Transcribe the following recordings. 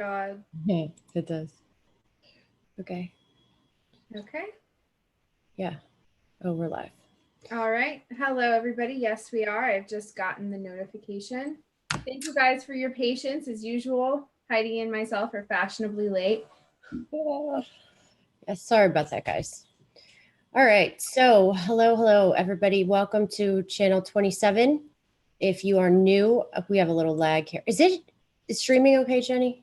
God. Yeah, it does. Okay. Okay. Yeah. Oh, we're live. All right. Hello, everybody. Yes, we are. I've just gotten the notification. Thank you guys for your patience. As usual, Heidi and myself are fashionably late. Yeah, sorry about that, guys. All right. So, hello, everybody. Welcome to channel 27. If you are new, we have a little lag here. Is streaming okay, Jenny?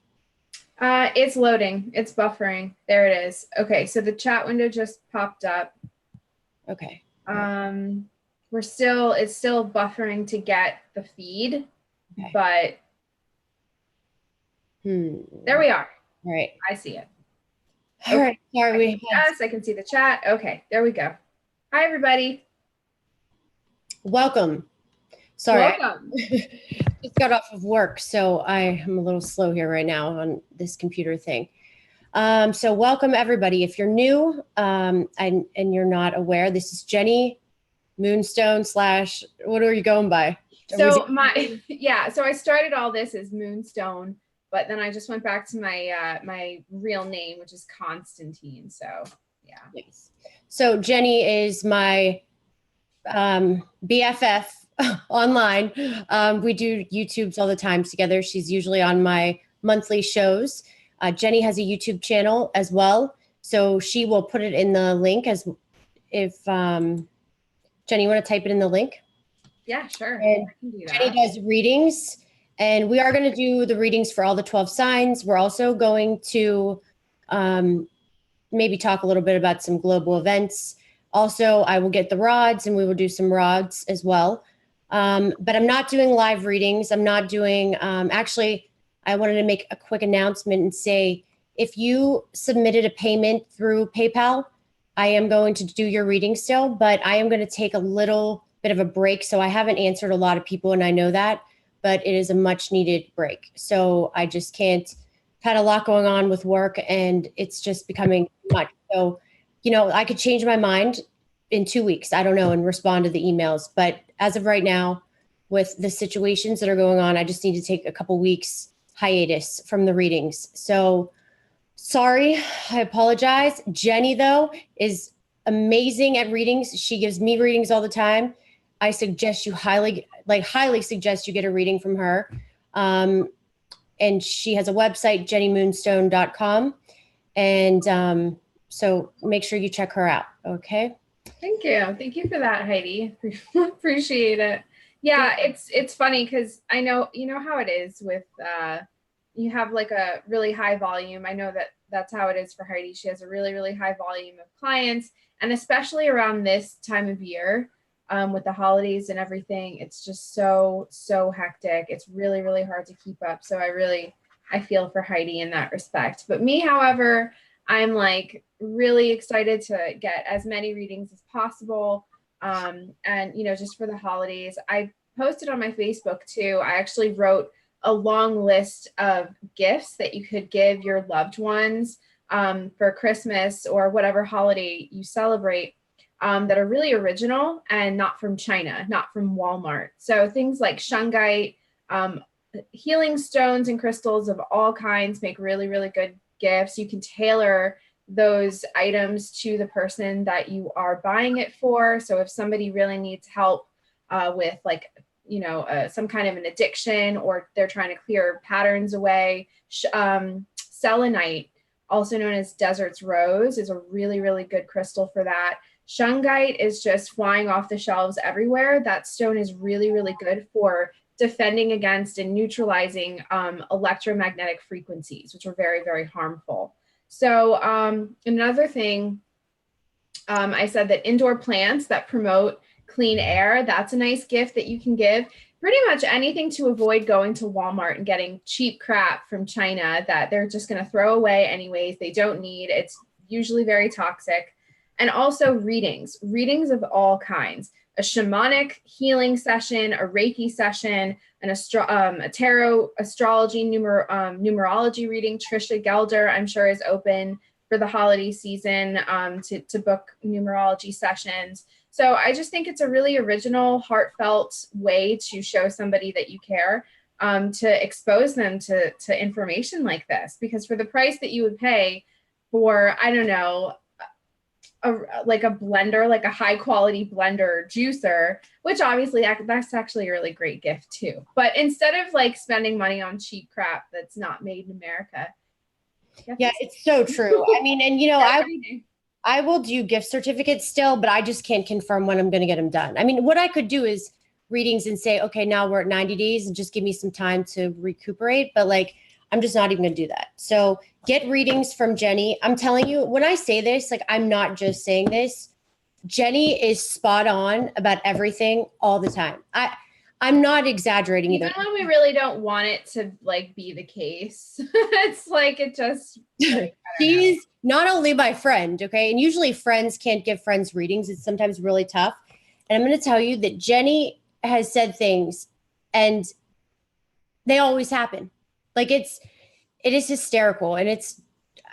It's loading. It's buffering. There it is. Okay, so the chat window just popped up. Okay. It's still buffering to get the feed, Okay. but there we are. All right. I see it. All right. Sorry, I can see the chat. Okay, there we go. Hi, everybody. Welcome. Sorry. Welcome. Just got off of work, so I am a little slow here right now on this computer thing. So welcome everybody. If you're new and you're not aware, this is Jenny Moonstone / what are you going by? So so I started all this as Moonstone, but then I just went back to my my real name, which is Constantine. So yeah. Yes. So Jenny is my BFF online. We do YouTubes all the time together. She's usually on my monthly shows. Jenny has a YouTube channel as well. So she will put it in the link as if, Jenny, you want to type it in the link? Yeah, sure. And I can do that. Jenny does readings, and we are going to do the readings for all the 12 signs. We're also going to maybe talk a little bit about some global events. Also, I will get the rods and we will do some rods as well. But I'm not doing live readings. I'm not doing, actually, I wanted to make a quick announcement and say, if you submitted a payment through PayPal, I am going to do your reading still, but I am going to take a little bit of a break. So I haven't answered a lot of people and I know that, but it is a much needed break. So I just can't, had a lot going on with work and it's just becoming too much. So, I could change my mind in 2 weeks, I don't know, and respond to the emails. But as of right now, with the situations that are going on, I just need to take a couple weeks hiatus from the readings. So sorry, I apologize. Jenny, though, is amazing at readings. She gives me readings all the time. I suggest you highly suggest you get a reading from her. And she has a website, jennymoonstone.com. And so make sure you check her out. Okay. Thank you. Thank you for that, Heidi. Appreciate it. Yeah, it's funny because I know, you know how it is with, you have like a really high volume. I know that's how it is for Heidi. She has a really, really high volume of clients. And especially around this time of year, with the holidays and everything, it's just so hectic. It's really, really hard to keep up. So I feel for Heidi in that respect. But me, however, I'm like really excited to get as many readings as possible. And just for the holidays, I posted on my Facebook too. I actually wrote a long list of gifts that you could give your loved ones for Christmas or whatever holiday you celebrate. That are really original and not from China, not from Walmart. So things like shungite, healing stones and crystals of all kinds make really, really good gifts. You can tailor those items to the person that you are buying it for. So if somebody really needs help with some kind of an addiction, or they're trying to clear patterns away, selenite, also known as desert's rose, is a really, really good crystal for that. Shungite is just flying off the shelves everywhere. That stone is really, really good for defending against and neutralizing electromagnetic frequencies, which are very, very harmful. So another thing, I said that indoor plants that promote clean air, that's a nice gift that you can give. Pretty much anything to avoid going to Walmart and getting cheap crap from China that they're just going to throw away anyways. They don't need. It's usually very toxic. And also readings of all kinds, a shamanic healing session, a Reiki session, a tarot astrology numerology reading. Trisha Gelder, I'm sure, is open for the holiday season to book numerology sessions. So I just think it's a really original, heartfelt way to show somebody that you care. to expose them to information like this, because for the price that you would pay for, I don't know, like a blender, like a high quality blender juicer, which obviously that's actually a really great gift too. But instead of like spending money on cheap crap that's not made in America. Yeah, it's so true. I mean, and you know, I will do gift certificates still, but I just can't confirm when I'm going to get them done. I mean, what I could do is readings and say, okay, now we're at 90 days and just give me some time to recuperate. But like, I'm just not even going to do that. So get readings from Jenny. I'm telling you, when I say this, like, I'm not just saying this. Jenny is spot on about everything all the time. I'm not exaggerating either. Even when we really don't want it to like be the case, it's like it just. Like, she's not only my friend, okay, and usually friends can't give friends readings. It's sometimes really tough. And I'm going to tell you that Jenny has said things, and they always happen. Like it is hysterical, and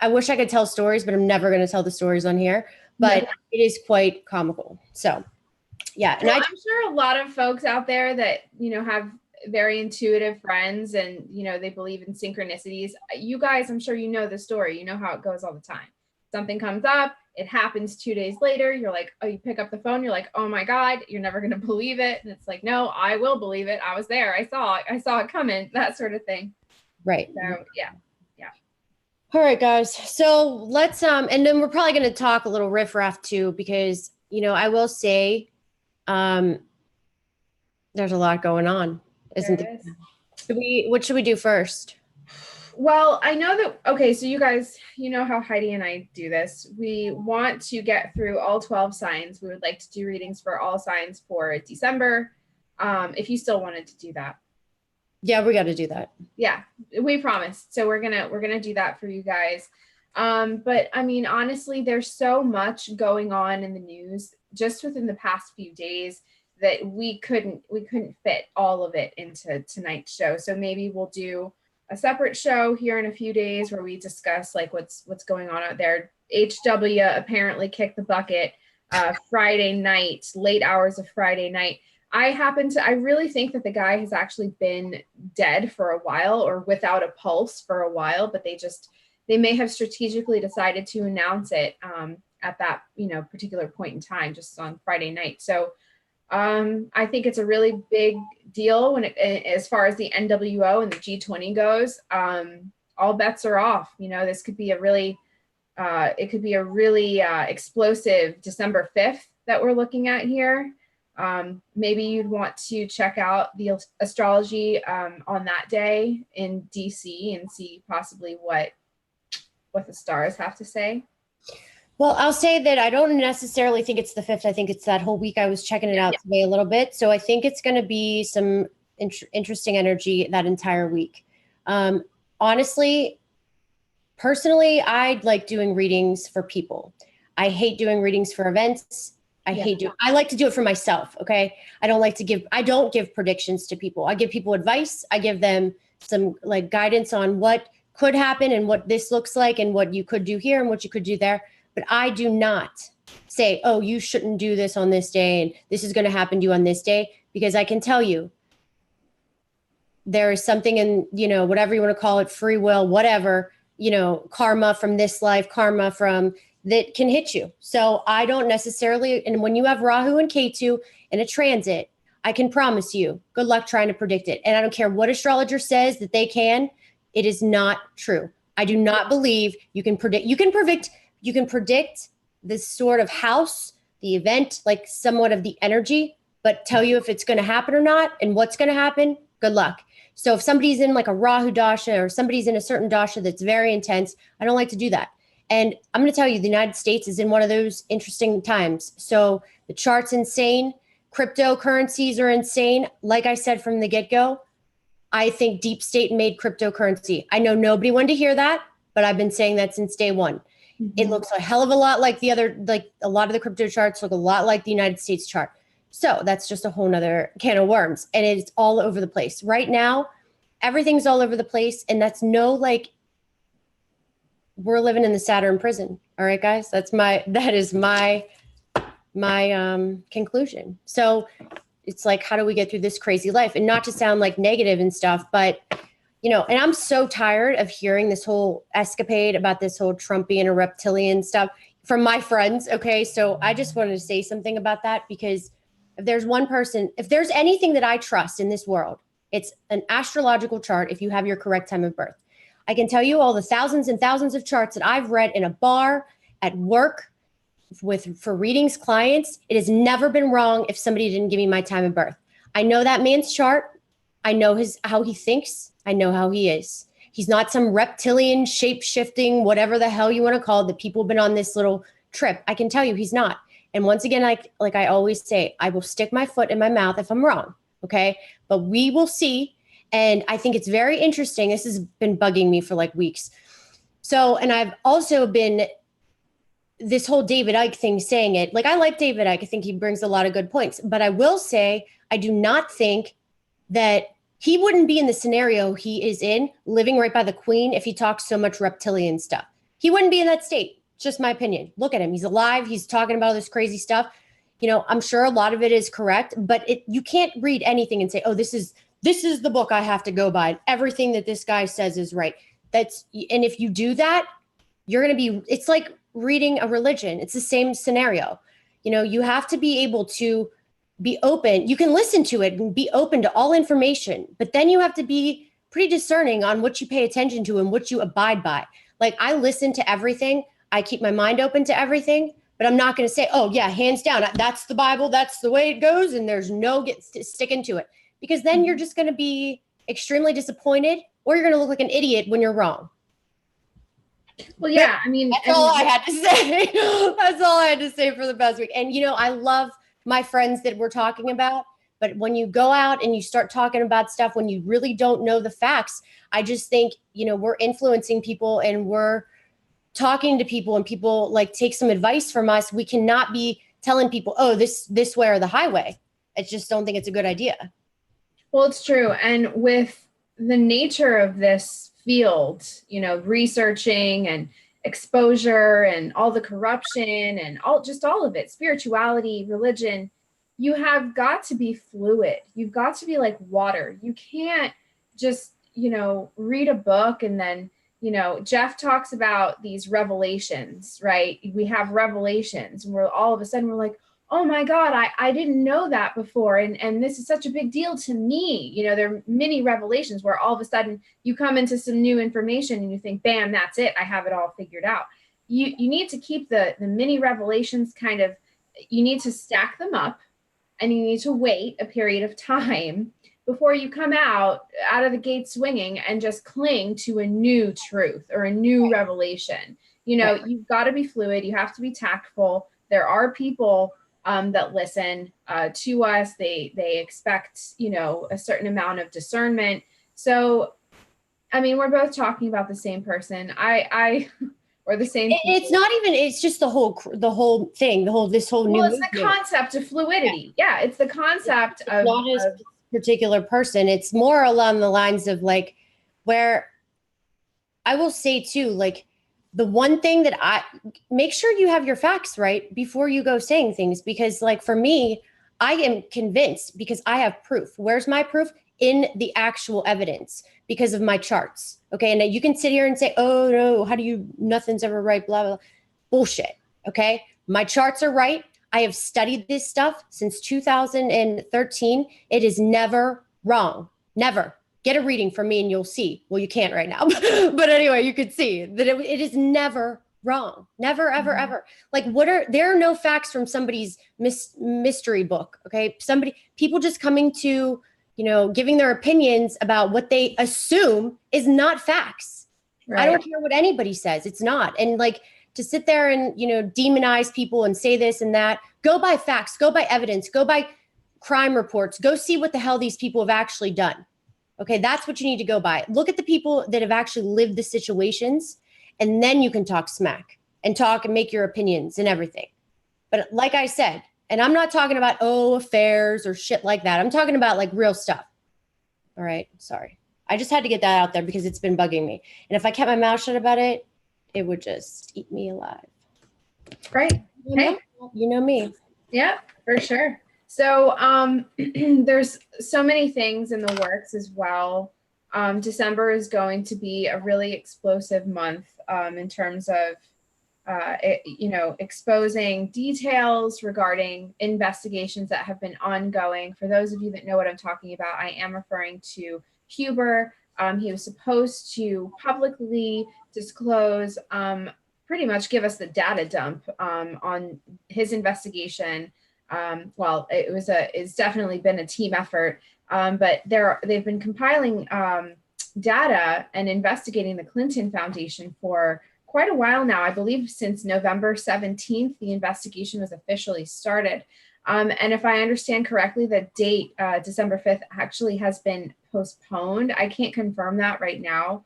I wish I could tell stories, but I'm never going to tell the stories on here. But it is quite comical. So. Yeah. And I'm sure a lot of folks out there that, you know, have very intuitive friends and, you know, they believe in synchronicities. You guys, I'm sure you know the story. You know how it goes all the time. Something comes up, it happens 2 days later. You're like, oh, you pick up the phone. You're like, oh my God, you're never going to believe it. And it's like, no, I will believe it. I was there. I saw it coming, that sort of thing. Right. So, yeah. All right, guys. So let's, and then we're probably going to talk a little riffraff too, because, you know, I will say, there's a lot going on, isn't there? What should we do first? Well, I know that, okay, so you guys, you know how Heidi and I do this. We want to get through all 12 signs. We would like to do readings for all signs for December. If you still wanted to do that. Yeah, we got to do that. Yeah, we promised. So we're gonna do that for you guys. But I mean, honestly, there's so much going on in the news just within the past few days that we couldn't fit all of it into tonight's show. So maybe we'll do a separate show here in a few days where we discuss like what's going on out there. HW apparently kicked the bucket Friday night, late hours of Friday night. I really think that the guy has actually been dead for a while or without a pulse for a while, but they may have strategically decided to announce it at that, you know, particular point in time, just on Friday night. So I think it's a really big deal as far as the NWO and the G20 goes. All bets are off. You know, this could be a really explosive December 5th that we're looking at here. Maybe you'd want to check out the astrology on that day in DC and see possibly what the stars have to say. Well, I'll say that I don't necessarily think it's the 5th. I think it's that whole week. I was checking it out today a little bit. So I think it's going to be some interesting energy that entire week. Honestly, personally, I like doing readings for people. I hate doing readings for events. I like to do it for myself. Okay. I don't give predictions to people. I give people advice. I give them some like guidance on what could happen and what this looks like and what you could do here and what you could do there. But I do not say, oh, you shouldn't do this on this day and this is going to happen to you on this day, because I can tell you there is something in, you know, whatever you want to call it, free will, whatever, you know, karma from this life, karma from that can hit you. So I don't necessarily, and when you have Rahu and Ketu in a transit, I can promise you, good luck trying to predict it. And I don't care what astrologer says that they can, it is not true. I do not believe you can predict this sort of house, the event, like somewhat of the energy, but tell you if it's going to happen or not and what's going to happen, good luck. So if somebody's in like a Rahu dasha or somebody's in a certain dasha that's very intense, I don't like to do that. And I'm going to tell you, the United States is in one of those interesting times. So the chart's insane. Cryptocurrencies are insane. Like I said from the get-go, I think deep state made cryptocurrency. I know nobody wanted to hear that, but I've been saying that since day one. Mm-hmm. It looks a hell of a lot like a lot of the crypto charts look a lot like the United States chart. So that's just a whole nother can of worms. And it's all over the place. Right now, everything's all over the place. And that's we're living in the Saturn prison. All right, guys, that is my conclusion. So It's like, how do we get through this crazy life? And not to sound like negative and stuff, but you know, and I'm so tired of hearing this whole escapade about this whole Trumpian or reptilian stuff from my friends. Okay. So I just wanted to say something about that, because if there's one person, if there's anything that I trust in this world, it's an astrological chart if you have your correct time of birth. I can tell you all the thousands and thousands of charts that I've read in a bar, at work, for readings, clients. It has never been wrong if somebody didn't give me my time of birth. I know that man's chart. I know how he thinks. I know how he is. He's not some reptilian, shape-shifting, whatever the hell you want to call it, that people have been on this little trip. I can tell you he's not. And once again, like I always say, I will stick my foot in my mouth if I'm wrong. Okay. But we will see. And I think it's very interesting. This has been bugging me for like weeks. So, and I've also been, this whole David Icke thing, saying it, like, I like David Icke. I think he brings a lot of good points, but I will say, I do not think that he wouldn't be in the scenario he is in, living right by the Queen, if he talks so much reptilian stuff. He wouldn't be in that state. It's just my opinion. Look at him. He's alive. He's talking about all this crazy stuff. You know, I'm sure a lot of it is correct, but you can't read anything and say, oh, this is the book I have to go by. Everything that this guy says is right. And if you do that, you're going to be, it's like reading a religion. It's the same scenario. You know, you have to be able to be open. You can listen to it and be open to all information, but then you have to be pretty discerning on what you pay attention to and what you abide by. Like, I listen to everything. I keep my mind open to everything, but I'm not going to say, oh yeah, hands down, that's the Bible, that's the way it goes, and there's no sticking to it, because then you're just going to be extremely disappointed, or you're going to look like an idiot when you're wrong. Well, yeah, I mean, that's all I had to say. That's all I had to say for the past week. And, you know, I love my friends that we're talking about, but when you go out and you start talking about stuff when you really don't know the facts, I just think, you know, we're influencing people and we're talking to people, and people like take some advice from us. We cannot be telling people, oh, this way or the highway. I just don't think it's a good idea. Well, it's true. And with the nature of this field, you know, researching and exposure and all the corruption and all of it, spirituality, religion, you have got to be fluid. You've got to be like water. You can't just, you know, read a book and then, you know, Jeff talks about these revelations, right? We have revelations, and we're all of a sudden we're like, oh my God, I didn't know that before. And this is such a big deal to me. You know, there are many revelations where all of a sudden you come into some new information and you think, bam, that's it. I have it all figured out. You need to keep the mini revelations kind of, you need to stack them up, and you need to wait a period of time before you come out of the gate swinging and just cling to a new truth or a new revelation. You know, you've got to be fluid. You have to be tactful. There are people that listen to us. They expect, you know, a certain amount of discernment. So, I mean, we're both talking about the same person. Or the same. It's not even. It's just the whole thing. This whole new. Well, it's the concept of fluidity. Yeah, it's the concept of not a particular person. It's more along the lines of like, where I will say too, like, the one thing that I make sure you have your facts right before you go saying things, because like for me, I am convinced because I have proof. Where's my proof? In the actual evidence, because of my charts. Okay. And you can sit here and say, oh no, nothing's ever right, blah, blah, blah. Bullshit. Okay. My charts are right. I have studied this stuff since 2013. It is never wrong. Never. Get a reading from me and you'll see. Well, you can't right now. But anyway, you could see that it is never wrong. Never, ever, ever. Like, there are no facts from somebody's mystery book. Okay. People just coming to, you know, giving their opinions about what they assume is not facts. Right. I don't care what anybody says. It's not. And like, to sit there and, you know, demonize people and say this and that, go by facts, go by evidence, go by crime reports, go see what the hell these people have actually done. Okay. That's what you need to go by. Look at the people that have actually lived the situations, and then you can talk smack and talk and make your opinions and everything. But like I said, and I'm not talking about, affairs or shit like that. I'm talking about like real stuff. All right. Sorry. I just had to get that out there because it's been bugging me. And if I kept my mouth shut about it, it would just eat me alive. Right. You know me. Yeah, for sure. So there's so many things in the works as well. December is going to be a really explosive month in terms of exposing details regarding investigations that have been ongoing. For those of you that know what I'm talking about, I am referring to Huber. He was supposed to publicly disclose, pretty much give us the data dump on his investigation. Well, it's definitely been a team effort, but they've been compiling data and investigating the Clinton Foundation for quite a while now. I believe since November 17th, the investigation was officially started. And if I understand correctly, the date, December 5th, actually has been postponed. I can't confirm that right now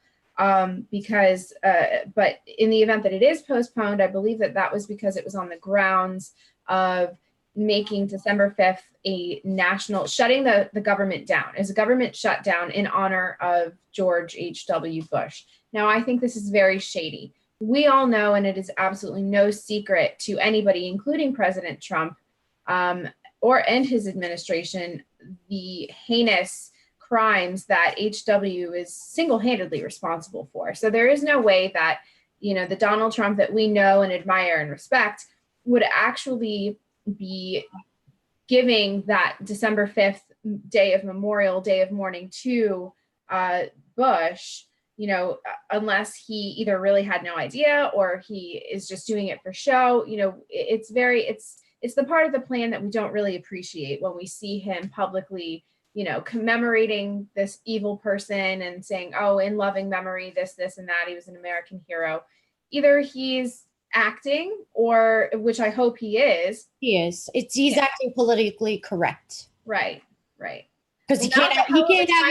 because, but in the event that it is postponed, I believe that was because it was on the grounds of making December 5th a national, shutting the government down, as a government shutdown in honor of George H.W. Bush. Now, I think this is very shady. We all know, and it is absolutely no secret to anybody, including President Trump and his administration, the heinous crimes that HW is single-handedly responsible for. So there is no way that, the Donald Trump that we know and admire and respect would actually be giving that December 5th day of memorial, day of mourning to Bush, unless he either really had no idea or he is just doing it for show. It's the part of the plan that we don't really appreciate when we see him publicly, commemorating this evil person and saying, oh, in loving memory, this, and that, he was an American hero. Either he's acting, or, which I hope he is. He's acting politically correct. Right. Because he can't have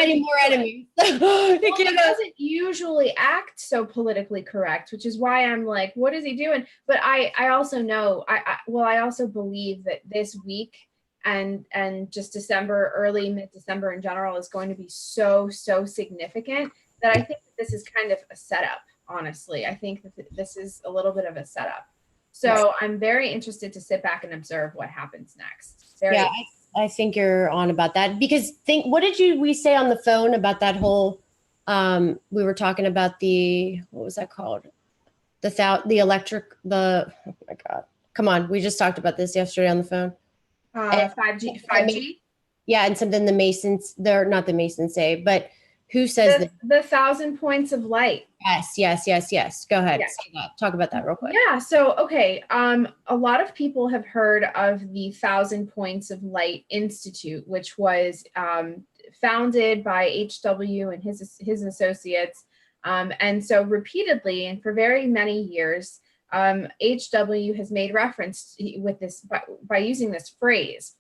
any more enemies. He doesn't usually act so politically correct, which is why I'm like, what is he doing? But I also know, I also believe that this week and just December, early mid-December in general, is going to be so significant that I think that this is kind of a setup, honestly. I think that this is a little bit of a setup. So I'm very interested to sit back and observe what happens next. I think you're on about that, because what did we say on the phone about that whole, we were talking about what was that called? Oh my God, come on. We just talked about this yesterday on the phone. 5G. Yeah. And something they're not the Masons say, but who says the 1,000 points of light? Yes. Go ahead. Yes. Talk about that real quick. Yeah. So, okay. A lot of people have heard of the 1,000 Points of Light Institute, which was founded by HW and his associates. And so repeatedly, and for very many years, HW has made reference with this by using this phrase,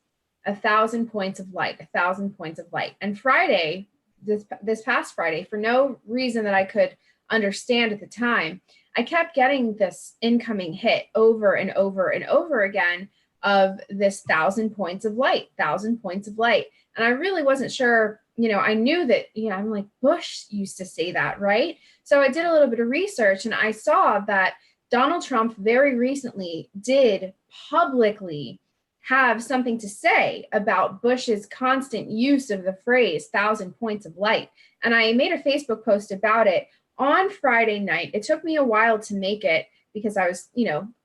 1,000 points of light, 1,000 points of light. And Friday, this past Friday, for no reason that I could understand at the time, I kept getting this incoming hit over and over and over again of this 1,000 points of light, 1,000 points of light. And I really wasn't sure, I knew that, I'm like, Bush used to say that, right? So I did a little bit of research and I saw that Donald Trump very recently did publicly have something to say about Bush's constant use of the phrase 1,000 points of light. And I made a Facebook post about it on Friday night. It took me a while to make it because I was,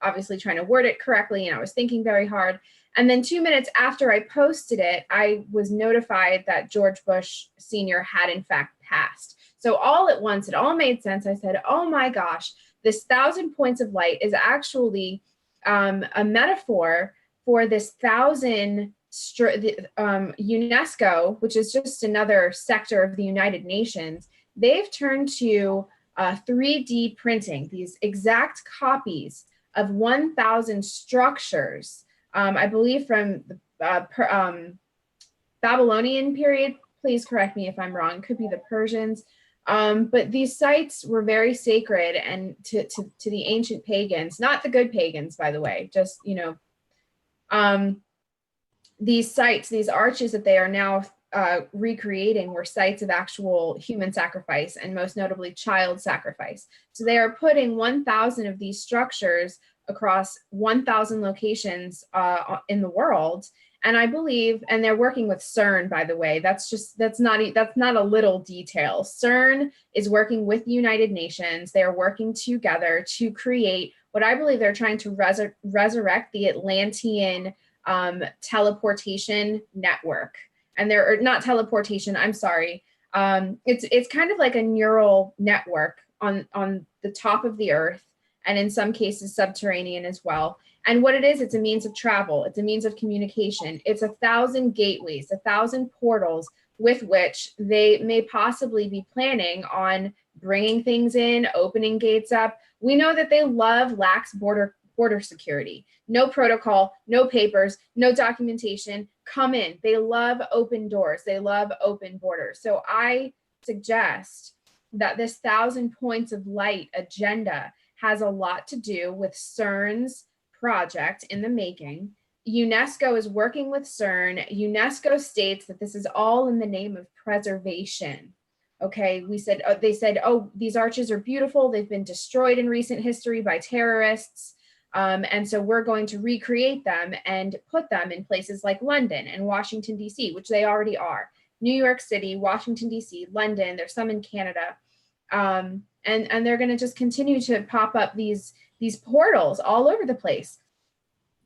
obviously trying to word it correctly and I was thinking very hard. And then 2 minutes after I posted it, I was notified that George Bush Sr. had in fact passed. So all at once, it all made sense. I said, oh my gosh, this 1,000 points of light is actually a metaphor for this 1,000 UNESCO, which is just another sector of the United Nations. They've turned to 3D printing, these exact copies of 1,000 structures, I believe from the Babylonian period. Please correct me if I'm wrong. It could be the Persians. But these sites were very sacred and to the ancient pagans, not the good pagans, by the way, just, these sites, these arches that they are now recreating were sites of actual human sacrifice and most notably child sacrifice. So they are putting 1,000 of these structures across 1,000 locations in the world. And I believe, and they're working with CERN, by the way, that's not a little detail. CERN is working with the United Nations. They're working together to create what I believe they're trying to resurrect the Atlantean teleportation network. And they're not teleportation, I'm sorry. It's kind of like a neural network on the top of the earth, and in some cases subterranean as well. And what it is, it's a means of travel. It's a means of communication. It's 1,000 gateways, 1,000 portals with which they may possibly be planning on bringing things in, opening gates up. We know that they love lax border security. No protocol, no papers, no documentation. Come in. They love open doors. They love open borders. So I suggest that this 1,000 points of light agenda has a lot to do with CERN's project in the making. UNESCO is working with CERN. UNESCO states that this is all in the name of preservation. Okay, they said, oh, these arches are beautiful. They've been destroyed in recent history by terrorists. And so we're going to recreate them and put them in places like London and Washington, D.C., which they already are. New York City, Washington, D.C., London, there's some in Canada. And they're going to just continue to pop up these portals all over the place.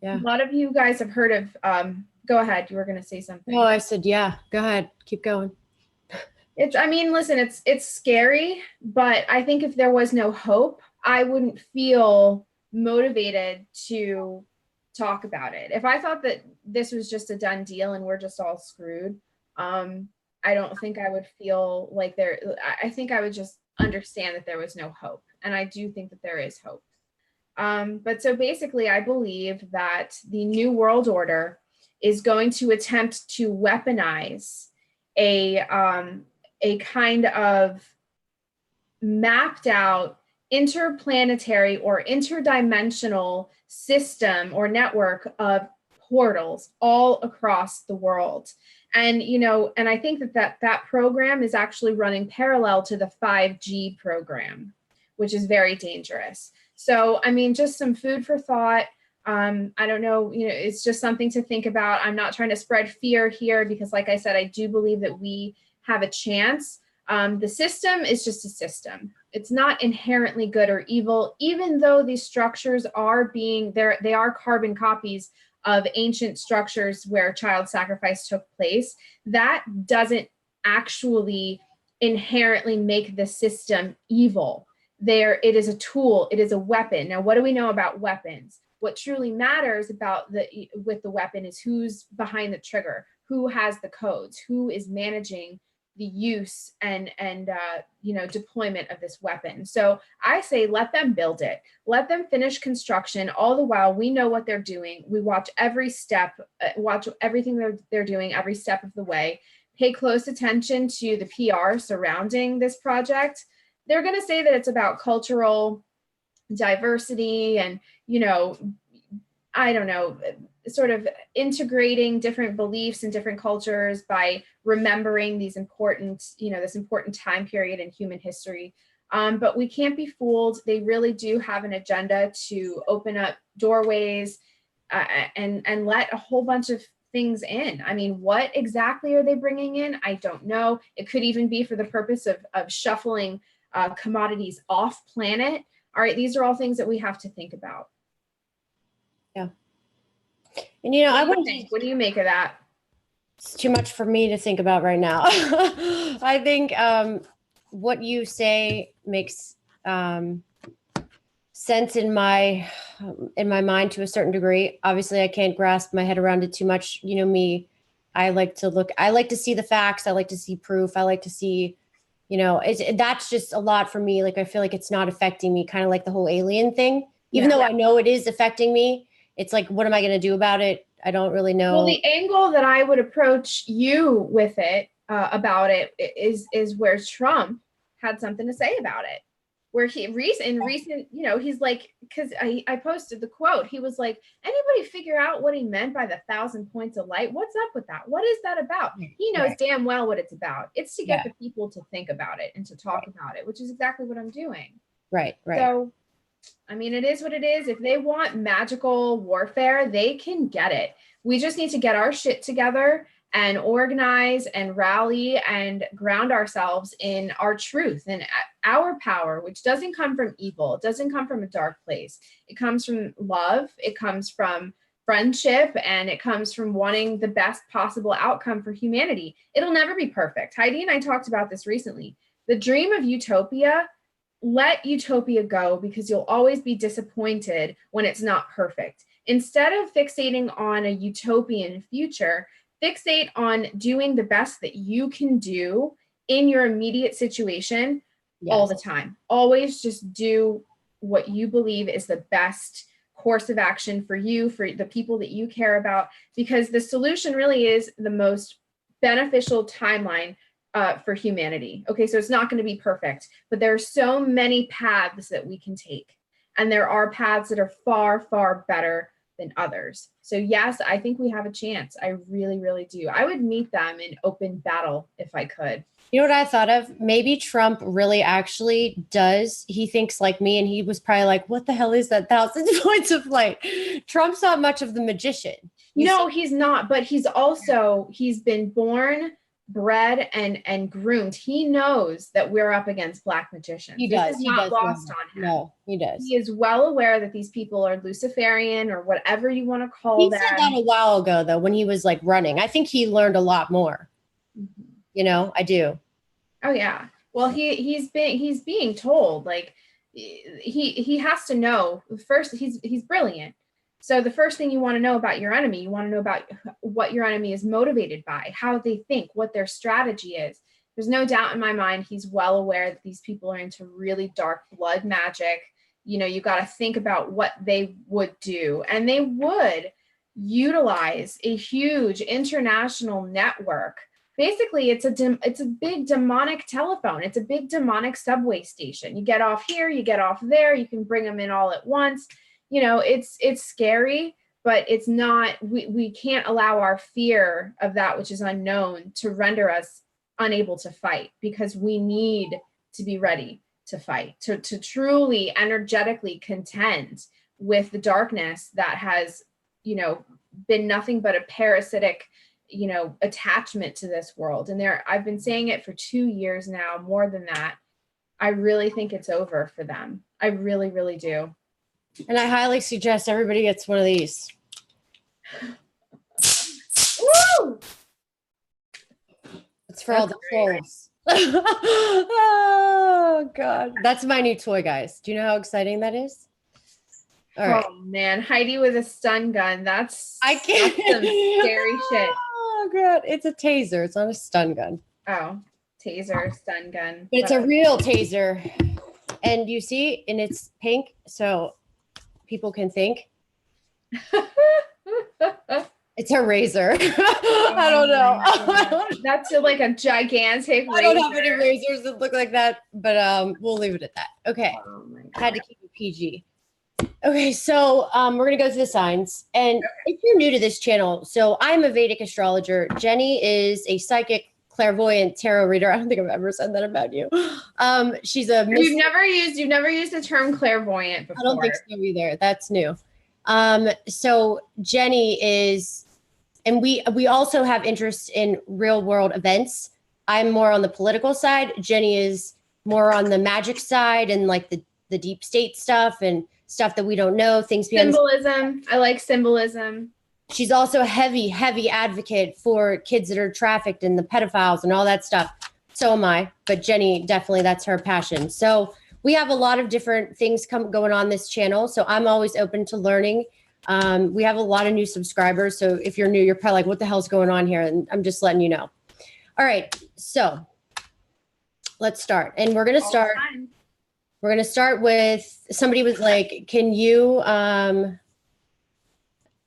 Yeah. A lot of you guys have heard of, go ahead, you were going to say something. No, I said, yeah, go ahead, keep going. Listen, it's scary, but I think if there was no hope, I wouldn't feel motivated to talk about it. If I thought that this was just a done deal and we're just all screwed, I don't think I would feel like I think I would just understand that there was no hope. And I do think that there is hope. But so basically, I believe that the New World Order is going to attempt to weaponize a kind of mapped out interplanetary or interdimensional system or network of portals all across the world. And, and I think that program is actually running parallel to the 5G program, which is very dangerous. So, just some food for thought. I don't know, it's just something to think about. I'm not trying to spread fear here because, like I said, I do believe that we have a chance. The system is just a system. It's not inherently good or evil, even though these structures they are carbon copies of ancient structures where child sacrifice took place. That doesn't actually inherently make the system evil. It is a tool, it is a weapon. Now, what do we know about weapons? What truly matters with the weapon is who's behind the trigger, who has the codes, who is managing the use and deployment of this weapon. So I say, let them build it. Let them finish construction. All the while, we know what they're doing. We watch every step, watch everything they're doing every step of the way. Pay close attention to the PR surrounding this project. They're going to say that it's about cultural diversity and, I don't know, sort of integrating different beliefs and different cultures by remembering this important time period in human history. But we can't be fooled. They really do have an agenda to open up doorways and let a whole bunch of things in. What exactly are they bringing in? I don't know. It could even be for the purpose of shuffling commodities off planet. All right, these are all things that we have to think about. Yeah. And what do you make of that? It's too much for me to think about right now. I think what you say makes sense in my mind to a certain degree. Obviously, I can't grasp my head around it too much. Me, I like to see the facts. I like to see proof. I like to see, that's just a lot for me. Like, I feel like it's not affecting me, kind of like the whole alien thing, even though I know it is affecting me. It's like, what am I going to do about it? I don't really know. Well, the angle that I would approach you with it about it is where Trump had something to say about it. Where in recent, he's like, because I posted the quote. He was like, anybody figure out what he meant by the 1,000 points of light? What's up with that? What is that about? He knows damn well what it's about. It's to get the people to think about it and to talk about it, which is exactly what I'm doing. Right. So I mean, it is what it is. If they want magical warfare, they can get it. We just need to get our shit together and organize and rally and ground ourselves in our truth and our power, which doesn't come from evil. It doesn't come from a dark place. It comes from love. It comes from friendship, and it comes from wanting the best possible outcome for humanity. It'll never be perfect. Heidi and I talked about this recently. The dream of utopia, let utopia go, because you'll always be disappointed when it's not perfect. Instead of fixating on a utopian future, fixate on doing the best that you can do in your immediate situation. Yes. All the time. Always just do what you believe is the best course of action for you, for the people that you care about, because the solution really is the most beneficial timeline for humanity. Okay, so it's not going to be perfect, but there are so many paths that we can take. And there are paths that are far, far better than others. So yes, I think we have a chance. I really, really do. I would meet them in open battle if I could. You know what I thought of? Maybe Trump really actually does. He thinks like me, and he was probably like, what the hell is that 1,000 points of light? Trump's not much of the magician. No, he's not. But he's been born, bred, and groomed. He knows that we're up against black magicians. He does. This is not lost on him. No, he does. He is well aware that these people are Luciferian, or whatever you want to call them. He said that a while ago, though, when he was like running. I think he learned a lot more. Mm-hmm. You know, I do. Oh yeah. Well, he's being told, like, he has to know. First, he's brilliant. So the first thing you want to know about your enemy, you want to know about what your enemy is motivated by, how they think, what their strategy is. There's no doubt in my mind he's well aware that these people are into really dark blood magic. You know, you got to think about what they would do, and they would utilize a huge international network. Basically, it's a big demonic telephone. It's a big demonic subway station. You get off here, you get off there. You can bring them in all at once. You know, it's scary, but it's not. We can't allow our fear of that which is unknown to render us unable to fight, because we need to be ready to fight, to truly energetically contend with the darkness that has, you know, been nothing but a parasitic, you know, attachment to this world. And I've been saying it for 2 years now, more than that. I really think it's over for them. I really, really do. And I highly suggest everybody gets one of these. Woo! It's for all the souls. Oh God. That's my new toy, guys. Do you know how exciting that is? All right. Oh man, Heidi with a stun gun. That's some scary shit. Oh God, it's a taser. It's not a stun gun. Oh, taser, stun gun. But it's a real taser. And you see, and it's pink, so people can think. It's a razor. I don't know. That's like a gigantic razor. I don't have any razors that look like that, but we'll leave it at that. Okay. I had to keep it PG. Okay, so we're going to go through the signs. And if you're new to this channel, so I'm a Vedic astrologer. Jenny is a psychic, clairvoyant tarot reader. I don't think I've ever said that about you. She's a... You've never used the term clairvoyant before. I don't think so either. That's new. So Jenny is... And we also have interest in real world events. I'm more on the political side. Jenny is more on the magic side and like the deep state stuff and stuff that we don't know, things beyond symbolism. I like symbolism. She's also a heavy, heavy advocate for kids that are trafficked and the pedophiles and all that stuff. So am I, but Jenny, definitely that's her passion. So we have a lot of different things going on this channel. So I'm always open to learning. We have a lot of new subscribers. So if you're new, you're probably like, what the hell's going on here? And I'm just letting you know. All right. So let's start. And we're going to start with somebody was like, can you,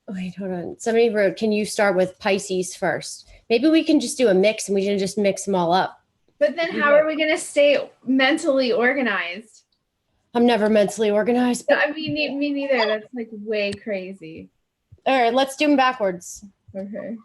wait, hold on. Somebody wrote, can you start with Pisces first? Maybe we can just do a mix and we can just mix them all up. But then how are we going to stay mentally organized? I'm never mentally organized. But I mean, me neither. That's like way crazy. All right, let's do them backwards. Okay.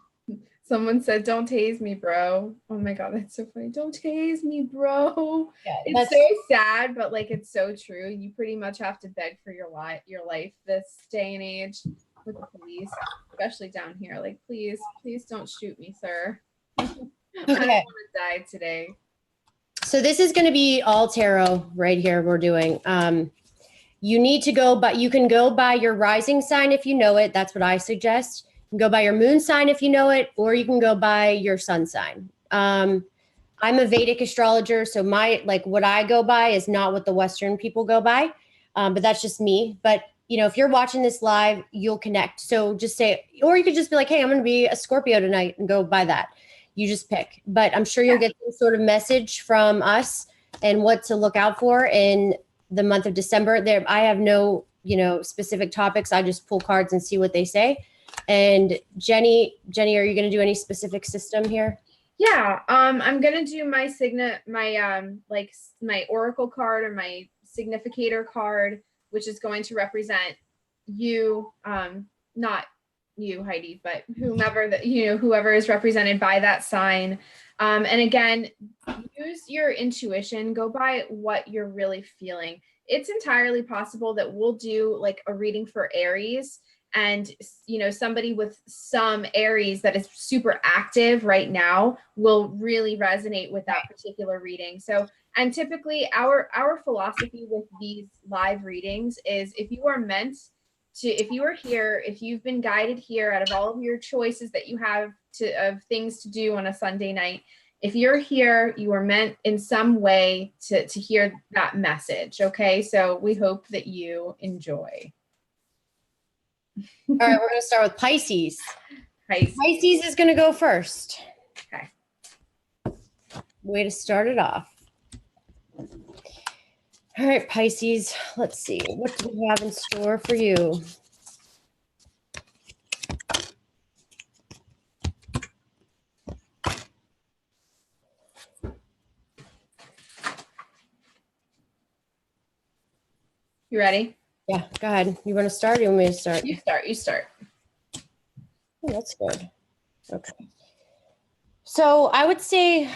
Someone said, "Don't tase me, bro." Oh my God, that's so funny. Don't tase me, bro. Yeah, It's so sad, but like it's so true. You pretty much have to beg for your life this day and age with the police, especially down here. Like, please, please don't shoot me, sir. I don't okay. want to die today. So this is going to be all tarot right here. We're doing. You need to go, but you can go by your rising sign if you know it. That's what I suggest. You can go by your moon sign if you know it, or you can go by your sun sign. I'm a Vedic astrologer, so what I go by is not what the Western people go by, but that's just me. But if you're watching this live, you'll connect. So just say, or you could just be like, "Hey, I'm going to be a Scorpio tonight," and go by that. You just pick. But I'm sure you'll get some sort of message from us and what to look out for in the month of December. There, I have no, specific topics. I just pull cards and see what they say. And Jenny, are you going to do any specific system here? Yeah, I'm gonna do my my oracle card or my significator card, which is going to represent you, not you, Heidi, but whomever whoever is represented by that sign. And again, use your intuition, go by what you're really feeling. It's entirely possible that we'll do like a reading for Aries, and somebody with some Aries that is super active right now will really resonate with that particular reading. So, and typically our philosophy with these live readings is if you are here, if you've been guided here out of all of your choices that you have of things to do on a Sunday night, if you're here, you are meant in some way to hear that message. Okay, so we hope that you enjoy. All right, we're going to start with Pisces. Pisces is going to go first. Okay. Way to start it off. All right, Pisces, let's see. What do we have in store for you? You ready? Yeah, go ahead. You want to start or you want me to start? You start. Oh, that's good. Okay. So I would say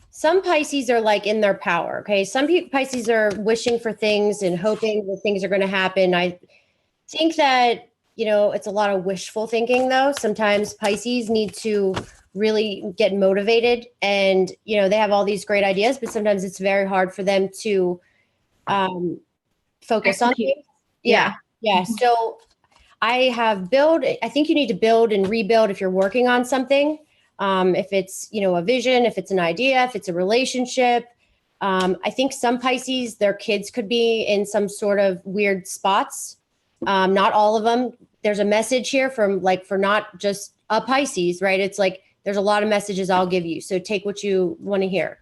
some Pisces are like in their power. Okay. Some Pisces are wishing for things and hoping that things are going to happen. I think that, it's a lot of wishful thinking though. Sometimes Pisces need to really get motivated and, they have all these great ideas, but sometimes it's very hard for them to focus on things. Yeah. So I think you need to build and rebuild if you're working on something. If it's, a vision, if it's an idea, if it's a relationship. I think some Pisces, their kids could be in some sort of weird spots. Not all of them. There's a message here for not just a Pisces, right? It's like, there's a lot of messages I'll give you. So take what you want to hear.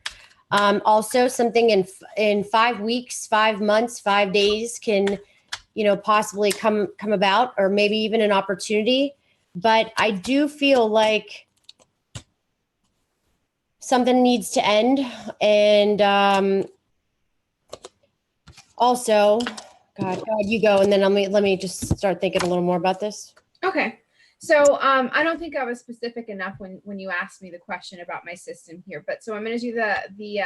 Also something in 5 weeks, 5 months, 5 days can, possibly come about, or maybe even an opportunity. But I do feel like something needs to end. And also, God, you go, and then let me just start thinking a little more about this. Okay. So I don't think I was specific enough when you asked me the question about my system here, but so I'm going to do the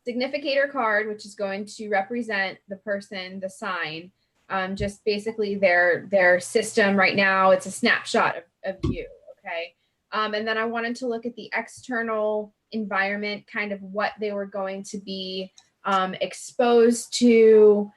significator card, which is going to represent the person, the sign, just basically their system right now. It's a snapshot of you. Okay. And then I wanted to look at the external environment, kind of what they were going to be exposed to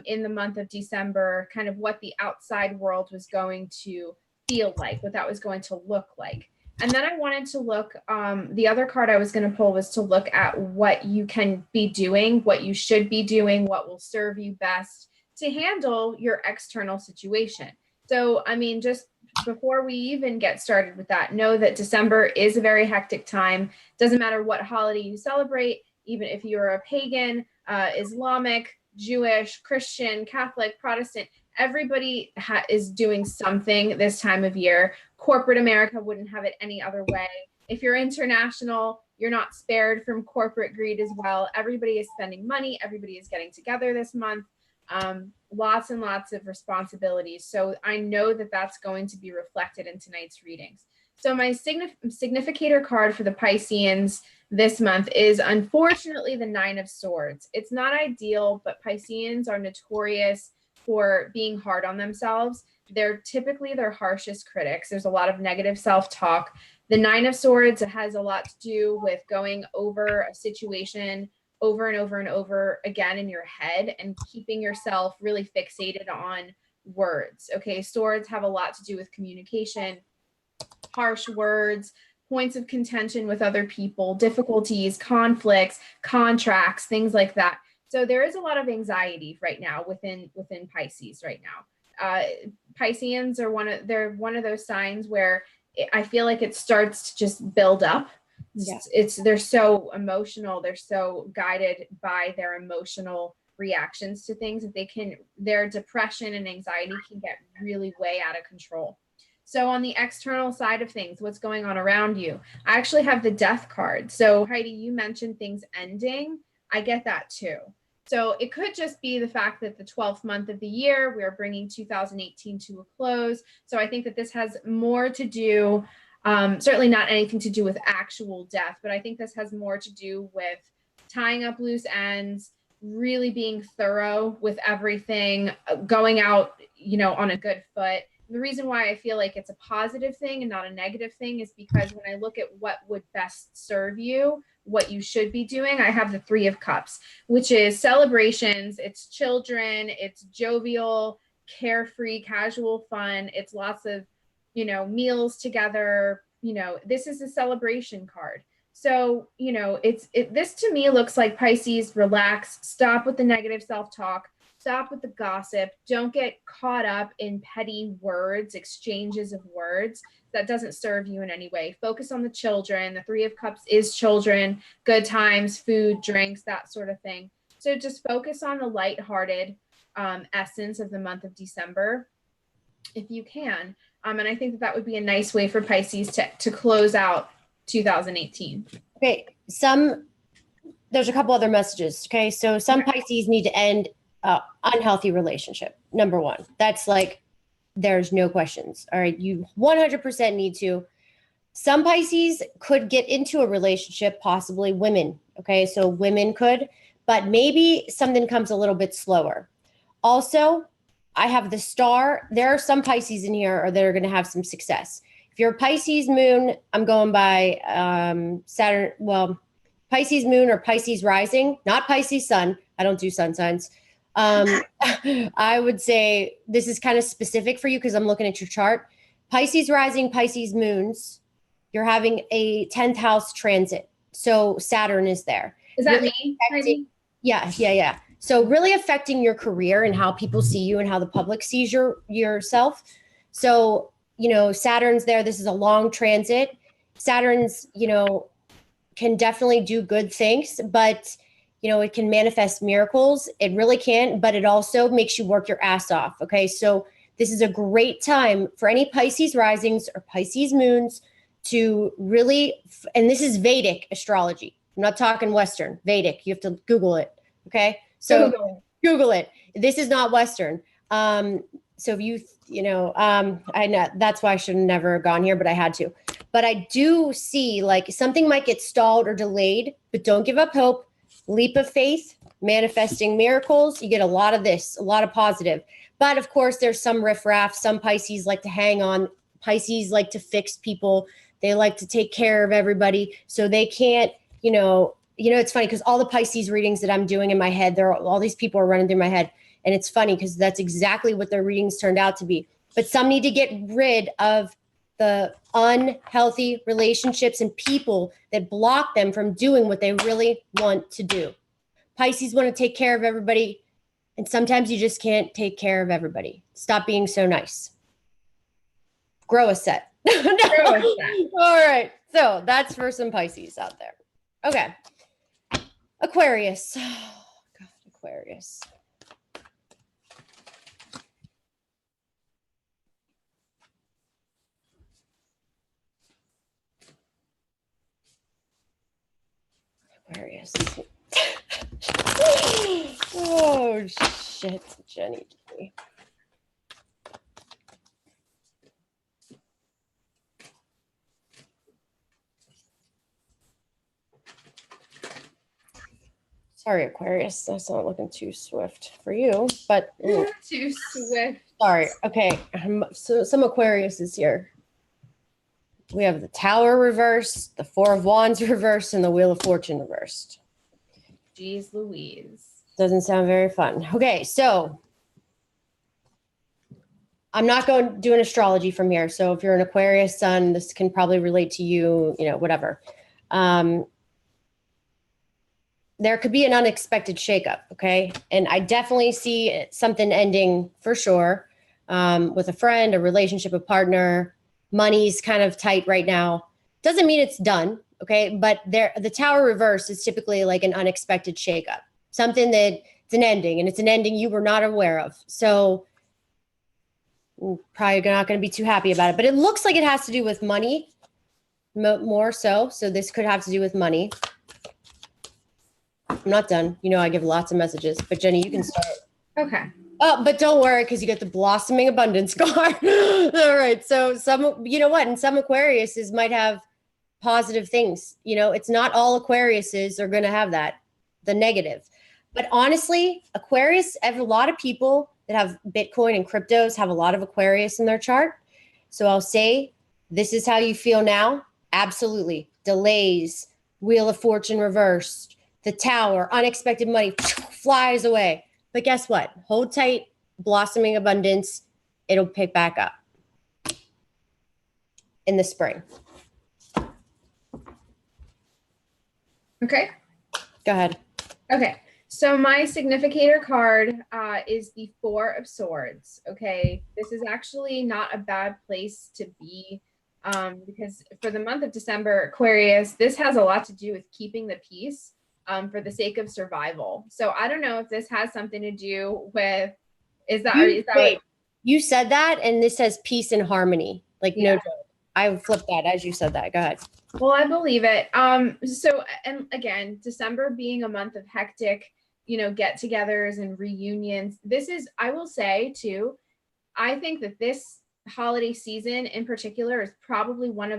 in the month of December, kind of what the outside world was going to feel like, what that was going to look like. And then I wanted to look, the other card I was going to pull was to look at what you can be doing, what you should be doing, what will serve you best to handle your external situation. So, I mean, just before we even get started with that, know that December is a very hectic time. Doesn't matter what holiday you celebrate, even if you're a pagan, Islamic, Jewish, Christian, Catholic, Protestant, everybody is doing something this time of year. Corporate America wouldn't have it any other way. If you're international, you're not spared from corporate greed as well. Everybody is spending money. Everybody is getting together this month. lots and lots of responsibilities. So I know that that's going to be reflected in tonight's readings. So my significator card for the Pisceans this month is unfortunately the Nine of Swords. It's not ideal, but Pisceans are notorious for being hard on themselves. They're typically their harshest critics. There's a lot of negative self-talk. The Nine of Swords has a lot to do with going over a situation over and over and over again in your head and keeping yourself really fixated on words. Okay, swords have a lot to do with communication, harsh words, points of contention with other people, difficulties, conflicts, contracts, things like that. So there is a lot of anxiety right now within Pisces right now. Pisceans are one of those signs where I feel like it starts to just build up. Yeah. They're so emotional. They're so guided by their emotional reactions to things that their depression and anxiety can get really way out of control. So on the external side of things, what's going on around you? I actually have the Death card. So Heidi, you mentioned things ending. I get that too. So it could just be the fact that the 12th month of the year, we're bringing 2018 to a close. So I think that this has more to do, certainly not anything to do with actual death, but I think this has more to do with tying up loose ends, really being thorough with everything, going out, on a good foot. The reason why I feel like it's a positive thing and not a negative thing is because when I look at what would best serve you, what you should be doing, I have the Three of Cups, which is celebrations. It's children. It's jovial, carefree, casual fun. It's lots of, meals together. This is a celebration card. So, this to me looks like Pisces, relax, stop with the negative self-talk. Stop with the gossip. Don't get caught up in petty words, exchanges of words. That doesn't serve you in any way. Focus on the children. The Three of Cups is children, good times, food, drinks, that sort of thing. So just focus on the lighthearted essence of the month of December, if you can. And I think that would be a nice way for Pisces to close out 2018. Okay. There's a couple other messages. Okay. So some Pisces need to end unhealthy relationship. Number one, that's like, there's no questions. All right. You 100% need to. Some Pisces could get into a relationship, possibly women. Okay. So women could, but maybe something comes a little bit slower. Also, I have the Star. There are some Pisces in here that are going to have some success. If you're a Pisces moon, I'm going by Saturn. Well, Pisces moon or Pisces rising, not Pisces sun. I don't do sun signs. I would say this is kind of specific for you because I'm looking at your chart. Pisces rising, Pisces moons, you're having a 10th house transit. So Saturn is there. Is that me? Yeah. So really affecting your career and how people see you and how the public sees yourself. So, Saturn's there. This is a long transit. Saturn's, can definitely do good things, but it can manifest miracles. It really can, but it also makes you work your ass off. Okay. So this is a great time for any Pisces risings or Pisces moons to really, and this is Vedic astrology. I'm not talking Western, Vedic. You have to Google it. Okay. So Google it. This is not Western. So if I know that's why I should have never gone here, but I had to. But I do see like something might get stalled or delayed, but don't give up hope. Leap of faith, manifesting miracles. You get a lot of this, a lot of positive. But of course, there's some riffraff. Some Pisces like to hang on. Pisces like to fix people. They like to take care of everybody. So they can't, it's funny because all the Pisces readings that I'm doing in my head, all these people are running through my head. And it's funny because that's exactly what their readings turned out to be. But some need to get rid of the unhealthy relationships and people that block them from doing what they really want to do. Pisces want to take care of everybody. And sometimes you just can't take care of everybody. Stop being so nice. Grow a set. All right. So that's for some Pisces out there. Okay. Aquarius. Oh, God, Aquarius. Aquarius. Oh, shit, Jenny. Sorry, Aquarius. That's not looking too swift for you, but too swift. Sorry. Okay. So some Aquarius is here. We have the Tower reversed, the Four of Wands reversed, and the Wheel of Fortune reversed. Jeez Louise. Doesn't sound very fun. Okay, so I'm not going to do an astrology from here. So if you're an Aquarius sun, this can probably relate to you, whatever. There could be an unexpected shakeup, okay? And I definitely see something ending for sure with a friend, a relationship, a partner. Money's kind of tight right now. Doesn't mean it's done, okay? But the Tower reverse is typically like an unexpected shakeup, something that it's an ending, and it's an ending you were not aware of. So probably not going to be too happy about it. But it looks like it has to do with money more so. So this could have to do with money. I'm not done. I give lots of messages, but Jenny, you can start. Okay. Oh, but don't worry, because you get the blossoming abundance card. All right. So and some Aquariuses might have positive things. It's not all Aquariuses are going to have that, the negative. But honestly, Aquarius, a lot of people that have Bitcoin and cryptos have a lot of Aquarius in their chart. So I'll say, this is how you feel now. Absolutely. Delays, Wheel of Fortune reversed, the Tower, unexpected money flies away. But guess what? Hold tight, blossoming abundance. It'll pick back up in the spring. Okay. Go ahead. Okay. So my significator card is the Four of Swords. Okay. This is actually not a bad place to be because for the month of December, Aquarius, this has a lot to do with keeping the peace for the sake of survival. So I don't know if this has something to do with, you said that, and this says peace and harmony. Like, yeah. No joke. I flipped that as you said that. Go ahead. Well, I believe it. So, and again, December being a month of hectic, get-togethers and reunions. I will say too, I think that this holiday season in particular is probably going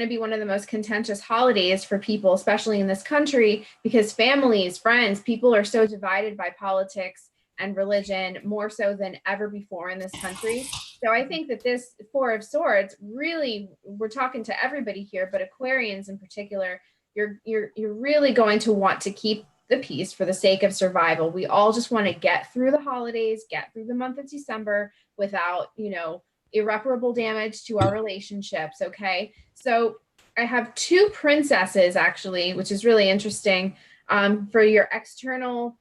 to be one of the most contentious holidays for people, especially in this country, because families, friends, people are so divided by politics and religion more so than ever before in this country. So I think that this Four of Swords, really, we're talking to everybody here, but Aquarians in particular, you're really going to want to keep the peace for the sake of survival. We all just want to get through the holidays, get through the month of December without, irreparable damage to our relationships. Okay. So I have two princesses actually, which is really interesting for your external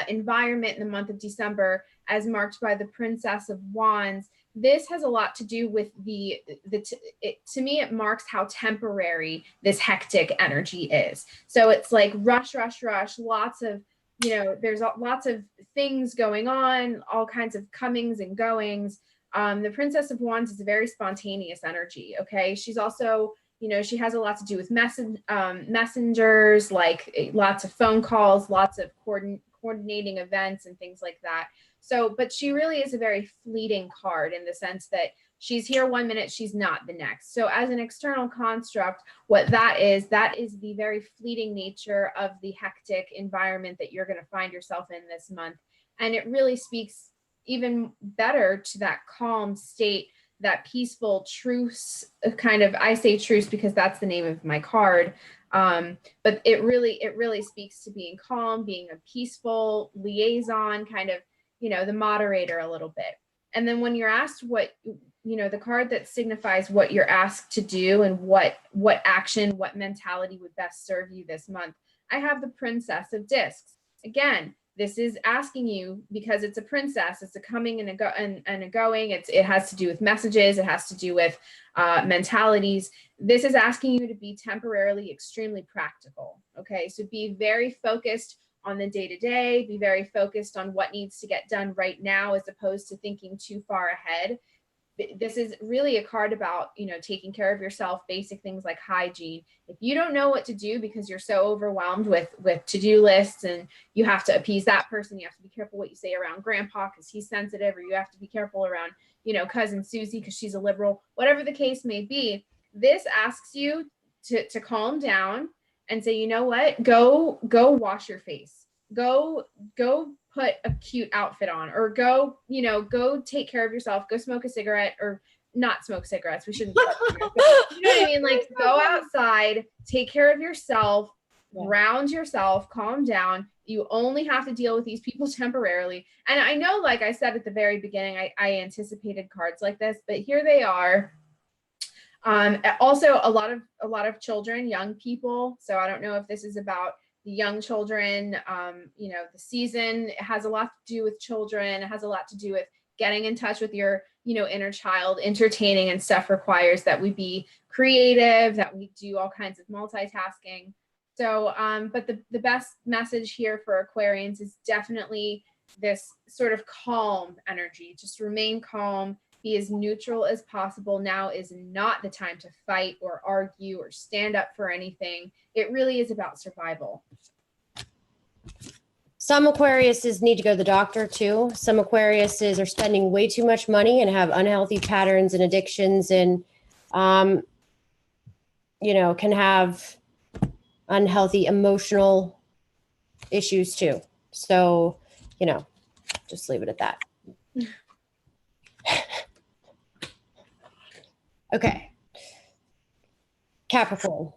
environment in the month of December, as marked by the Princess of Wands. This has a lot to do with to me, it marks how temporary this hectic energy is. So it's like rush, rush, rush, lots of, there's lots of things going on, all kinds of comings and goings. The Princess of Wands is a very spontaneous energy. Okay. She's also, she has a lot to do with messengers, like lots of phone calls, lots of coordinating events and things like that. So, but she really is a very fleeting card in the sense that she's here one minute, she's not the next. So as an external construct, what that is the very fleeting nature of the hectic environment that you're going to find yourself in this month. And it really speaks even better to that calm state, that peaceful truce kind of, I say truce because that's the name of my card. But it really speaks to being calm, being a peaceful liaison, kind of, the moderator a little bit. And then when you're asked what, the card that signifies what you're asked to do and what action, what mentality would best serve you this month, I have the Princess of Discs. Again, this is asking you, because it's a princess, it's a coming and a going. It has to do with messages. It has to do with mentalities. This is asking you to be temporarily extremely practical. Okay, so be very focused on the day-to-day, be very focused on what needs to get done right now, as opposed to thinking too far ahead. this is really a card about, you know, taking care of yourself, basic things like hygiene. If you don't know what to do because you're so overwhelmed with to-do lists, and you have to appease that person, you have to be careful what you say around grandpa because he's sensitive, or you have to be careful around, you know, cousin Susie because she's a liberal, whatever the case may be, this asks you to calm down and say, you know what, go wash your face, go put a cute outfit on, or go, you know, go take care of yourself, go smoke a cigarette, or not smoke cigarettes. We shouldn't, you know what I mean? Like, go outside, take care of yourself, ground yourself, calm down. You only have to deal with these people temporarily. And I know, like I said at the very beginning, I anticipated cards like this, but here they are. Also a lot of children, young people. So I don't know if this is about the young children. You know, the season has a lot to do with children. It has a lot to do with getting in touch with your, you know, inner child. Entertaining and stuff requires that we be creative, that we do all kinds of multitasking. So, but the best message here for Aquarians is definitely this sort of calm energy. Just remain calm. Be as neutral as possible. Now is not the time to fight or argue or stand up for anything. It really is about survival. Some Aquariuses need to go to the doctor too. Some Aquariuses are spending way too much money and have unhealthy patterns and addictions, and you know, can have unhealthy emotional issues too. So, you know, just leave it at that. Okay. Capricorn.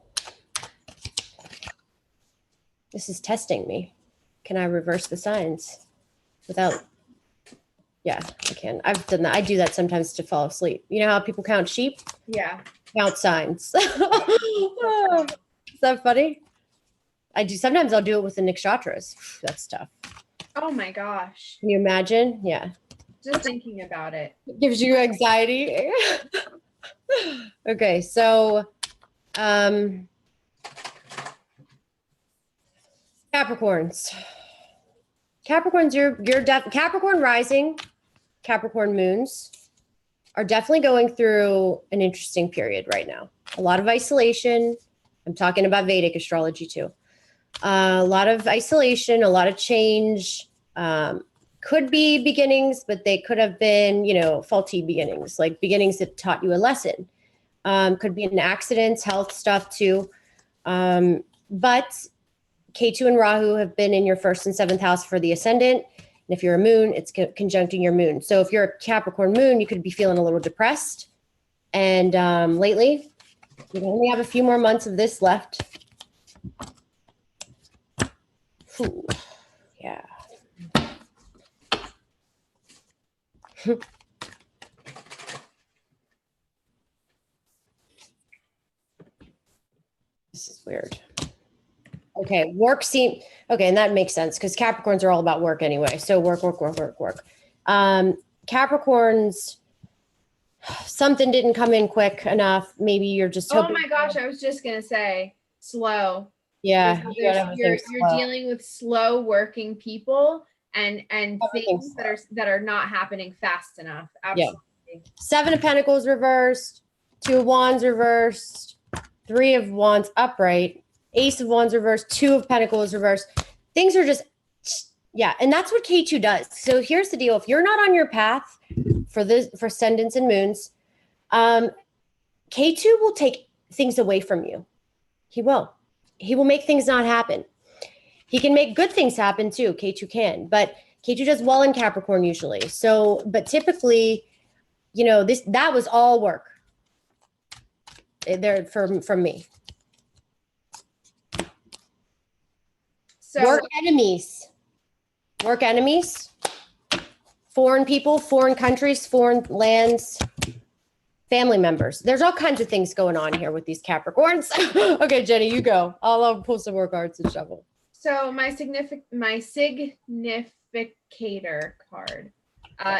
This is testing me. Can I reverse the signs without? Yeah, I can. I've done that. I do that sometimes to fall asleep. You know how people count sheep? Yeah. Count signs. Is that funny? I do. Sometimes I'll do it with the nakshatras. That's tough. Oh my gosh. Can you imagine? Yeah. Just thinking about it. It gives you anxiety. Okay, so Capricorns. Capricorn rising, Capricorn moons are definitely going through an interesting period right now. A lot of isolation. I'm talking about Vedic astrology too. A lot of isolation, a lot of change. Could be beginnings, but they could have been, you know, faulty beginnings, like beginnings that taught you a lesson. Could be an accidents, health stuff too. But Ketu and Rahu have been in your first and seventh house for the ascendant. And if you're a moon, it's conjuncting your moon. So if you're a Capricorn moon, you could be feeling a little depressed. And lately, you only have a few more months of this left. Ooh, yeah. This is weird. Okay, okay, and that makes sense because Capricorns are all about work anyway. So work. Capricorns, something didn't come in quick enough. Maybe you're just hoping. Oh my gosh, I was just gonna say slow. Yeah, you're dealing with slow working people and things that are not happening fast enough. Absolutely. Yeah. Seven of Pentacles reversed, Two of Wands reversed, Three of Wands upright, Ace of Wands reversed, Two of Pentacles reversed. Things are just, yeah, and that's what K2 does. So here's the deal: if you're not on your path for ascendants and moons, K2 will take things away from you. He will make things not happen. He can make good things happen too. K2 can, but K2 does well in Capricorn usually. So, but typically, you know, that was all work there from me. So work enemies, foreign people, foreign countries, foreign lands, family members. There's all kinds of things going on here with these Capricorns. Okay, Jenny, you go. I'll pull some more cards and shuffle. So my significator card,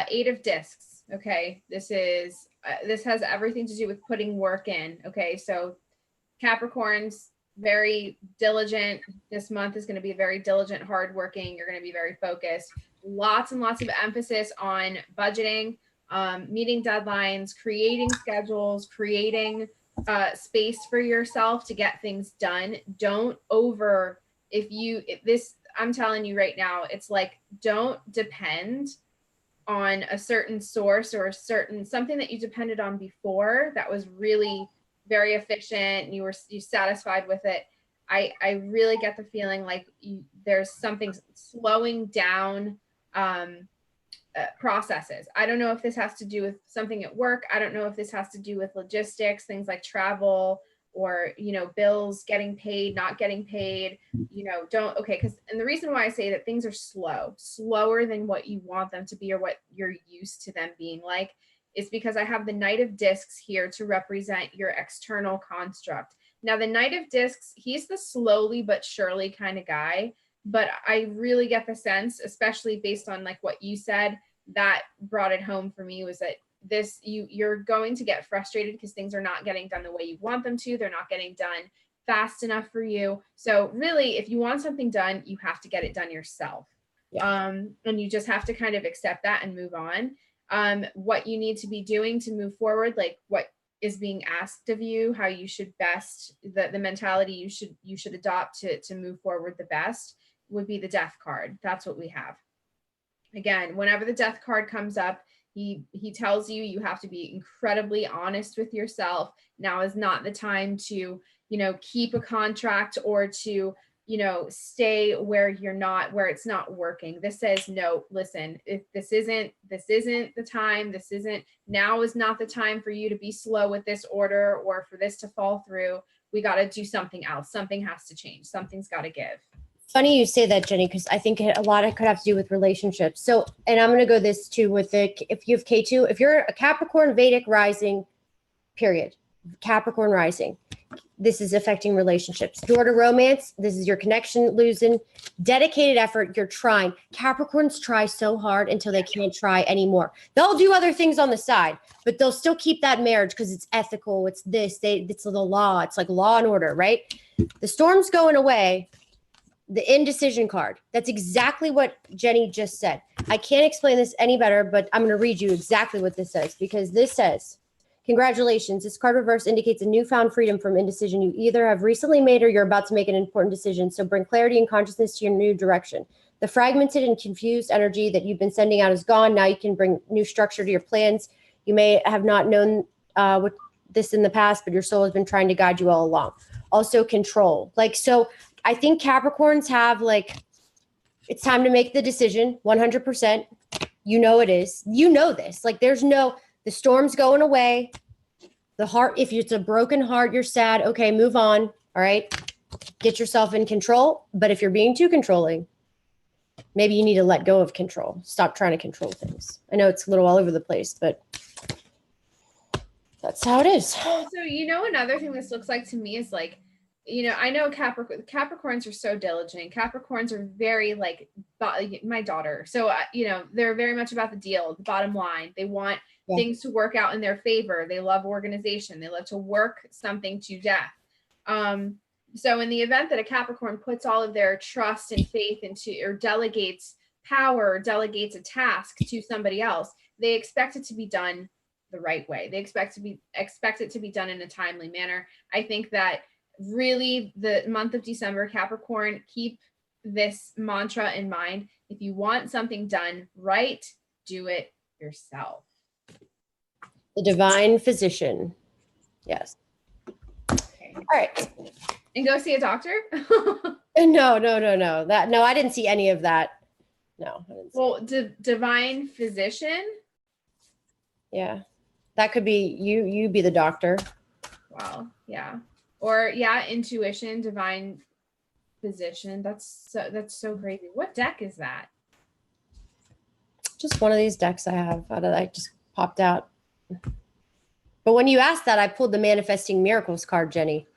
Eight of Discs. Okay, this has everything to do with putting work in. Okay, so Capricorns, very diligent. This month is going to be very diligent, hardworking. You're going to be very focused. Lots and lots of emphasis on budgeting, meeting deadlines, creating schedules, creating space for yourself to get things done. Don't over, I'm telling you right now, it's like, don't depend on a certain source or something that you depended on before that was really very efficient and you satisfied with it. I really get the feeling like there's something slowing down processes. I don't know if this has to do with something at work. I don't know if this has to do with logistics, things like travel or, bills getting paid, not getting paid, and the reason why I say that things are slower than what you want them to be or what you're used to them being like, is because I have the Knight of Discs here to represent your external construct. Now, the Knight of Discs, he's the slowly but surely kind of guy, but I really get the sense, especially based on like what you said, that brought it home for me, was that you're going to get frustrated because things are not getting done the way you want them to. They're not getting done fast enough for you. So really, if you want something done, you have to get it done yourself. Yeah. And you just have to kind of accept that and move on. What you need to be doing to move forward, like what is being asked of you, how you should best, the mentality you should adopt to move forward the best, would be the Death card. That's what we have. Again, whenever the Death card comes up, he tells you have to be incredibly honest with yourself. Now is not the time to, keep a contract or to, stay where it's not working. This says, no, listen, if this isn't the time, now is not the time for you to be slow with this order or for this to fall through. We got to do something else. Something has to change. Something's got to give. Funny you say that, Jenny, because I think a lot of it could have to do with relationships. So, and I'm going to go this too with if you have K2, if you're a Capricorn Vedic rising, period, Capricorn rising, this is affecting relationships. Door to romance, this is your connection losing. Dedicated effort, you're trying. Capricorns try so hard until they can't try anymore. They'll do other things on the side, but they'll still keep that marriage because it's ethical. It's it's the law. It's like law and order, right? The storm's going away. The indecision card. That's exactly what Jenny just said. I can't explain this any better, but I'm going to read you exactly what this says, because this says, congratulations. This card reverse indicates a newfound freedom from indecision you either have recently made or you're about to make an important decision. So bring clarity and consciousness to your new direction. The fragmented and confused energy that you've been sending out is gone. Now you can bring new structure to your plans. You may have not known what this in the past, but your soul has been trying to guide you all along. Also control. So I think Capricorns have it's time to make the decision 100%. It is. This. The storm's going away. The heart, if it's a broken heart, you're sad. Okay, move on. All right. Get yourself in control. But if you're being too controlling, maybe you need to let go of control. Stop trying to control things. I know it's a little all over the place, but that's how it is. So, another thing this looks like to me is I know Capricorns are so diligent. Capricorns are very my daughter. So, they're very much about the deal, the bottom line. They want things to work out in their favor. They love organization. They love to work something to death. So in the event that a Capricorn puts all of their trust and faith into, or delegates power, or delegates a task to somebody else, they expect it to be done the right way. They expect it to be done in a timely manner. I think that really the month of December, Capricorn, keep this mantra in mind. If you want something done right, do it yourself. The divine physician. Yes. Okay. All right. And go see a doctor? No. I didn't see any of that. No. Well, divine physician? Yeah. That could be you be the doctor. Wow. Yeah. Or intuition, divine physician. That's so crazy. What deck is that? Just one of these decks I have that just popped out. But when you asked that, I pulled the Manifesting Miracles card, Jenny.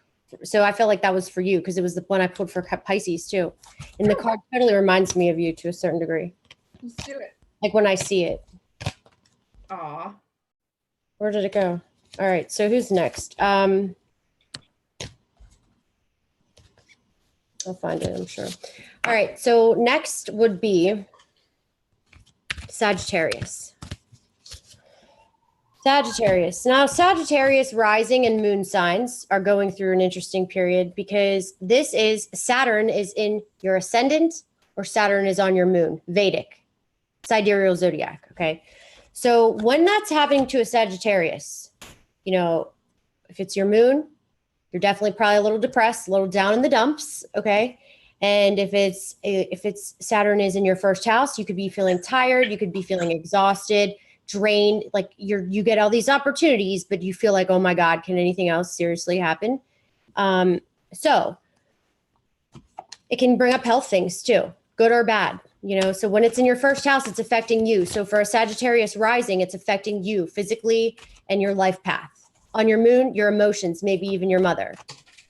So I felt like that was for you because it was the one I pulled for Pisces too. And the card totally reminds me of you to a certain degree. Let's do it. Like when I see it. Aw. Where did it go? All right. So who's next? I'll find it, I'm sure. All right. So next would be Sagittarius. Sagittarius. Now, Sagittarius rising and moon signs are going through an interesting period because this is Saturn is in your ascendant or Saturn is on your moon, Vedic, sidereal zodiac. Okay. So when that's happening to a Sagittarius, you know, if it's your moon, you're definitely probably a little depressed, a little down in the dumps. Okay. And if it's Saturn is in your first house, you could be feeling tired, you could be feeling exhausted, drained, like you get all these opportunities, but you feel like, oh my God, can anything else seriously happen? So it can bring up health things too, good or bad, you know. So when it's in your first house, it's affecting you. So for a Sagittarius rising, it's affecting you physically and your life path. On your moon, your emotions, maybe even your mother.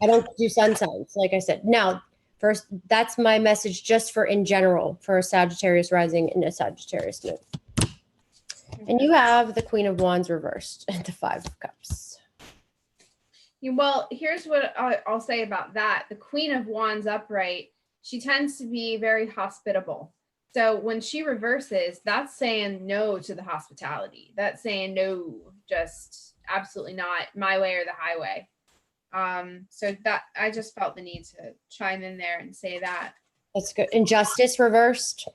I don't do sun signs, like I said. Now, first, that's my message just for in general for a Sagittarius rising and a Sagittarius moon. And you have the Queen of Wands reversed and the Five of Cups. Well, here's what I'll say about that. The Queen of Wands upright, she tends to be very hospitable. So when she reverses, that's saying no to the hospitality. That's saying no, just absolutely not, my way or the highway. So that I just felt the need to chime in there and say that. That's good. Injustice reversed.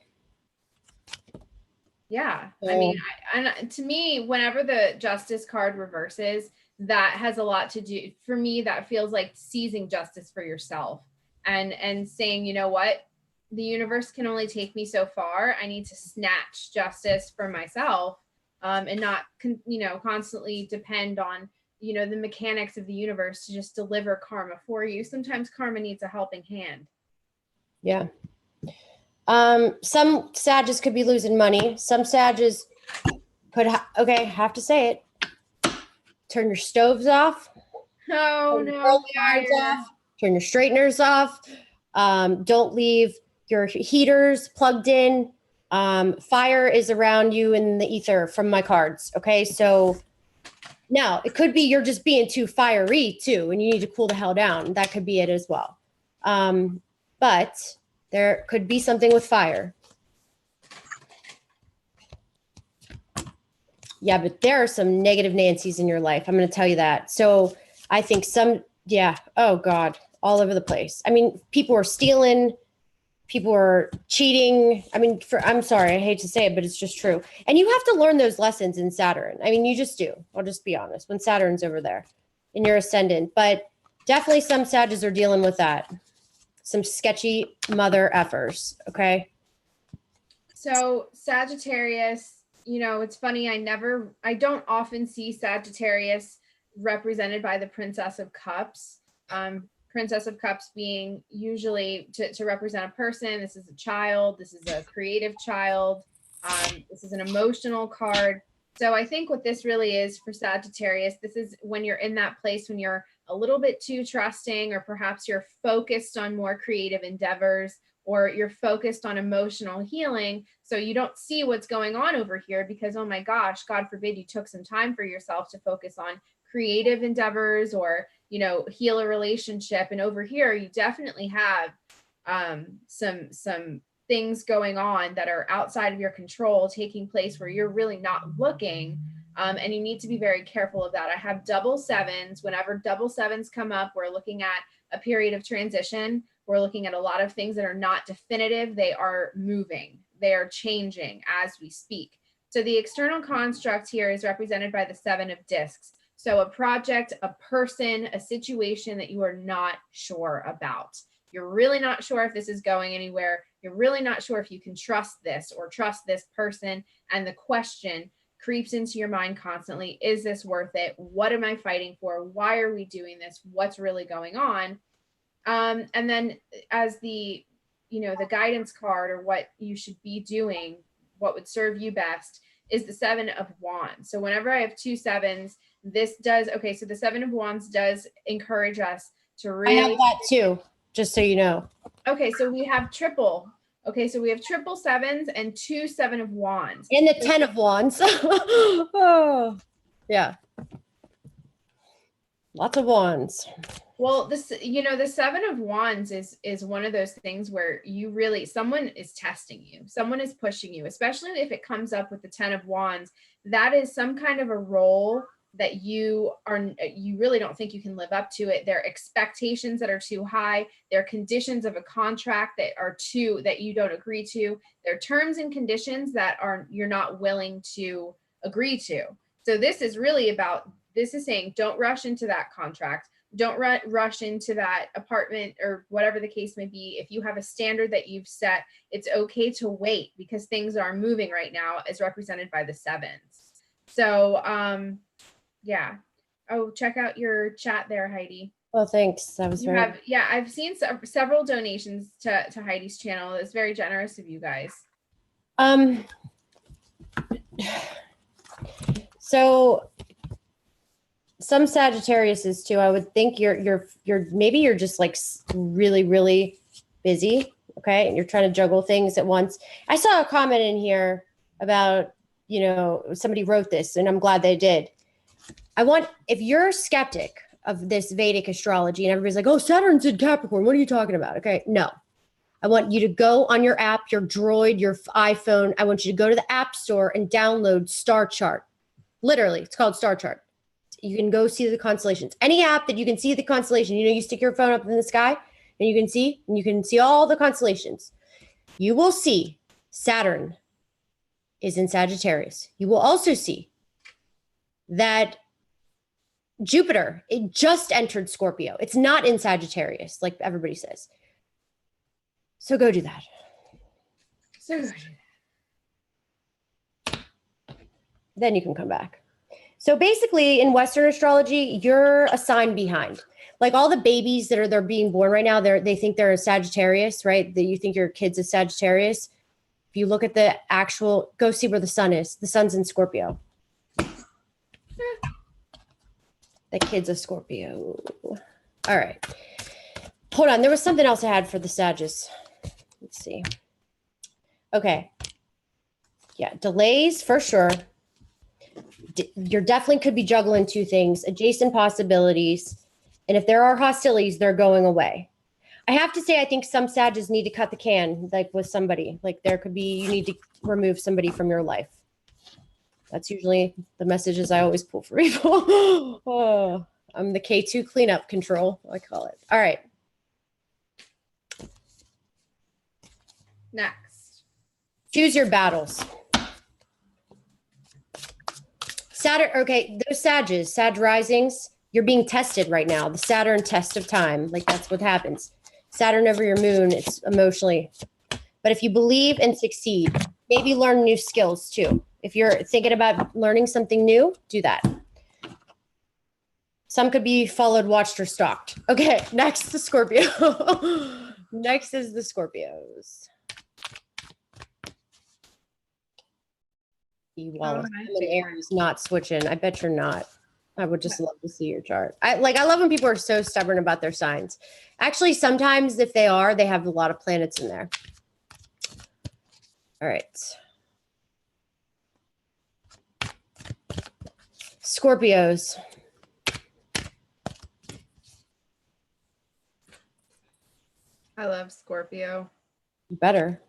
Yeah. I mean, and to me, whenever the justice card reverses, that has a lot to do for me. That feels like seizing justice for yourself and saying, you know what, the universe can only take me so far. I need to snatch justice for myself, and not, constantly depend on, the mechanics of the universe to just deliver karma for you. Sometimes karma needs a helping hand. Yeah. Some Sages could be losing money. Some Sages could, have to say it. Turn your stoves off. Oh, no. Off. Turn your straighteners off. Don't leave your heaters plugged in. Fire is around you in the ether from my cards. Okay. So now it could be you're just being too fiery too, and you need to cool the hell down. That could be it as well. But there could be something with fire. Yeah, but there are some negative Nancys in your life. I'm going to tell you that. So I think oh God, all over the place. I mean, people are stealing, people are cheating. I mean, I'm sorry, I hate to say it, but it's just true. And you have to learn those lessons in Saturn. I mean, you just do. I'll just be honest. When Saturn's over there in your ascendant, but definitely some Sages are dealing with that. Some sketchy mother effers. Okay. So Sagittarius, it's funny. I don't often see Sagittarius represented by the Princess of Cups. Princess of Cups being usually to represent a person. This is a child. This is a creative child. This is an emotional card. So I think what this really is for Sagittarius, this is when you're in that place when you're a little bit too trusting, or perhaps you're focused on more creative endeavors, or you're focused on emotional healing. So you don't see what's going on over here because, oh my gosh, God forbid you took some time for yourself to focus on creative endeavors or, heal a relationship. And over here, you definitely have some things going on that are outside of your control taking place where you're really not looking. And you need to be very careful of that. I have double sevens. Whenever double sevens come up, we're looking at a period of transition. We're looking at a lot of things that are not definitive. They are moving. They are changing as we speak. So the external construct here is represented by the Seven of Discs. So a project, a person, a situation that you are not sure about. You're really not sure if this is going anywhere. You're really not sure if you can trust this or trust this person. And the question creeps into your mind constantly. Is this worth it? What am I fighting for? Why are we doing this? What's really going on? And then as the guidance card, or what you should be doing, what would serve you best, is the Seven of Wands. So whenever I have two sevens, this does, so the Seven of Wands does encourage us to really— I have that too, just so you know. Okay, so we have triple. Okay, so we have triple sevens and two Seven of Wands. And the 10 of Wands. Oh, yeah. Lots of wands. Well, this, you know, the Seven of Wands is one of those things where you really, someone is testing you, someone is pushing you, especially if it comes up with the Ten of Wands. That is some kind of a role that you really don't think you can live up to it. There are expectations that are too high. There are conditions of a contract that you don't agree to. There are terms and conditions that you're not willing to agree to. So this is really about, this is saying, don't rush into that contract. Don't rush into that apartment or whatever the case may be. If you have a standard that you've set, it's okay to wait because things are moving right now, as represented by the sevens. So, yeah. Oh, check out your chat there, Heidi. Oh, thanks. That was yeah, I've seen several donations to Heidi's channel. It's very generous of you guys. So some Sagittariuses too. I would think you're maybe you're just like really, really busy. Okay. And you're trying to juggle things at once. I saw a comment in here about, you know, somebody wrote this and I'm glad they did. If you're a skeptic of this Vedic astrology and everybody's like, oh, Saturn's in Capricorn, what are you talking about? Okay. No, I want you to go on your app, your Droid, your iPhone. I want you to go to the App Store and download Star Chart. Literally, it's called Star Chart. You can go see the constellations. Any app that you can see the constellation, you know, you stick your phone up in the sky and you can see all the constellations. You will see Saturn is in Sagittarius. You will also see that Jupiter, it just entered Scorpio. It's not in Sagittarius, like everybody says. So go do that. Then you can come back. So basically in Western astrology, you're a sign behind. Like all the babies they're being born right now, they think they're a Sagittarius, right? That you think your kid's a Sagittarius. If you look at the actual, go see where the sun is. The sun's in Scorpio. The kid's a Scorpio. All right. Hold on. There was something else I had for the Sagittarius. Let's see. Okay. Yeah. Delays for sure. You're definitely could be juggling two things, adjacent possibilities. And if there are hostilities, they're going away. I have to say, I think some Sagittarius need to cut the can, like with somebody. Like there could be, you need to remove somebody from your life. That's usually the messages I always pull for people. Oh, I'm the K2 cleanup control, I call it. All right. Next. Choose your battles. Saturn, okay, those Sag risings, you're being tested right now. The Saturn test of time, like that's what happens. Saturn over your moon, it's emotionally. But if you believe and succeed, maybe learn new skills too. If you're thinking about learning something new, do that. Some could be followed, watched, or stalked. Okay, next the Scorpio. Next is the Scorpios. Wallace, Aries not switching. I bet you're not. I would just love to see your chart. I love when people are so stubborn about their signs. Actually, sometimes if they are, they have a lot of planets in there. All right. Scorpios. I love Scorpio. Better.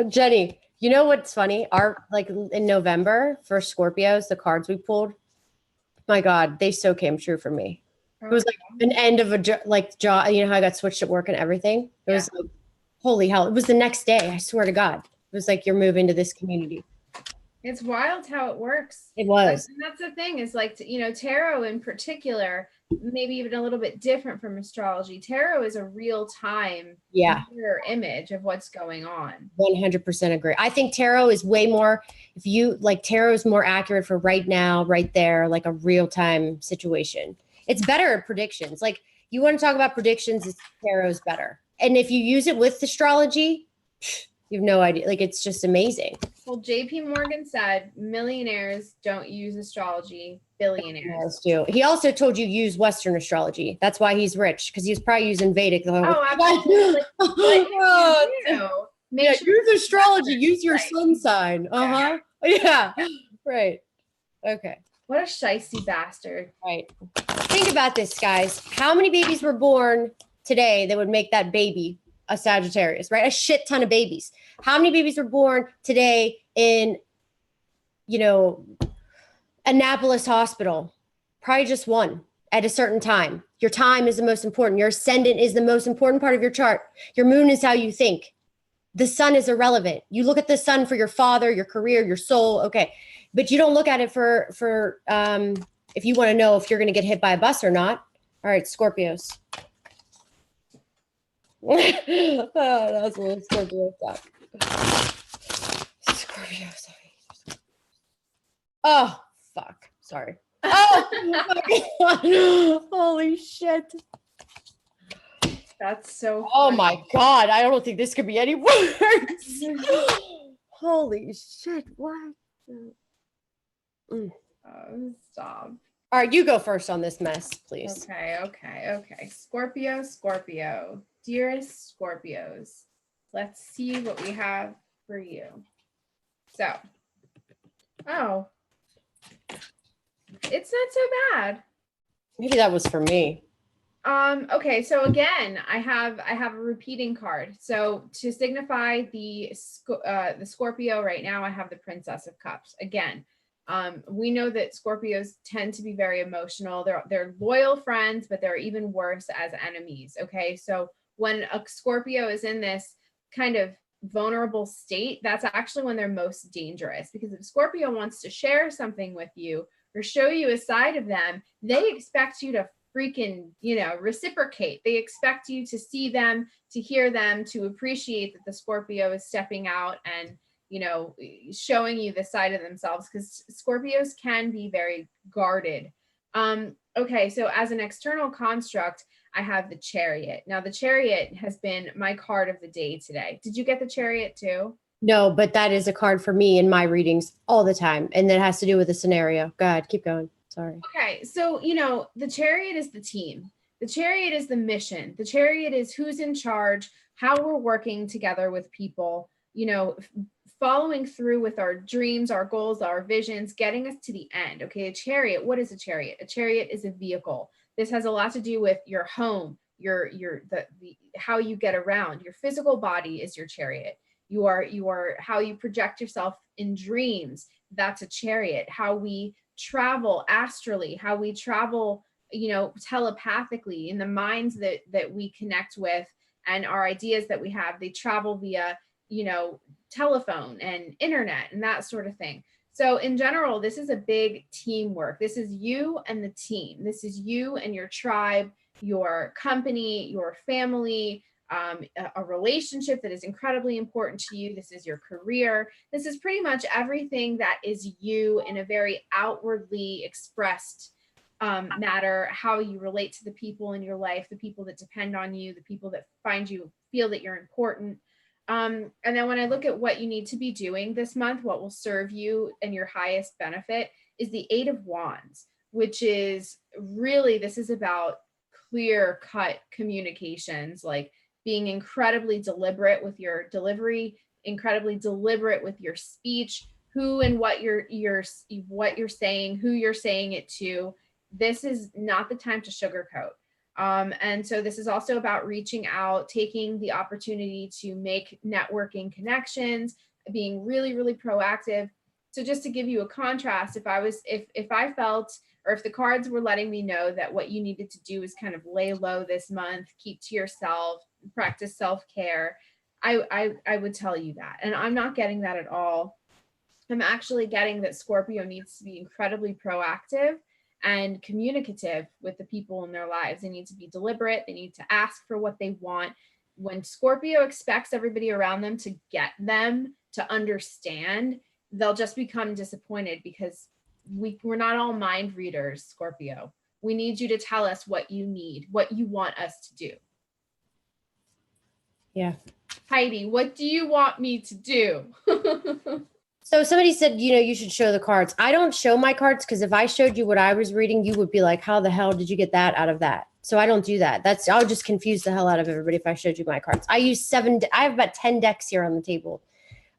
Jenny, you know what's funny? In November for Scorpios, the cards we pulled, my God, they so came true for me. It was like an end of a job. You know how I got switched at work and everything? It was like, holy hell. It was the next day. I swear to God. It was like, you're moving to this community. It's wild how it works. It was. That's the thing is like, you know, tarot in particular, maybe even a little bit different from astrology. Tarot is a real time mirror image of what's going on. 100% agree. I think tarot is way more, tarot is more accurate for right now, right there, like a real time situation. It's better at predictions. Like you want to talk about predictions, tarot is better. And if you use it with astrology, you have no idea. Like, it's just amazing. Well, JP Morgan said millionaires don't use astrology, billionaires do. He also told you use Western astrology. That's why he's rich, because he's probably using Vedic. Absolutely. Use astrology. Use your sun sign. Yeah. Right. Okay. What a shicey bastard. Right. think about this, guys. How many babies were born today that would make that baby a Sagittarius, right? A shit ton of babies. How many babies were born today in, Annapolis Hospital? Probably just one at a certain time. Your time is the most important. Your ascendant is the most important part of your chart. Your moon is how you think. The sun is irrelevant. You look at the sun for your father, your career, your soul. Okay. But you don't look at it for if you want to know if you're going to get hit by a bus or not. All right, Scorpios. Oh, that was a little Scorpio stuff. Scorpios. Oh, fuck. Sorry. Oh, my God. Holy shit. That's so funny. Oh my God. I don't think this could be any worse. Holy shit. What? Oh, stop. All right, you go first on this mess, please. Okay. Scorpio. Dearest Scorpios, let's see what we have for you. So, it's not so bad. Maybe that was for me. Okay, so again, I have a repeating card. So to signify the Scorpio right now, I have the Princess of Cups. Again, we know that Scorpios tend to be very emotional. They're loyal friends, but they're even worse as enemies. Okay, so when a Scorpio is in this kind of vulnerable state, that's actually when they're most dangerous, because if Scorpio wants to share something with you or show you a side of them, they expect you to freaking, reciprocate. They expect you to see them, to hear them, to appreciate that the Scorpio is stepping out and, showing you the side of themselves, because Scorpios can be very guarded. Okay, so as an external construct, I have the Chariot. Now, the Chariot has been my card of the day today. Did you get the Chariot too? No, but that is a card for me in my readings all the time. And that has to do with a scenario. Go ahead, keep going. Sorry. Okay, so, the Chariot is the team. The Chariot is the mission. The Chariot is who's in charge, how we're working together with people, following through with our dreams, our goals, our visions, getting us to the end. Okay, a chariot, what is a chariot? A chariot is a vehicle. This has a lot to do with your home, the how you get around. Your physical body is your chariot. You are how you project yourself in dreams. That's a chariot. How we travel astrally, how we travel, telepathically in the minds that we connect with, and our ideas that we have, they travel via, telephone and internet and that sort of thing. So in general, this is a big teamwork. This is you and the team. This is you and your tribe, your company, your family, a relationship that is incredibly important to you. This is your career. This is pretty much everything that is you in a very outwardly expressed matter, how you relate to the people in your life, the people that depend on you, the people that feel that you're important. And then when I look at what you need to be doing this month, what will serve you and your highest benefit is the Eight of Wands, which is really, this is about clear-cut communications, like being incredibly deliberate with your delivery, incredibly deliberate with your speech, who and what you're saying, who you're saying it to. This is not the time to sugarcoat. And so this is also about reaching out, taking the opportunity to make networking connections, being really, really proactive. So just to give you a contrast, if I felt, or if the cards were letting me know that what you needed to do is kind of lay low this month, keep to yourself, practice self-care, I would tell you that. And I'm not getting that at all. I'm actually getting that Scorpio needs to be incredibly proactive and communicative with the people in their lives. They need to be deliberate. They need to ask for what they want. When Scorpio expects everybody around them to get them to understand, they'll just become disappointed, because we're not all mind readers, Scorpio. We need you to tell us what you need, what you want us to do. Yeah. Heidi, what do you want me to do? So somebody said, you should show the cards. I don't show my cards, because if I showed you what I was reading, you would be like, how the hell did you get that out of that? So I don't do that. I would just confuse the hell out of everybody if I showed you my cards. I have about 10 decks here on the table.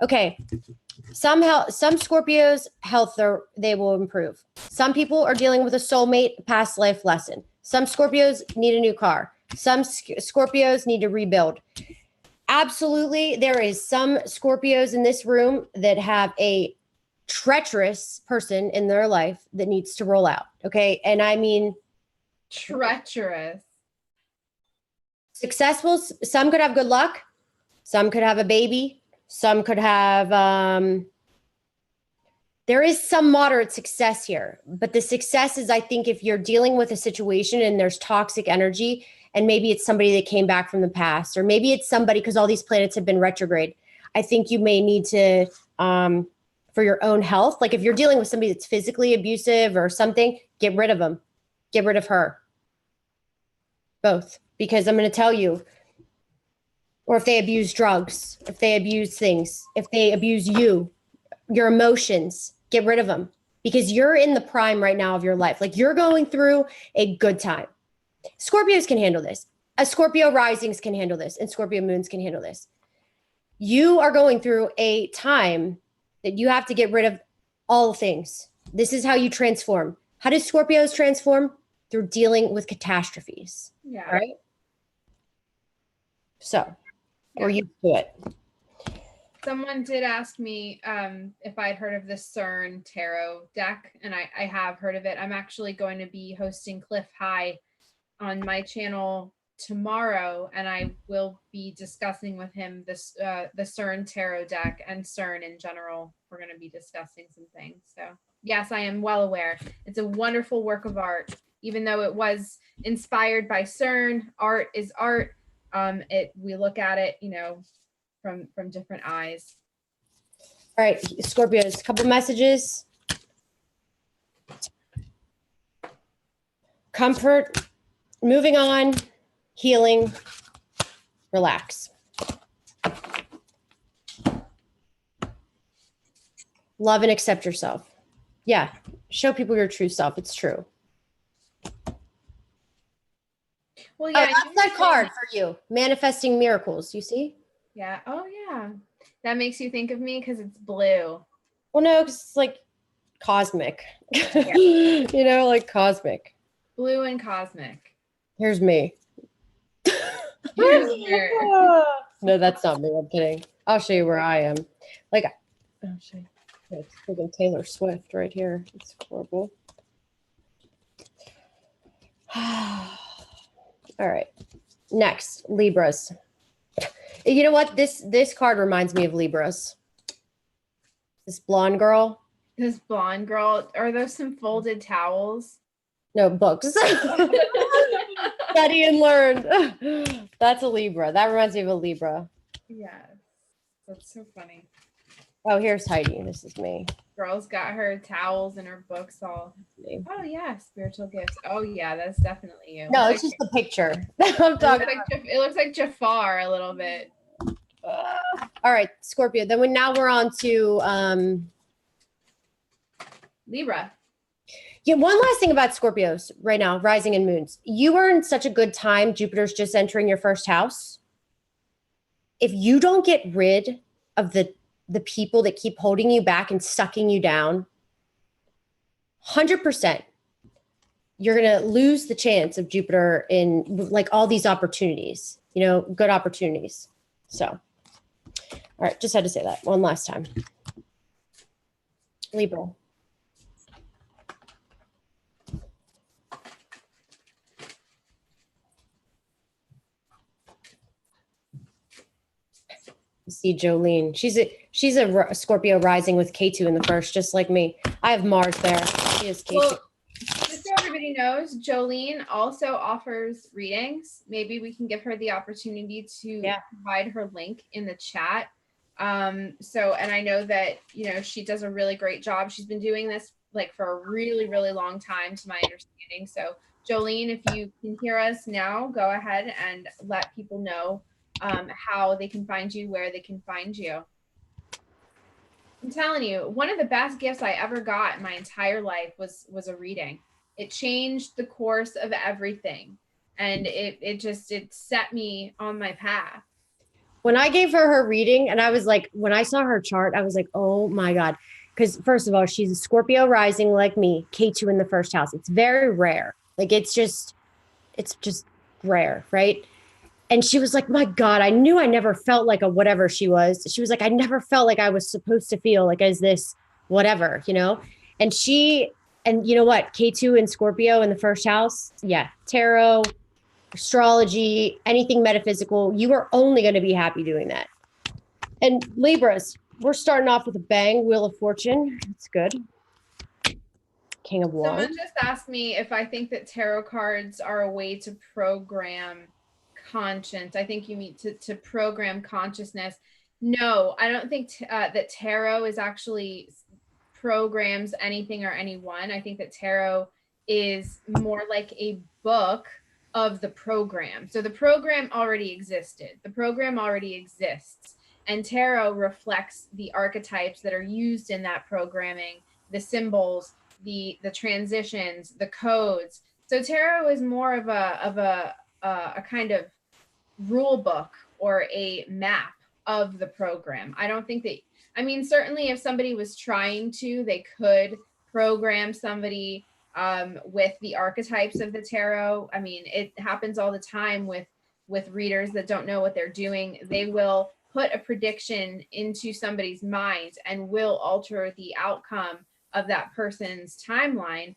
Okay. Some Scorpios' health, they will improve. Some people are dealing with a soulmate, past life lesson. Some Scorpios need a new car. Some Scorpios need to rebuild. Absolutely, there is some Scorpios in this room that have a treacherous person in their life that needs to roll out. Okay. And I mean, treacherous. Successful. Some could have good luck. Some could have a baby. Some could have, there is some moderate success here, but the success is, I think, if you're dealing with a situation and there's toxic energy, and maybe it's somebody that came back from the past, or maybe it's somebody, because all these planets have been retrograde. I think you may need to, for your own health, like if you're dealing with somebody that's physically abusive or something, get rid of them, get rid of her, both, because I'm going to tell you, or if they abuse drugs, if they abuse things, if they abuse you, your emotions, get rid of them, because you're in the prime right now of your life. Like you're going through a good time. Scorpios can handle this. Scorpio risings can handle this, and Scorpio moons can handle this. You are going through a time that you have to get rid of all things. This is how you transform. How do Scorpios transform? Through dealing with catastrophes. Yeah. Right? So, we're used to it. Someone did ask me if I'd heard of the CERN tarot deck, and I have heard of it. I'm actually going to be hosting Cliff High on my channel tomorrow, and I will be discussing with him this the CERN tarot deck and CERN in general. We're going to be discussing some things. So yes, I am well aware. It's a wonderful work of art, even though it was inspired by CERN. Art is art. We look at it, you know, from different eyes. All right, Scorpios, a couple messages. Comfort, moving on, healing, relax. Love and accept yourself. Yeah, show people your true self. It's true. Well, yeah, that's that card for you. Manifesting miracles, you see? Yeah. Oh, yeah. That makes you think of me because it's blue. Well, no, because it's like cosmic. Yeah. You know, like cosmic. Blue and cosmic. Here's me. Here's her. No, that's not me. I'm kidding. I'll show you where I am. Like, I'll show you. It's freaking Taylor Swift right here. It's horrible. All right. Next, Libras. You know what? This card reminds me of Libras. This blonde girl. This blonde girl. Are those some folded towels? No, books. Study and learn. That's a Libra. That reminds me of a Libra. Yes. That's so funny. Oh, here's Heidi. This is me. Girl's got her towels and her books all. Oh yeah, spiritual gifts. Oh yeah, that's definitely you. No, it's just the picture. I'm talking. It looks like Jafar a little bit. All right, Scorpio. Then now we're on to Libra. Yeah, one last thing about Scorpios right now, rising and moons. You are in such a good time. Jupiter's just entering your first house. If you don't get rid of the people that keep holding you back and sucking you down, 100%, you're going to lose the chance of Jupiter in like all these opportunities, you know, good opportunities. So, all right, just had to say that one last time. Libra. See Jolene. She's a Scorpio rising with K2 in the first, just like me. I have Mars there. She is K2. Well, just so everybody knows, Jolene also offers readings. Maybe we can give her the opportunity to provide her link in the chat. And I know that, you know, she does a really great job. She's been doing this like for a really, really long time, to my understanding. So Jolene, if you can hear us now, go ahead and let people know how they can find you, where they can find you. I'm telling you, one of the best gifts I ever got in my entire life was a reading. It changed the course of everything, and it set me on my path. when I gave her reading, and I was like, when I saw her chart, I was like, oh my God. Because first of all, she's a Scorpio rising like me, K2 in the first house. It's very rare. Like it's just rare, right? And she was like, my God, I knew I never felt like a whatever she was. She was like, I never felt like I was supposed to feel like as this whatever, you know? And and you know what? K2 and Scorpio in the first house. Yeah. Tarot, astrology, anything metaphysical. You are only going to be happy doing that. And Libras, we're starting off with a bang. Wheel of Fortune. That's good. King of Someone Wands. just asked me if I think that tarot cards are a way to program conscience. I think you mean to program consciousness. No, I don't think that tarot is actually programs anything or anyone. I think that tarot is more like a book of the program. So the program already existed. The program already exists. And tarot reflects the archetypes that are used in that programming, the symbols, the transitions, the codes. So tarot is more of a kind of rule book or a map of the program. I don't think that, I mean, certainly if somebody was trying to, they could program somebody with the archetypes of the tarot. I mean, it happens all the time with readers that don't know what they're doing. They will put a prediction into somebody's mind and will alter the outcome of that person's timeline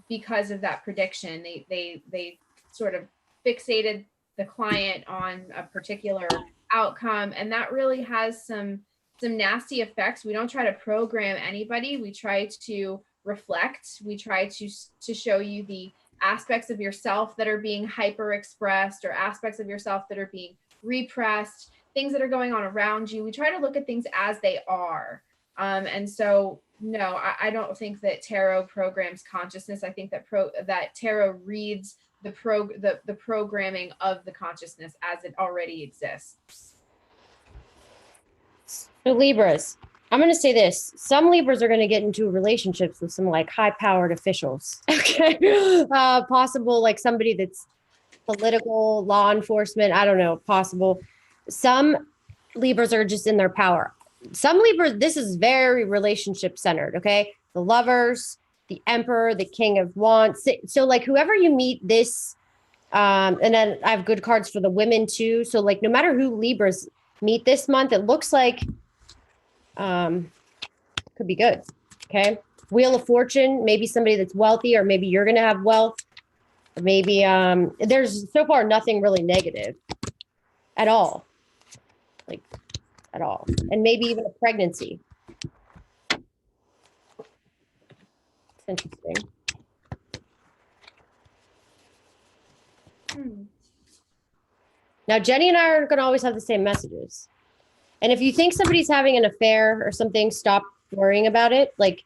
because of that prediction. They sort of fixated the client on a particular outcome, and that really has some nasty effects. We don't try to program anybody. We try to reflect. We try to show you the aspects of yourself that are being hyper expressed or aspects of yourself that are being repressed, things that are going on around you. We try to look at things as they are. And so, no, I don't think that tarot programs consciousness. I think that tarot reads the programming of the consciousness as it already exists. So Libras, I'm going to say this. Some Libras are going to get into relationships with some like high powered officials. Okay. Possible like somebody that's political, law enforcement. I don't know. Possible. Some Libras are just in their power. Some Libras, this is very relationship centered. Okay. The Lovers, the Emperor, the King of Wands. So like whoever you meet this, and then I have good cards for the women too. So like no matter who Libras meet this month, it looks like could be good. Okay. Wheel of Fortune, maybe somebody that's wealthy, or maybe you're going to have wealth. Or maybe there's so far nothing really negative at all. Like at all. And maybe even a pregnancy. It's interesting. Now, Jenny and I are going to always have the same messages. And if you think somebody's having an affair or something, stop worrying about it. Like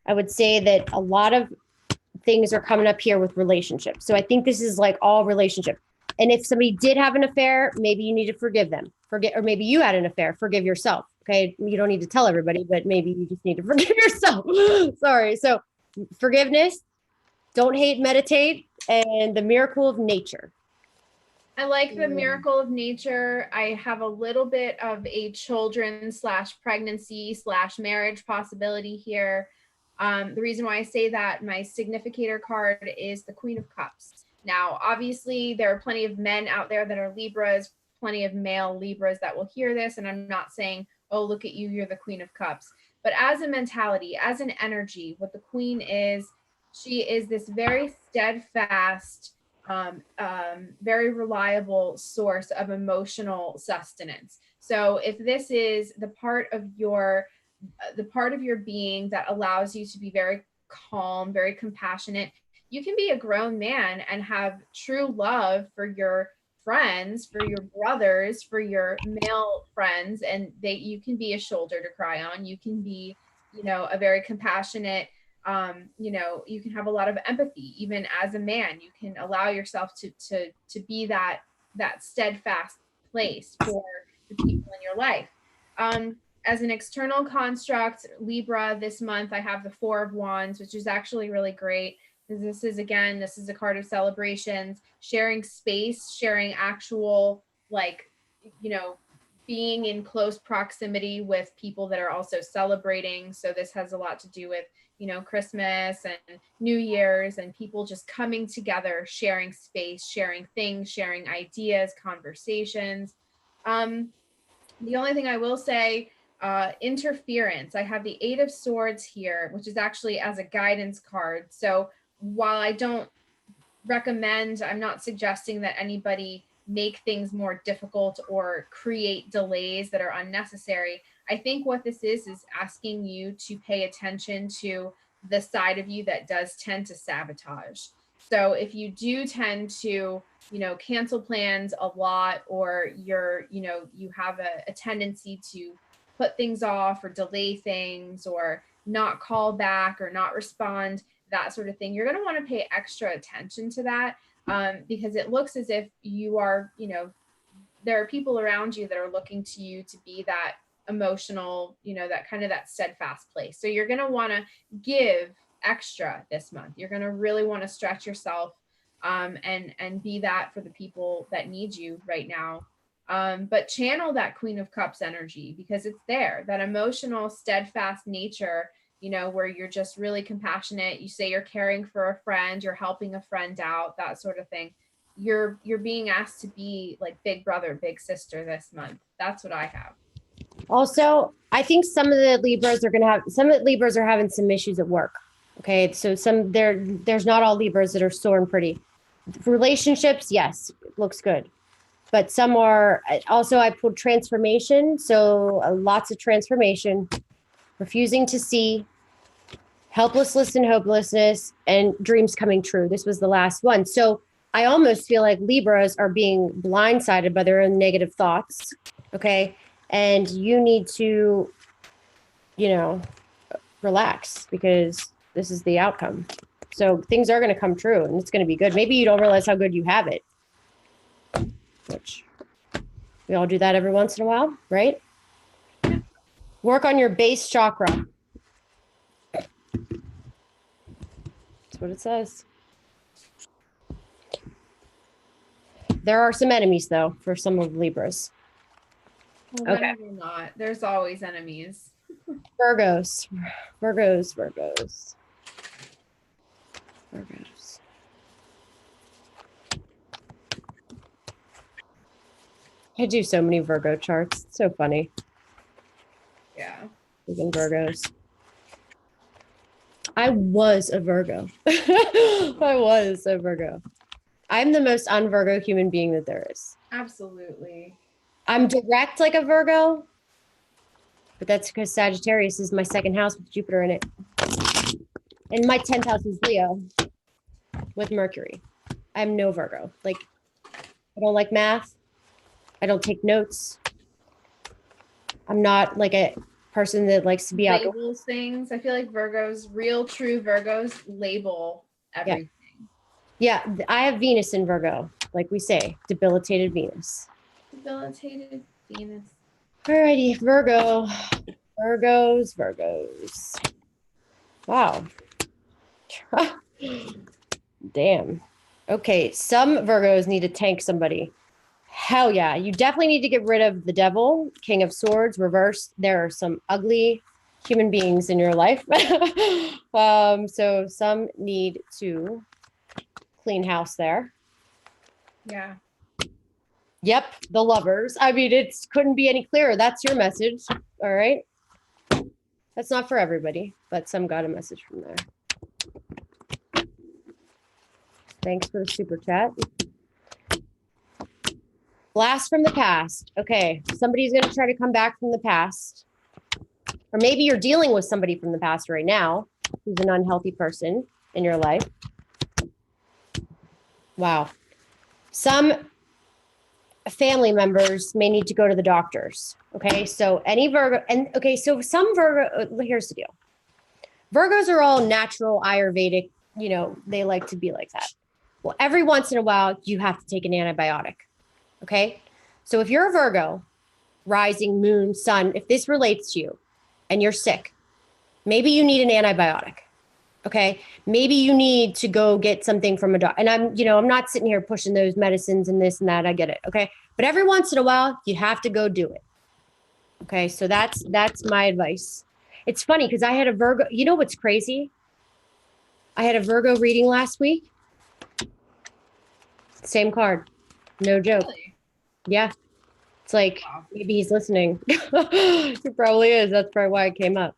I would say that a lot of things are coming up here with relationships. So I think this is like all relationship. And if somebody did have an affair, maybe you need to forgive them. Or maybe you had an affair, forgive yourself. Okay. You don't need to tell everybody, but maybe you just need to forgive yourself. Sorry. So forgiveness, don't hate, meditate, and the miracle of nature. I like the miracle of nature. I have a little bit of a children / pregnancy / marriage possibility here. The reason why I say that, my significator card is the Queen of Cups. Now, obviously, there are plenty of men out there that are Libras, plenty of male Libras that will hear this. And I'm not saying, oh, look at you, you're the Queen of Cups. But as a mentality, as an energy, what the Queen is, she is this very steadfast, very reliable source of emotional sustenance. So if this is the part of your being that allows you to be very calm, very compassionate, you can be a grown man and have true love for your friends, for your brothers, for your male friends, and you can be a shoulder to cry on. You can be, a very compassionate, you can have a lot of empathy. Even as a man, you can allow yourself to be that steadfast place for the people in your life. As an external construct, Libra, this month I have the Four of Wands, which is actually really great. This is a card of celebrations, sharing space, sharing actual, being in close proximity with people that are also celebrating. So this has a lot to do with, Christmas and New Year's, and people just coming together, sharing space, sharing things, sharing ideas, conversations. The only thing I will say, interference. I have the Eight of Swords here, which is actually as a guidance card. So while I don't recommend, I'm not suggesting that anybody make things more difficult or create delays that are unnecessary. I think what this is asking you to pay attention to the side of you that does tend to sabotage. So if you do tend to, cancel plans a lot, or you have a tendency to put things off or delay things or not call back or not respond, that sort of thing, you're going to want to pay extra attention to that, because it looks as if you are, there are people around you that are looking to you to be that emotional, that kind of that steadfast place. So you're going to want to give extra this month. You're going to really want to stretch yourself, and be that for the people that need you right now. But channel that Queen of Cups energy, because it's there, that emotional, steadfast nature, where you're just really compassionate. You say you're caring for a friend, you're helping a friend out, that sort of thing. You're being asked to be like big brother, big sister this month. That's what I have. Also, I think some of the Libras are having some issues at work. Okay. So there's not all Libras that are sore and pretty. Relationships, yes, looks good. But some are also, I put transformation. So lots of transformation, refusing to see, helplessness and hopelessness, and dreams coming true. This was the last one. So I almost feel like Libras are being blindsided by their own negative thoughts. Okay. And you need to, relax, because this is the outcome. So things are going to come true and it's going to be good. Maybe you don't realize how good you have it, which we all do that every once in a while, right? Work on your base chakra. That's what it says. There are some enemies, though, for some of Libras. Well, okay. Not. There's always enemies. Virgos. I do so many Virgo charts. It's so funny. Yeah. Even Virgos. I was a Virgo. I'm the most un-Virgo human being that there is. Absolutely. I'm direct like a Virgo, but that's because Sagittarius is my second house with Jupiter in it. And my 10th house is Leo with Mercury. I'm no Virgo. Like, I don't like math. I don't take notes. I'm not like a person that likes to be out. Labels things. I feel like real true Virgos label everything. Yeah, I have Venus in Virgo, like we say, debilitated Venus. Debilitated Venus. Alrighty, Virgo. Virgos. Wow. Damn. Okay, some Virgos need to tank somebody. Hell yeah. You definitely need to get rid of the devil, King of Swords, reversed. There are some ugly human beings in your life. So some need to clean house there. Yeah. Yep, the Lovers. I mean, it couldn't be any clearer. That's your message. All right. That's not for everybody, but some got a message from there. Thanks for the super chat. Blast from the past. Okay, somebody's going to try to come back from the past. Or maybe you're dealing with somebody from the past right now who's an unhealthy person in your life. Wow. Some family members may need to go to the doctors. Okay, so any Virgo, and okay, so some Virgo, here's the deal. Virgos are all natural, Ayurvedic, they like to be like that. Well, every once in a while, you have to take an antibiotic. Okay, so if you're a Virgo, rising, moon, sun, if this relates to you and you're sick, maybe you need an antibiotic. Okay, maybe you need to go get something from a doctor. And I'm not sitting here pushing those medicines and this and that. I get it. Okay, but every once in a while, you have to go do it. Okay, so that's my advice. It's funny because I had a Virgo. You know what's crazy? I had a Virgo reading last week. Same card. No joke. Really? Yeah. It's like Wow. maybe he's listening. He probably is. That's probably why it came up.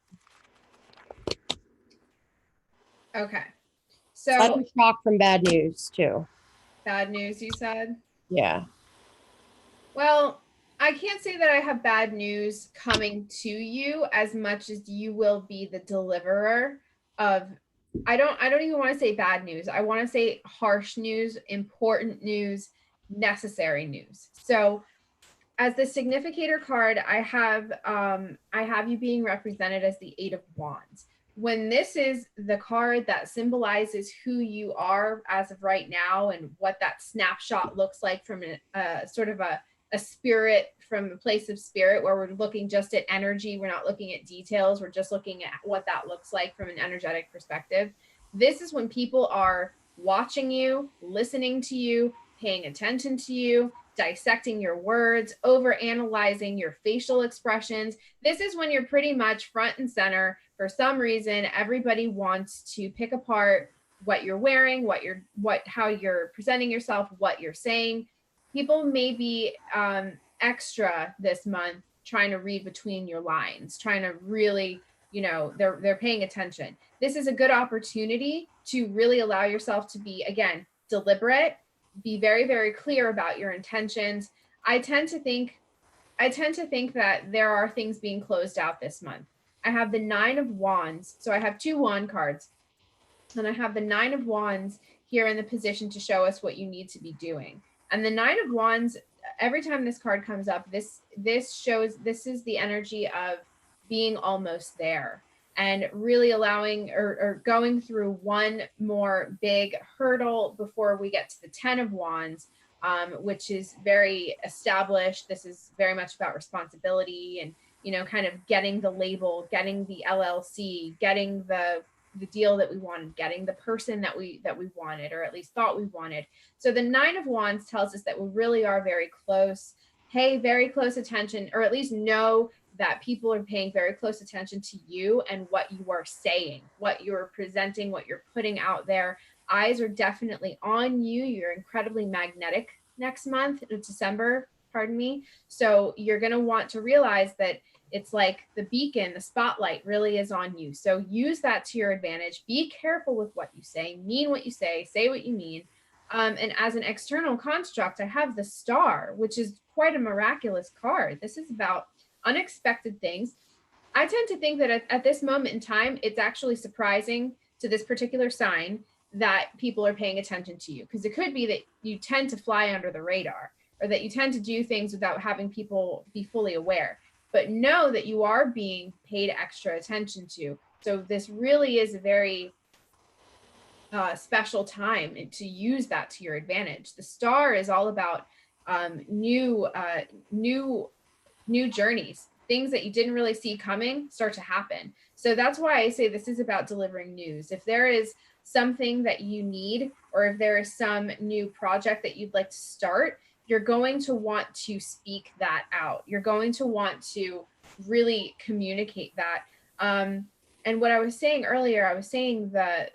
Okay. That's So a shock from bad news too. bad news, you said? Yeah. Well, I can't say that I have bad news coming to you as much as you will be the deliverer of I don't even want to say bad news. I want to say harsh news, important news, necessary news. So as the significator card, I have you being represented as the 8 of Wands. When this is the card that symbolizes who you are as of right now and what that snapshot looks like from a sort of a spirit, from a place of spirit where we're looking just at energy, we're not looking at details, we're just looking at what that looks like from an energetic perspective. This is when people are watching you, listening to you, paying attention to you, dissecting your words, over analyzing your facial expressions. This is when you're pretty much front and center. For some reason, everybody wants to pick apart what you're wearing, how you're presenting yourself, what you're saying. People may be extra this month trying to read between your lines, trying to really, they're paying attention. This is a good opportunity to really allow yourself to be, again, deliberate, be very, very clear about your intentions. I tend to think that there are things being closed out this month. I have the 9 of Wands. So I have 2 wand cards. And I have the 9 of Wands here in the position to show us what you need to be doing. And the 9 of Wands, every time this card comes up, this shows, this is the energy of being almost there and really allowing or going through one more big hurdle before we get to the 10 of Wands, which is very established. This is very much about responsibility and, kind of getting the label, getting the LLC, getting the deal that we wanted, getting the person that we wanted, or at least thought we wanted. So the 9 of Wands tells us that we really are very close. Pay very close attention, or at least know that people are paying very close attention to you and what you are saying, what you're presenting, what you're putting out there. Eyes are definitely on you. You're incredibly magnetic next month, December, pardon me. So you're going to want to realize that it's like the beacon, the spotlight really is on you. So use that to your advantage. Be careful with what you mean what you say what you mean. And as an external construct, I have the Star, which is quite a miraculous card. This is about unexpected things. I tend to think that at this moment in time, it's actually surprising to this particular sign that people are paying attention to you, because it could be that you tend to fly under the radar, or that you tend to do things without having people be fully aware. But know that you are being paid extra attention to. So this really is a very special time to use that to your advantage. The Star is all about new journeys. Things that you didn't really see coming start to happen. So that's why I say this is about delivering news. If there is something that you need, or if there is some new project that you'd like to start, you're going to want to speak that out. You're going to want to really communicate that. And what I was saying earlier, I was saying that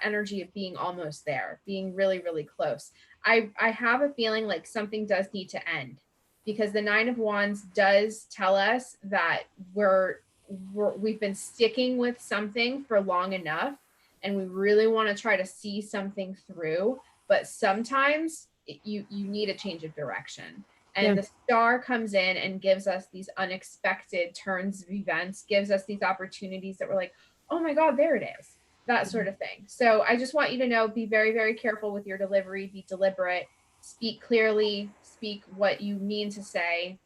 energy of being almost there, being really, really close. I have a feeling like something does need to end, because the 9 of Wands does tell us that we've been sticking with something for long enough, and we really want to try to see something through. But sometimes you need a change of direction. And the Star comes in and gives us these unexpected turns of events, gives us these opportunities that we're like, oh my God, there it is, that sort of thing. So I just want you to know, be very, very careful with your delivery, be deliberate, speak clearly, speak what you mean to say.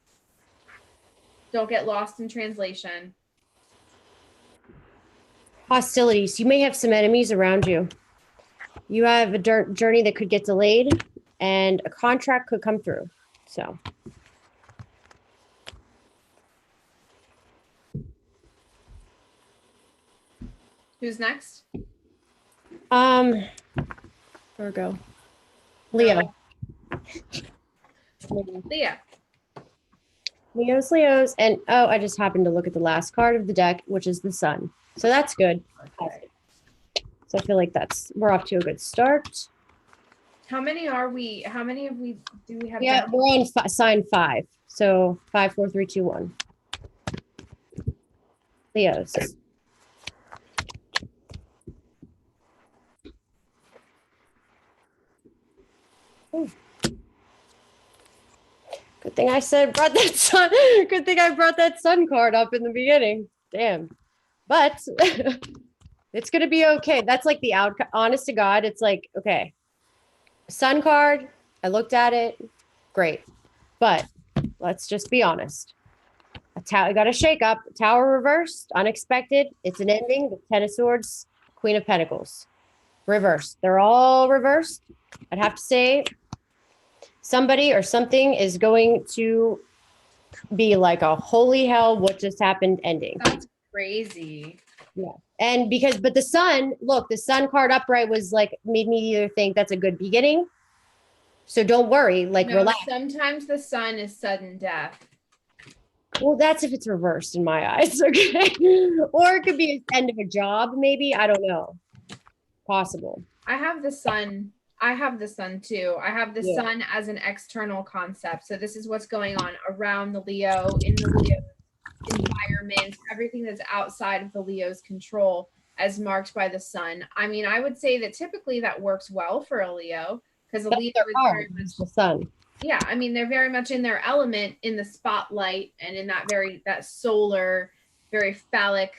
Don't get lost in translation. Hostilities. You may have some enemies around you. You have a journey that could get delayed, and a contract could come through. So. Who's next? Virgo. Leo. Leah. Leos, Leos. And oh, I just happened to look at the last card of the deck, which is the sun. So that's good. Okay. So I feel like we're off to a good start. How many are we? How many do we have? Yeah, Down? we're on sign 5. So 5, 4, 3, 2, 1. Leos. Ooh. Good thing I said brought that sun. Good thing I brought that sun card up in the beginning. Damn. But it's gonna be okay. That's like the outcome. Honest to God, it's like, okay. Sun card. I looked at it. Great. But let's just be honest. I got a shake up. Tower reversed, unexpected. It's an ending. The Ten of Swords, Queen of Pentacles. Reversed. They're all reversed. I'd have to say somebody or something is going to be like a holy hell, what just happened ending. That's crazy. Yeah. And but the sun, look, the sun card upright was like, made me either think that's a good beginning. So don't worry, like No, relax. sometimes the sun is sudden death. Well, that's if it's reversed in my eyes, okay? Or it could be the end of a job, maybe. I don't know. Possible. I have the sun. I have the sun too. I have the sun as an external concept. So this is what's going on around the Leo, in the Leo environment, everything that's outside of the Leo's control as marked by the sun. I mean, I would say that typically that works well for a Leo because a Leo is very much the sun. Yeah, I mean, they're very much in their element, in the spotlight, and in that solar, very phallic,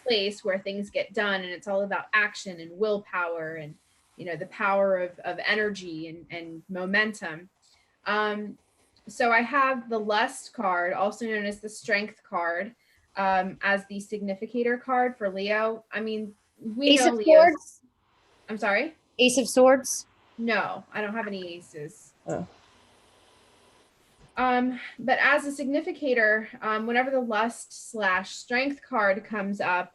place where things get done, and it's all about action and willpower and the power of energy and momentum. So I have the Lust card, also known as the Strength card, as the significator card for Leo. I mean, we Ace know of Leo's. Swords. I'm sorry? Ace of Swords. No, I don't have any aces. Oh. But as a significator, whenever the Lust/Strength card comes up,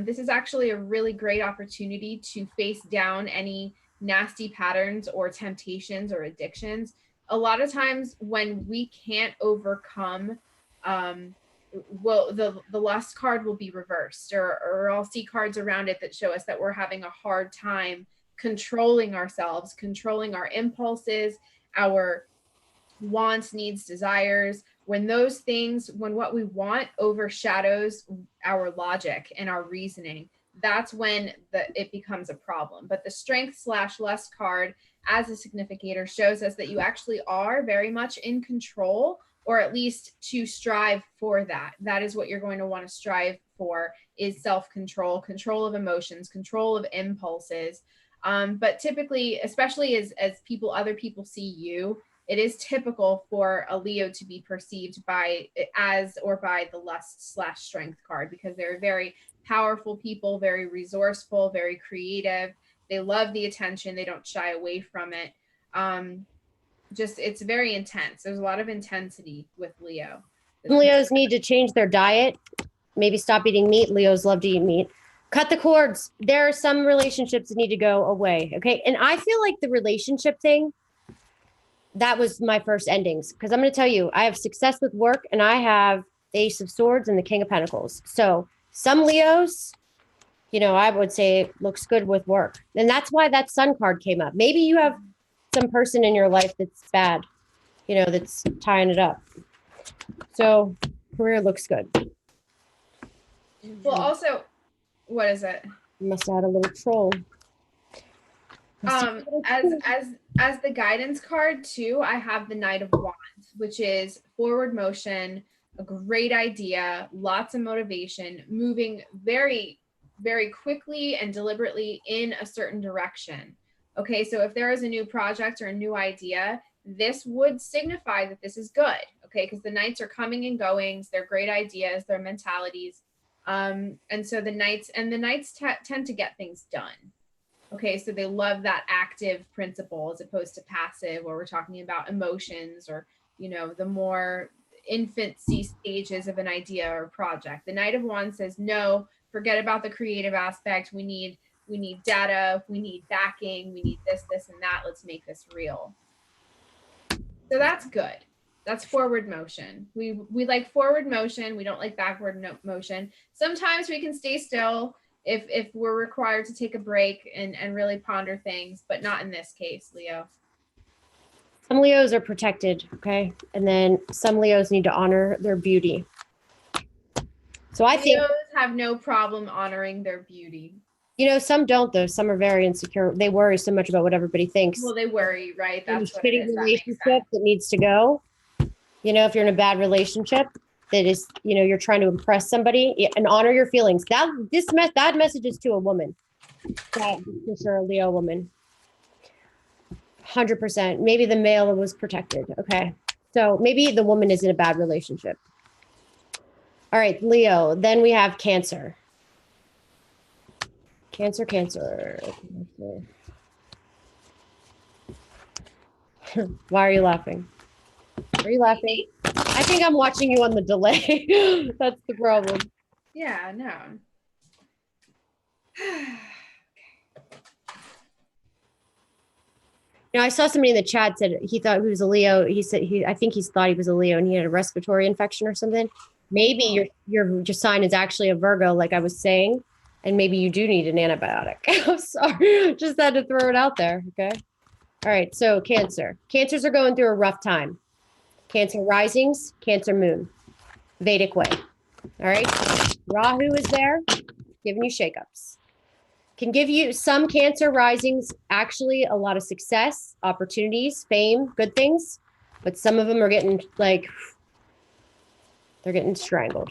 this is actually a really great opportunity to face down any nasty patterns or temptations or addictions. A lot of times when we can't overcome, the Lust card will be reversed, or I'll see cards around it that show us that we're having a hard time controlling ourselves, controlling our impulses, our wants, needs, desires, when what we want overshadows our logic and our reasoning, that's when it becomes a problem. But the Strength/Lust card as a significator shows us that you actually are very much in control, or at least to strive for that. That is what you're going to want to strive for, is self-control, control of emotions, control of impulses. But typically, especially as other people see you, it is typical for a Leo to be perceived by the Lust/Strength card, because they're very powerful people, very resourceful, very creative. They love the attention. They don't shy away from it. It's very intense. There's a lot of intensity with Leo. Leos need to change their diet. Maybe stop eating meat. Leos love to eat meat. Cut the cords. There are some relationships that need to go away. Okay. And I feel like the relationship thing, that was my first endings, because I'm going to tell you, I have success with work and I have the Ace of Swords and the King of Pentacles. So some Leos, I would say looks good with work. And that's why that Sun card came up. Maybe you have some person in your life that's bad, that's tying it up. So career looks good. Well, also, what is it? You must add a little troll. As the guidance card too, I have the Knight of Wands, which is forward motion, a great idea, lots of motivation, moving very, very quickly and deliberately in a certain direction. Okay, so if there is a new project or a new idea, this would signify that this is good. Okay, because the Knights are coming and going, they're great ideas, they're mentalities. And so the Knights tend to get things done. Okay, so they love that active principle as opposed to passive, where we're talking about emotions or, the more infancy stages of an idea or project. The Knight of Wands says, no, forget about the creative aspect. We need data, we need backing, we need this, and that. Let's make this real. So that's good. That's forward motion. We like forward motion. We don't like backward motion. Sometimes we can stay still if we're required to take a break and really ponder things, but not in this case, Leo. Some Leos are protected, okay? And then some Leos need to honor their beauty. So I think Leos have no problem honoring their beauty. You know, some don't though. Some are very insecure. They worry so much about what everybody thinks. Well, they worry, right? That's what it shitty is. relationship that needs to go. You know, if you're in a bad relationship that is, you know, you're trying to impress somebody and honor your feelings. That message is to a woman. That for sure, a Leo woman. 100%. Maybe the male was protected. Okay. So maybe the woman is in a bad relationship. All right, Leo. Then we have Cancer. Cancer. Why are you laughing? Are you laughing? I think I'm watching you on the delay. That's the problem. Yeah, no. You know, I saw somebody in the chat said he thought he was a Leo. He said I think he thought he was a Leo and he had a respiratory infection or something. Maybe your sign is actually a Virgo, like I was saying, and maybe you do need an antibiotic. I'm sorry, just had to throw it out there. Okay. All right. So Cancer. Cancers are going through a rough time. Cancer risings, Cancer moon, Vedic way. All right. Rahu is there, giving you shakeups. Can give you some Cancer risings, actually a lot of success, opportunities, fame, good things, but some of them are getting like, they're getting strangled.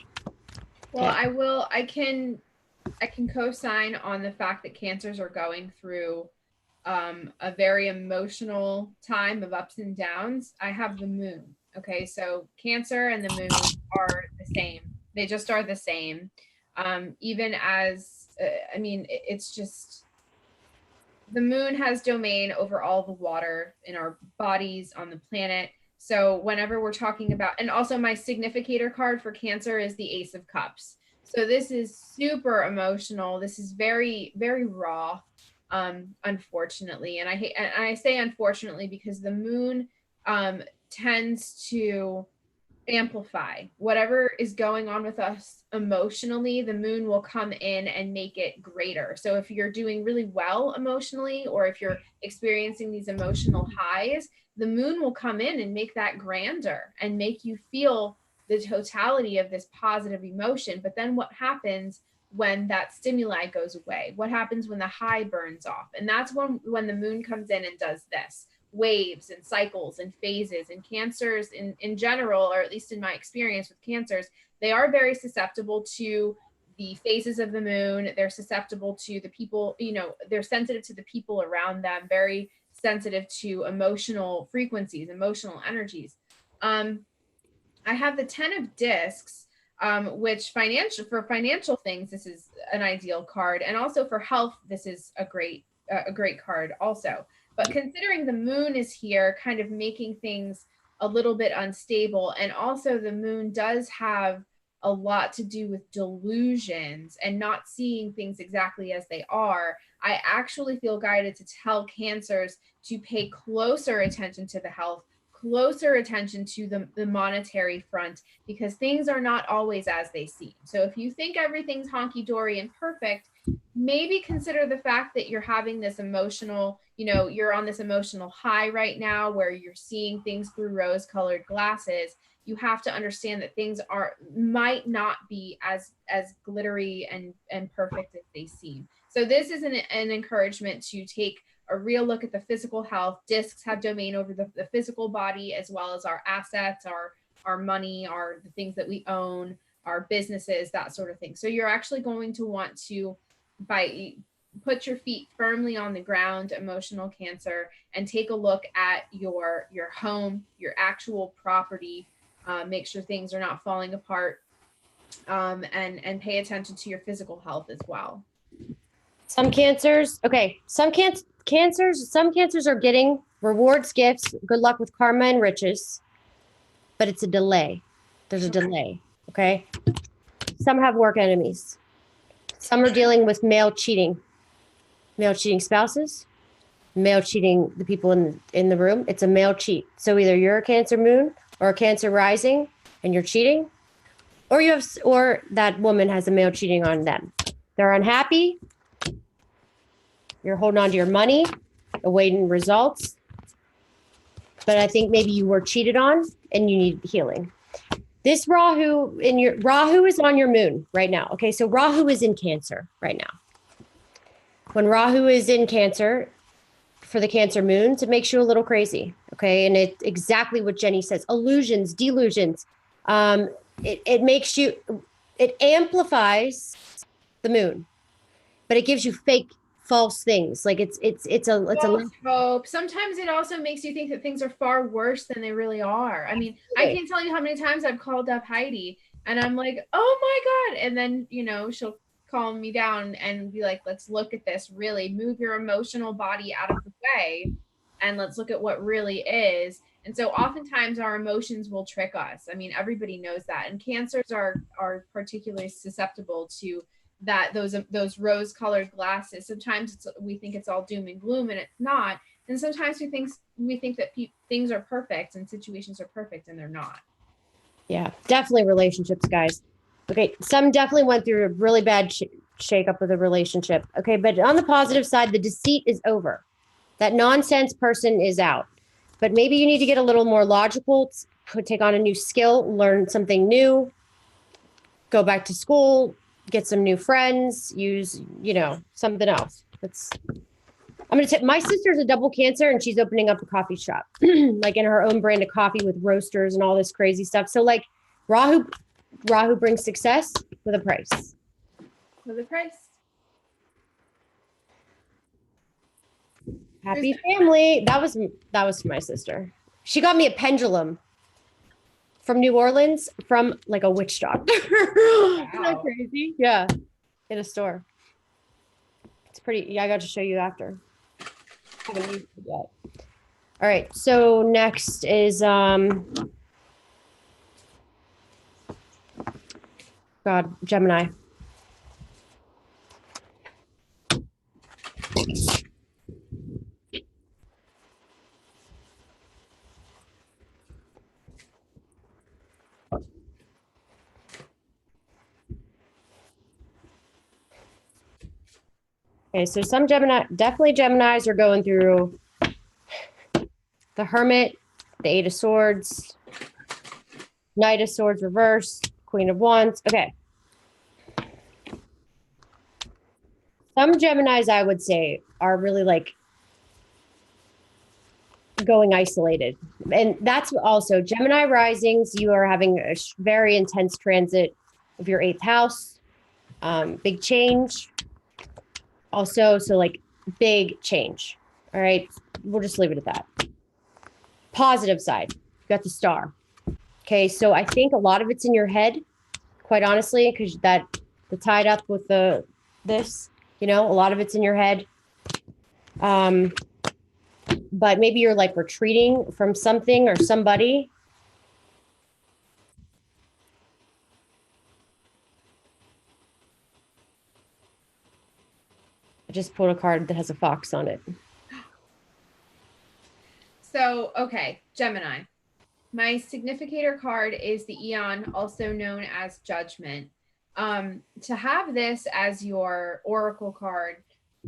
Well, okay. I can co-sign on the fact that Cancers are going through a very emotional time of ups and downs. I have the moon. Okay, so Cancer and the moon are the same. They just are the same. Even as, I mean, it's just, the moon has domain over all the water in our bodies on the planet. So whenever we're talking about, and also my significator card for Cancer is the Ace of Cups. So this is super emotional. This is very, very raw, unfortunately. And I say unfortunately because the moon tends to amplify whatever is going on with us emotionally. The moon will come in and make it greater. So if you're doing really well emotionally, or if you're experiencing these emotional highs, the moon will come in and make that grander and make you feel the totality of this positive emotion. But then what happens when that stimuli goes away? What happens when the high burns off? And that's when the moon comes in and does this. Waves and cycles and phases. And Cancers in general, or at least in my experience with Cancers, they are very susceptible to the phases of the moon. They're susceptible to the people, you know, they're sensitive to the people around them, very sensitive to emotional frequencies, emotional energies. I have the 10 of discs, which for financial things, this is an ideal card. And also for health, this is a great card also. But considering the moon is here, kind of making things a little bit unstable. And also the moon does have a lot to do with delusions and not seeing things exactly as they are. I actually feel guided to tell Cancers to pay closer attention to the health, closer attention to the monetary front, because things are not always as they seem. So if you think everything's honky-dory and perfect, maybe consider the fact that you're having this emotional, you know, you're on this emotional high right now where you're seeing things through rose-colored glasses. You have to understand that things might not be as glittery and perfect as they seem. So this is an encouragement to take a real look at the physical health. Discs have domain over the physical body, as well as our assets, our money, the things that we own, our businesses, that sort of thing. So you're actually going to want to put your feet firmly on the ground, emotional Cancer, and take a look at your home, your actual property. Make sure things are not falling apart, and pay attention to your physical health as well. Some Cancers, okay. Some Cancers are getting rewards, gifts, good luck with karma and riches, but it's a delay. There's a delay, okay? Some have work enemies. Some are dealing with male cheating spouses, male cheating the people in the room. It's a male cheat. So either you're a Cancer moon or a Cancer rising and you're cheating, or that woman has a male cheating on them. They're unhappy. You're holding on to your money, awaiting results. But I think maybe you were cheated on and you need healing. This Rahu is on your moon right now. Okay, so Rahu is in Cancer right now. When Rahu is in Cancer for the Cancer moons, it makes you a little crazy. Okay, and it's exactly what Jenny says: illusions, delusions. It makes you, it amplifies the moon, but it gives you fake, false things. Like it's false hope. Sometimes it also makes you think that things are far worse than they really are. I mean, I can't tell you how many times I've called up Heidi and I'm like, oh my God. And then, you know, she'll calm me down and be like, let's look at this, really move your emotional body out of the way and let's look at what really is. And so oftentimes our emotions will trick us. I mean, everybody knows that. And cancers are particularly susceptible to that, those rose colored glasses. Sometimes we think it's all doom and gloom and it's not. And sometimes we think that things are perfect and situations are perfect and they're not. Yeah, definitely relationships, guys. Okay, some definitely went through a really bad shakeup with a relationship. Okay, but on the positive side, the deceit is over. That nonsense person is out. But maybe you need to get a little more logical, take on a new skill, learn something new, go back to school, get some new friends, use, something else. I'm going to my sister's a double Cancer and she's opening up a coffee shop, like in her own brand of coffee with roasters and all this crazy stuff. So like Rahu brings success with a price. With a price. Happy family. That was my sister. She got me a pendulum from New Orleans from like a witch doctor. Wow. Isn't that crazy? Yeah. In a store. It's pretty. Yeah, I got to show you after. I haven't used it yet. All right. So next is Gemini. Okay, so some definitely Geminis are going through the Hermit, the Eight of Swords, Knight of Swords reversed, Queen of Wands. Okay. Some Geminis, I would say, are really like going isolated. And that's also Gemini risings. You are having a very intense transit of your 8th house. Big change. Also, so like big change. All right. We'll just leave it at that. Positive side, you got the Star. Okay. So I think a lot of it's in your head, quite honestly, because the tied up with this, a lot of it's in your head. But maybe you're like retreating from something or somebody. I just pulled a card that has a fox on it. So, okay, Gemini. My significator card is the Eon, also known as Judgment. To have this as your oracle card,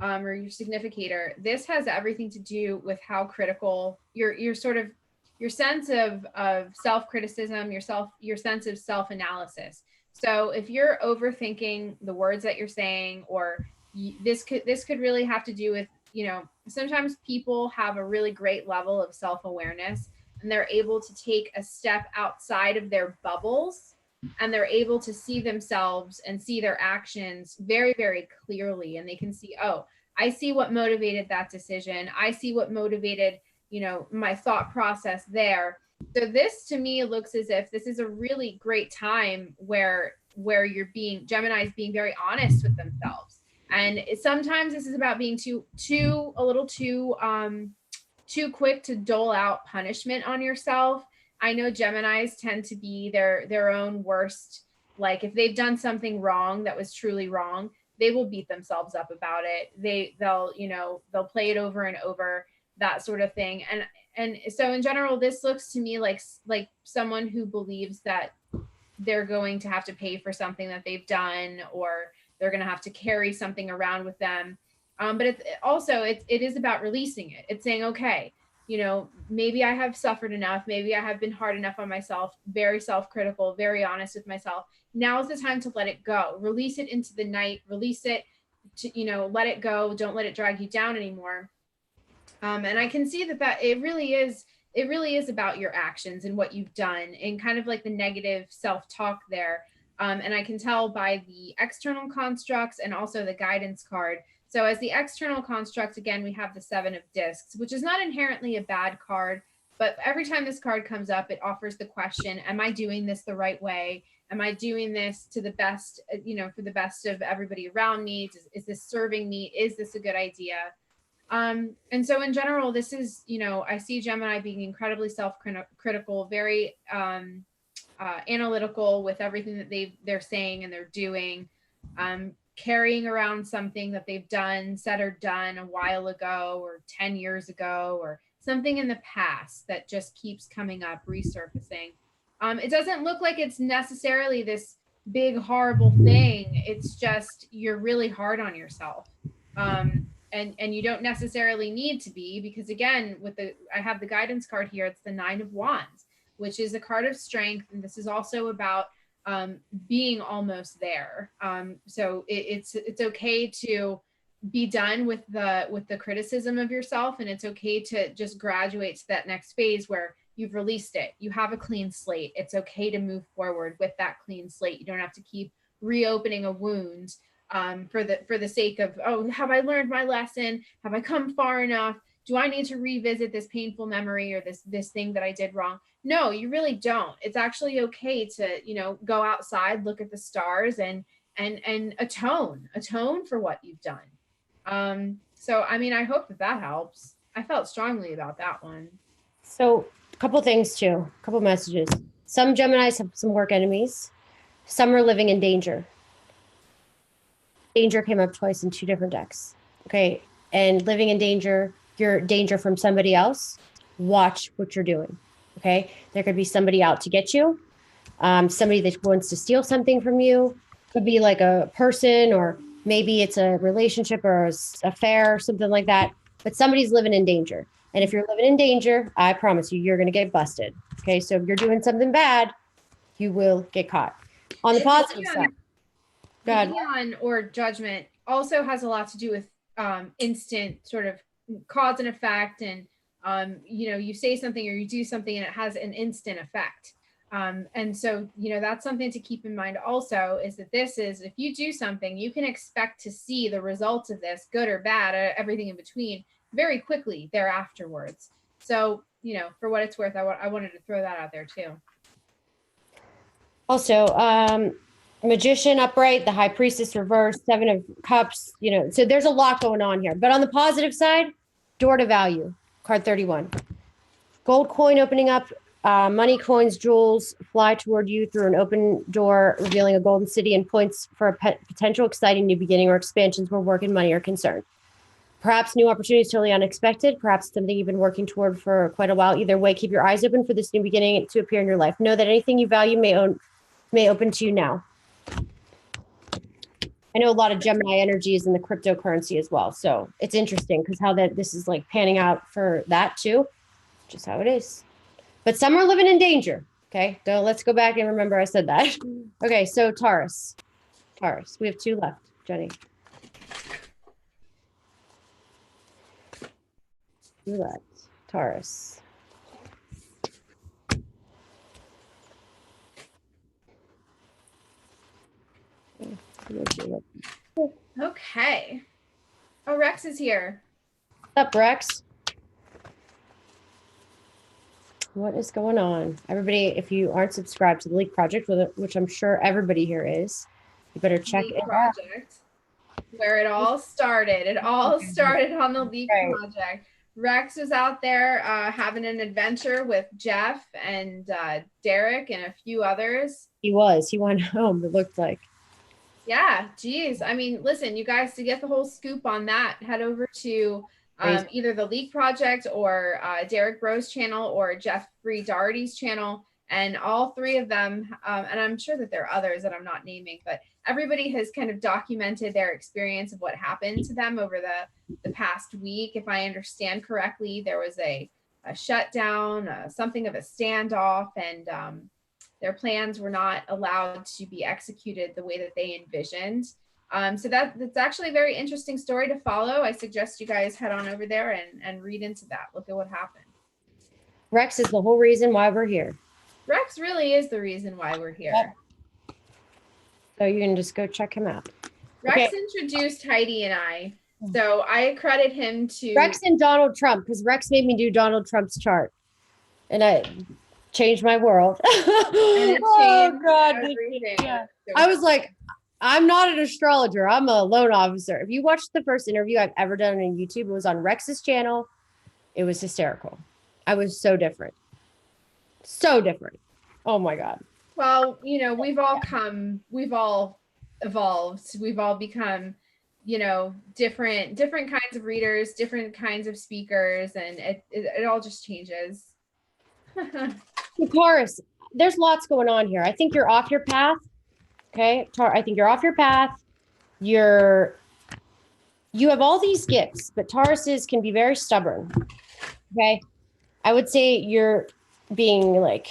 or your significator, this has everything to do with how critical your sense of self-criticism, your sense of self-analysis. So if you're overthinking the words that you're saying, or this could really have to do with, sometimes people have a really great level of self-awareness and they're able to take a step outside of their bubbles and they're able to see themselves and see their actions very, very clearly. And they can see, oh, I see what motivated that decision. I see what motivated, my thought process there. So this to me looks as if this is a really great time where Gemini's being very honest with themselves. And sometimes this is about being a little too quick to dole out punishment on yourself. I know Geminis tend to be their own worst. Like if they've done something wrong that was truly wrong, they will beat themselves up about it. They'll play it over and over, that sort of thing. And so in general, this looks to me like someone who believes that they're going to have to pay for something that they've done, or they're going to have to carry something around with them. But it is about releasing it. It's saying, okay, maybe I have suffered enough. Maybe I have been hard enough on myself, very self-critical, very honest with myself. Now is the time to let it go. Release it into the night, release it to, let it go. Don't let it drag you down anymore. And I can see that it really is about your actions and what you've done, and kind of like the negative self-talk there. And I can tell by the external constructs and also the guidance card. So as the external construct, again, we have the 7 of discs, which is not inherently a bad card, but every time this card comes up, it offers the question, am I doing this the right way? Am I doing this to the best, for the best of everybody around me? Is this serving me? Is this a good idea? And so in general, this is, I see Gemini being incredibly self-critical, very analytical with everything that they're saying and they're doing, carrying around something that they've said or done a while ago, or 10 years ago, or something in the past that just keeps coming up, resurfacing. It doesn't look like it's necessarily this big, horrible thing. It's just, you're really hard on yourself. And you don't necessarily need to be, because again, I have the guidance card here. It's the 9 of Wands, which is a card of strength. And this is also about being almost there. So it's okay to be done with the criticism of yourself. And it's okay to just graduate to that next phase where you've released it. You have a clean slate. It's okay to move forward with that clean slate. You don't have to keep reopening a wound for the sake of, oh, have I learned my lesson? Have I come far enough? Do I need to revisit this painful memory or this thing that I did wrong? No, you really don't. It's actually okay to, go outside, look at the stars, and atone for what you've done. So, I mean, I hope that helps. I felt strongly about that one. So a couple things too, a couple messages. Some Geminis have some work enemies. Some are living in danger. Danger came up twice in 2 different decks. Okay. And living in danger, you're danger from somebody else. Watch what you're doing. Okay. There could be somebody out to get you. Somebody that wants to steal something from you. Could be like a person, or maybe it's a relationship or an affair or something like that. But somebody's living in danger. And if you're living in danger, I promise you're going to get busted. Okay. So if you're doing something bad, you will get caught. On the positive side. Neon or judgment also has a lot to do with instant sort of cause and effect, and you say something or you do something and it has an instant effect, and so that's something to keep in mind also, is that if you do something, you can expect to see the results of this, good or bad, everything in between, very quickly thereafterwards. So for what it's worth, I wanted to throw that out there too. Also, Magician upright, the High Priestess reversed, 7 of Cups, so there's a lot going on here. But on the positive side, door to value, card 31. Gold coin opening up, money, coins, jewels fly toward you through an open door, revealing a golden city, and points for a potential exciting new beginning or expansions where work and money are concerned. Perhaps new opportunities totally unexpected, perhaps something you've been working toward for quite a while. Either way, keep your eyes open for this new beginning to appear in your life. Know that anything you value may open to you now. I know a lot of Gemini energy is in the cryptocurrency as well. So it's interesting because how this is like panning out for that too, just how it is. But some are living in danger. Okay, so let's go back and remember I said that. Okay, so Taurus. We have 2 left, Jenny. 2 left, Taurus. Okay. Oh, Rex is here. What's up, Rex? What is going on? Everybody, if you aren't subscribed to the Leak Project, which I'm sure everybody here is, you better check Leak it Project, where it all started. It all started on the Leak Project. Rex was out there having an adventure with Jeff and Derek and a few others. He went home, it looked like. Yeah, geez. I mean, listen, you guys, to get the whole scoop on that, head over to Crazy. either the Leak Project or Derek Bro's channel or Jeffrey Doherty's channel. And all three of them, and I'm sure that there are others that I'm not naming, but everybody has kind of documented their experience of what happened to them over the past week. If I understand correctly, there was a shutdown, something of a standoff, and their plans were not allowed to be executed the way that they envisioned. So that's actually a very interesting story to follow. I suggest you guys head on over there and read into that. Look at what happened. Rex is the whole reason why we're here. Rex really is the reason why we're here. Yep. So you can just go check him out. Rex introduced Heidi and I. So I credit him to Rex and Donald Trump, because Rex made me do Donald Trump's chart. And I changed my world. Oh God. Yeah. I was like, I'm not an astrologer. I'm a loan officer. If you watched the first interview I've ever done on YouTube, it was on Rex's channel. It was hysterical. I was so different. So different. Oh my God. Well, you know, we've all evolved. We've all become, you know, different kinds of readers, different kinds of speakers, and it all just changes. Taurus, there's lots going on here. I think you're off your path. Okay. I think you're off your path. You have all these gifts, but Tauruses can be very stubborn. Okay. I would say you're being like,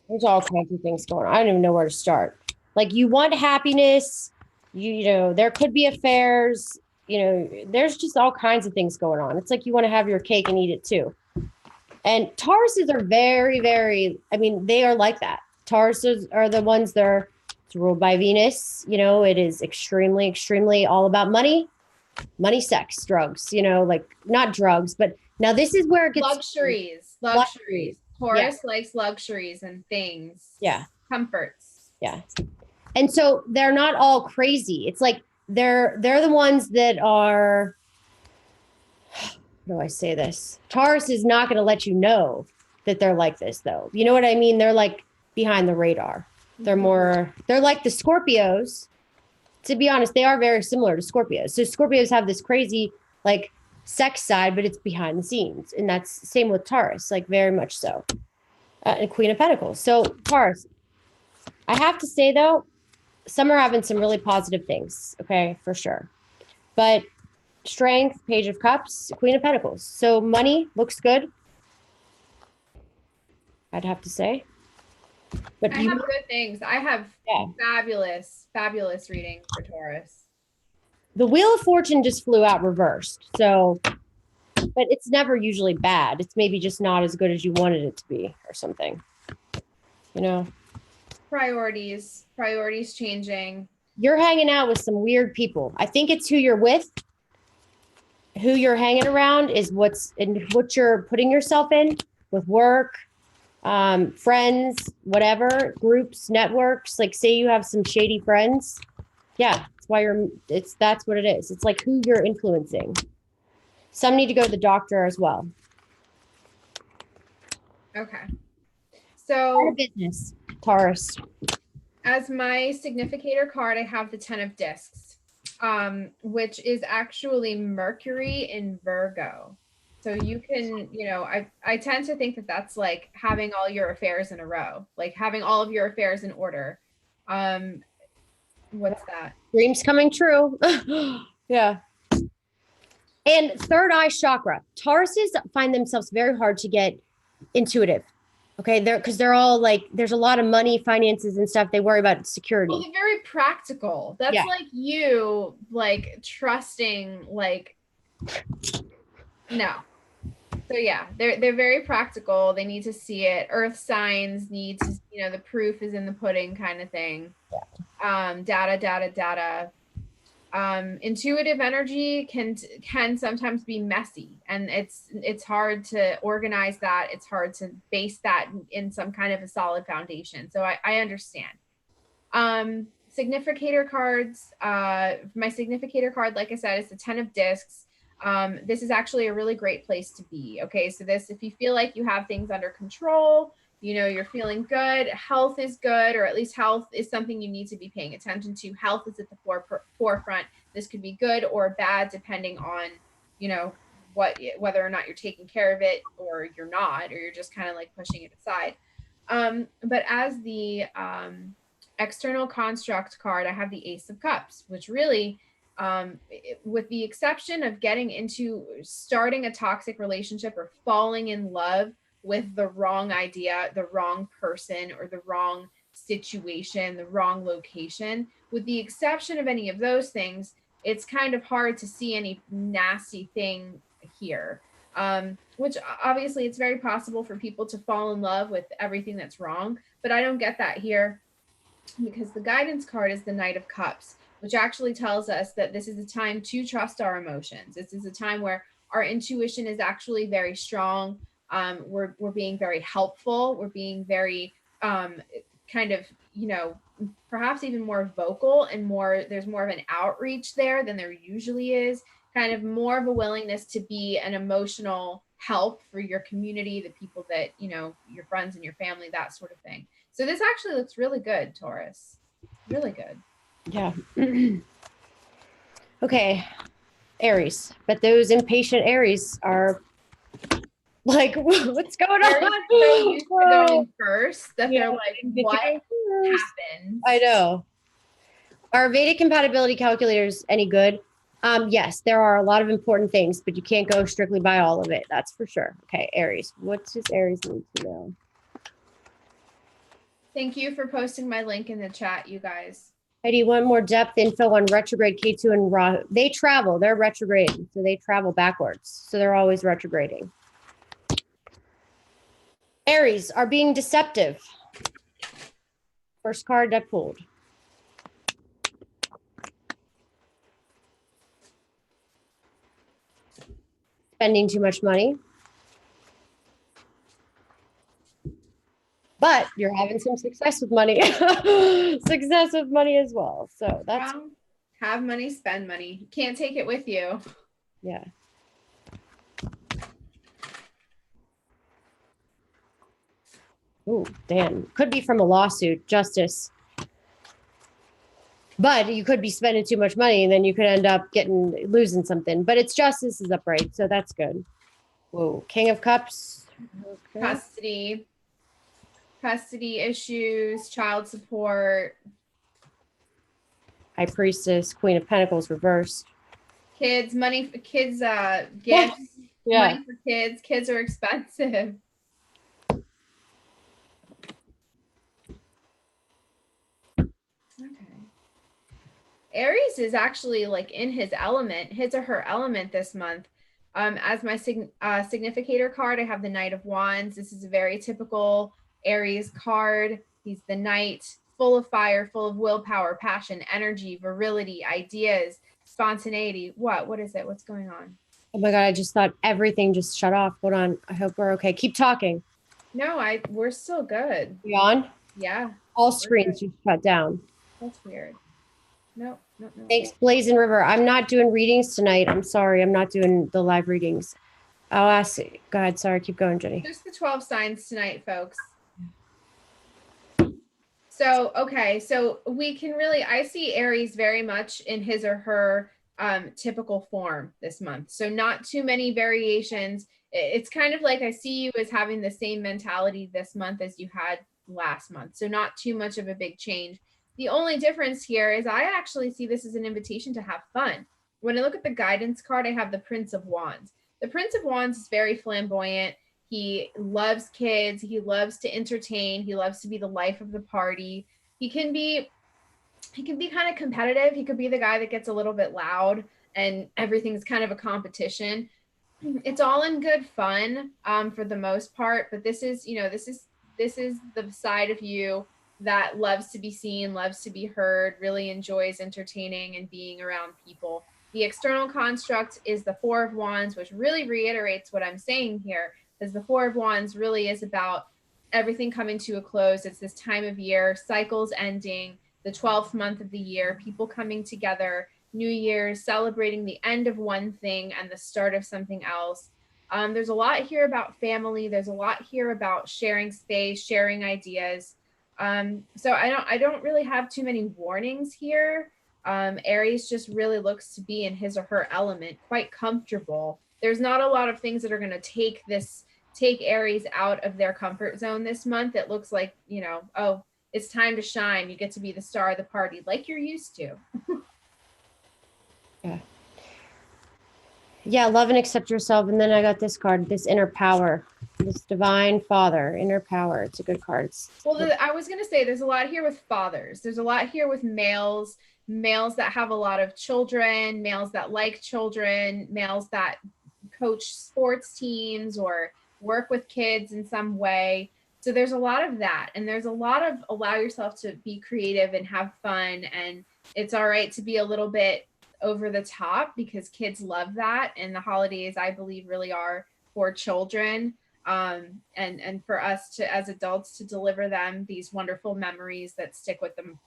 there's all kinds of things going on. I don't even know where to start. Like, you want happiness, you know, there could be affairs, you know, there's just all kinds of things going on. It's like you want to have your cake and eat it too. And Tauruses are very, very, I mean, they are like that. Tauruses are the ones that are ruled by Venus. You know, it is extremely, extremely all about money, sex, drugs, you know, like not drugs, but now this is where it gets luxuries. Taurus likes luxuries and things. Yeah. Comforts. Yeah. And so they're not all crazy. It's like they're the ones that are, how do I say this? Taurus is not going to let you know that they're like this, though. You know what I mean? They're like behind the radar. They're like the Scorpios. To be honest, they are very similar to Scorpios. So Scorpios have this crazy like sex side, but it's behind the scenes. And that's same with Taurus, like very much so. And Queen of Pentacles. So Taurus, I have to say though, some are having some really positive things. Okay, for sure. But Strength, Page of Cups, Queen of Pentacles. So money looks good, I'd have to say. But I have good things. I have fabulous reading for Taurus. The Wheel of Fortune just flew out reversed. So, but it's never usually bad. It's maybe just not as good as you wanted it to be or something. You know? Priorities changing. You're hanging out with some weird people. I think it's who you're with. Who you're hanging around is what you're putting yourself in with work, friends, whatever, groups, networks. Like say you have some shady friends. Yeah, that's why that's what it is. It's like who you're influencing. Some need to go to the doctor as well. Okay. So business, Taurus. As my significator card, I have the 10 of Discs, which is actually Mercury in Virgo. So you can, you know, I tend to think that that's like having all your affairs in a row, like having all of your affairs in order. What's that? Dreams coming true. Yeah. And third eye chakra. Tauruses find themselves very hard to get intuitive. Okay. Because they're all like, there's a lot of money, finances and stuff. They worry about security. Well, they're very practical. That's like you like trusting, like, no. So yeah, they're very practical. They need to see it. Earth signs need to, you know, the proof is in the pudding kind of thing. Data. Intuitive energy can sometimes be messy, and it's hard to organize that. It's hard to base that in some kind of a solid foundation. So I understand. Significator cards. My significator card, like I said, is the 10 of Discs. This is actually a really great place to be. Okay, so if you feel like you have things under control, you know, you're feeling good, health is good, or at least health is something you need to be paying attention to. Health is at the forefront. This could be good or bad depending on, you know, whether or not you're taking care of it or you're not, or you're just kind of like pushing it aside. But as the external construct card, I have the Ace of Cups, which really, with the exception of getting into starting a toxic relationship or falling in love with the wrong idea, the wrong person, or the wrong situation, the wrong location, with the exception of any of those things, it's kind of hard to see any nasty thing here. Which obviously it's very possible for people to fall in love with everything that's wrong, but I don't get that here because the guidance card is the Knight of Cups, which actually tells us that this is a time to trust our emotions. This is a time where our intuition is actually very strong. We're being very helpful. We're being very kind of, perhaps even more vocal and there's more of an outreach there than there usually is. Kind of more of a willingness to be an emotional help for your community, the people that, your friends and your family, that sort of thing. So this actually looks really good, Taurus. Really good. Yeah. Okay, Aries. But those impatient Aries are like, what's going Aries on? are so used to going first that they're like, what happened? happened? I know. Are Vedic compatibility calculators any good? Yes, there are a lot of important things, but you can't go strictly by all of it. That's for sure. Okay, Aries. What does Aries need to know? Thank you for posting my link in the chat, you guys. Heidi, one more depth info on retrograde K2 and Rahu. They travel. They're retrograding, so they travel backwards. So they're always retrograding. Aries are being deceptive. First card I pulled. Spending too much money. But you're having some success with money. Success with money as well. So that's have money, spend money. You can't take it with you. Yeah. Oh, damn. Could be from a lawsuit, justice. But you could be spending too much money and then you could end up losing something. But it's justice is upright, so that's good. Whoa, King of Cups. Okay. Custody issues, child support. High Priestess, Queen of Pentacles reversed. Kids, money for kids, gifts. Yeah. Money for kids. Kids are expensive. Okay. Aries is actually like in his element, his or her element this month. As my significator card, I have the Knight of Wands. This is a very typical Aries card. He's the knight, full of fire, full of willpower, passion, energy, virility, ideas, spontaneity. What is it? What's going on? Oh my God, I just thought everything just shut off. Hold on. I hope we're okay. Keep talking. No, we're still good. You on? Yeah. All screens just shut down. That's weird. No. Thanks, Blazing River. I'm not doing readings tonight. I'm sorry. I'm not doing the live readings. I'll ask. Go ahead. Sorry. Keep going, Jenny. Just the 12 signs tonight, folks. So, okay. So we can really, I see Aries very much in his or her typical form this month. So not too many variations. It's kind of like I see you as having the same mentality this month as you had last month. So not too much of a big change. The only difference here is I actually see this as an invitation to have fun. When I look at the guidance card, I have the Prince of Wands. The Prince of Wands is very flamboyant. He loves kids. He loves to entertain. He loves to be the life of the party. He can be kind of competitive. He could be the guy that gets a little bit loud and everything's kind of a competition. It's all in good fun for the most part, but this is the side of you that loves to be seen, loves to be heard, really enjoys entertaining and being around people. The external construct is the Four of Wands, which really reiterates what I'm saying here, because the Four of Wands really is about everything coming to a close. It's this time of year, cycles ending, the 12th month of the year, people coming together, New Year's, celebrating the end of one thing and the start of something else. There's a lot here about family. There's a lot here about sharing space, sharing ideas. So I don't really have too many warnings here. Aries just really looks to be in his or her element, quite comfortable there's not a lot of things that are going to take Aries out of their comfort zone this month. It looks like, oh, it's time to shine. You get to be the star of the party like you're used to. Yeah. Yeah, love and accept yourself. And then I got this card, this inner power, this divine father, inner power. It's a good card. Well, I was going to say there's a lot here with fathers. There's a lot here with males that have a lot of children, males that like children, males that coach sports teams or work with kids in some way. So there's a lot of that. And there's a lot of allow yourself to be creative and have fun. And it's all right to be a little bit over the top because kids love that. And the holidays, I believe, really are for children. And for us to, as adults, to deliver them these wonderful memories that stick with them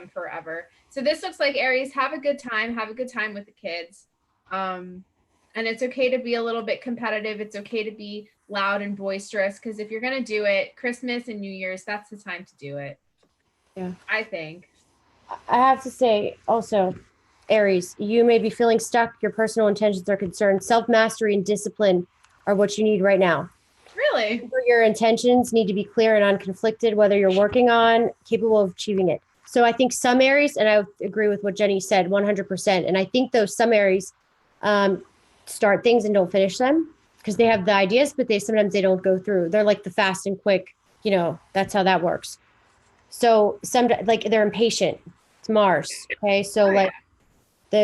forever. So this looks like Aries, have a good time with the kids. And it's okay to be a little bit competitive. It's okay to be loud and boisterous, because if you're going to do it, Christmas and New Year's, that's the time to do it. Yeah, I think. I have to say also, Aries, you may be feeling stuck. Your personal intentions are concerned. Self-mastery and discipline are what you need right now. Really? Your intentions need to be clear and unconflicted, whether you're working on, capable of achieving it. So I think some Aries, and I agree with what Jenny said, 100%. And I think those some Aries start things and don't finish them because they have the ideas, but sometimes they don't go through. They're like the fast and quick, that's how that works. So they're impatient. It's Mars. Okay. So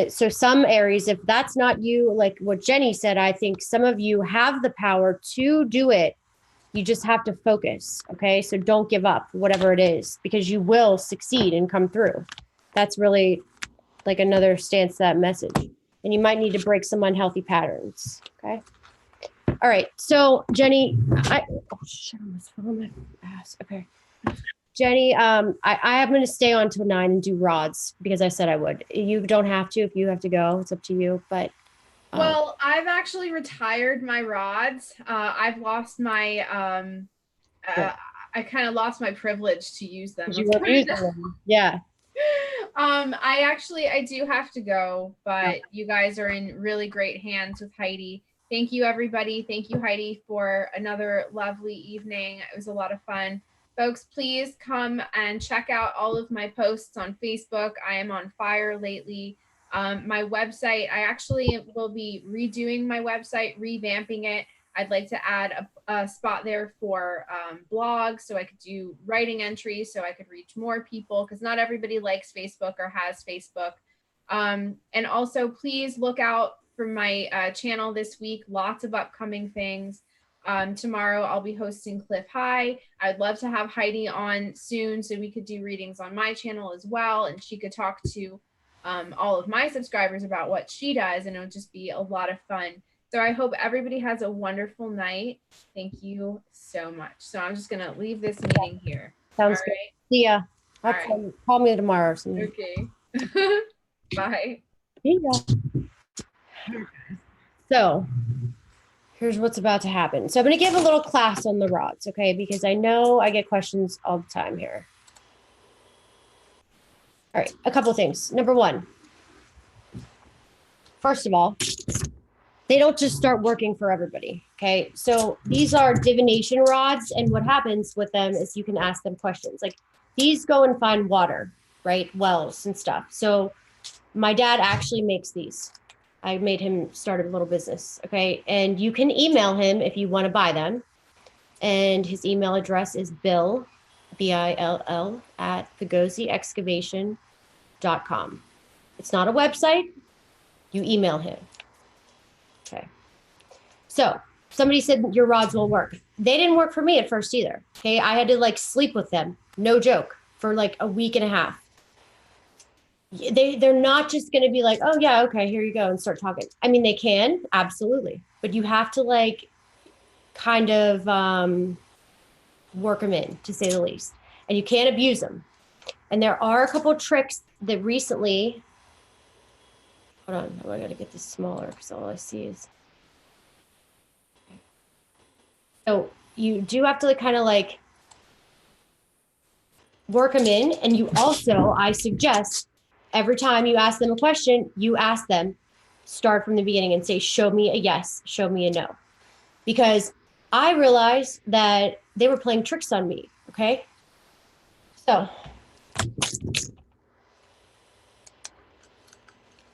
so some Aries, if that's not you, like what Jenny said, I think some of you have the power to do it. You just have to focus. Okay. So don't give up, whatever it is, because you will succeed and come through. That's really like another stance to that message. And you might need to break some unhealthy patterns. Okay. All right. So Jenny, I almost fell on my ass. Okay. Jenny, I am going to stay on till 9 and do rods because I said I would. You don't have to. If you have to go, it's up to you. But well, I've actually retired my rods. I've lost my I kind of lost my privilege to use them. Yeah. I do have to go, but you guys are in really great hands with Heidi. Thank you, everybody. Thank you, Heidi, for another lovely evening. It was a lot of fun. Folks, please come and check out all of my posts on Facebook. I am on fire lately. My website, I actually will be redoing my website, revamping it. I'd like to add a spot there for blogs, so I could do writing entries, so I could reach more people, because not everybody likes Facebook or has Facebook. And also, please look out for my channel this week. Lots of upcoming things. Tomorrow I'll be hosting Cliff High. I'd love to have Heidi on soon so we could do readings on my channel as well, and she could talk to all of my subscribers about what she does, and it would just be a lot of fun. So I hope everybody has a wonderful night. Thank you so much. So I'm just gonna leave this meeting here. Sounds good. See ya. Call me tomorrow or something. Okay. Bye. See ya. So here's what's about to happen. So I'm going to give a little class on the rods, okay? Because I know I get questions all the time here. All right, a couple things. Number one, first of all, they don't just start working for everybody, okay? So these are divination rods, and what happens with them is you can ask them questions. Like these go and find water, right? Wells and stuff. So my dad actually makes these. I made him start a little business. Okay. And you can email him if you want to buy them. And his email address is Bill, BILL at thegosiexcavation.com. It's not a website. You email him. Okay. So somebody said your rods will work. They didn't work for me at first either. Okay. I had to sleep with them. No joke, for a week and a half. They're not just going to be like, oh yeah, okay, here you go, and start talking. I mean, they can, absolutely, but you have to kind of work them in, to say the least, and you can't abuse them. And there are a couple of tricks that recently, hold on, I got to get this smaller because all I see is, so you do have to kind of work them in. And you also, I suggest, every time you ask them a question, you ask them, start from the beginning and say, show me a yes, show me a no. Because I realized that they were playing tricks on me, okay? So,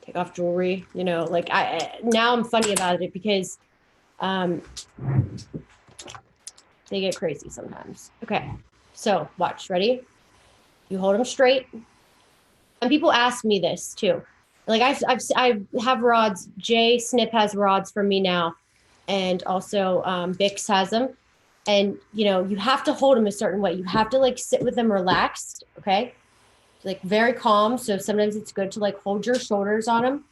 take off jewelry, you know, like now I'm funny about it because they get crazy sometimes. Okay, so watch, ready? You hold them straight. And people ask me this too. Like I have rods. Jay Snip has rods for me now, and also Bix has them. And you know, you have to hold them a certain way. You have to like sit with them relaxed, okay? Like very calm. So sometimes it's good to like hold your shoulders on them.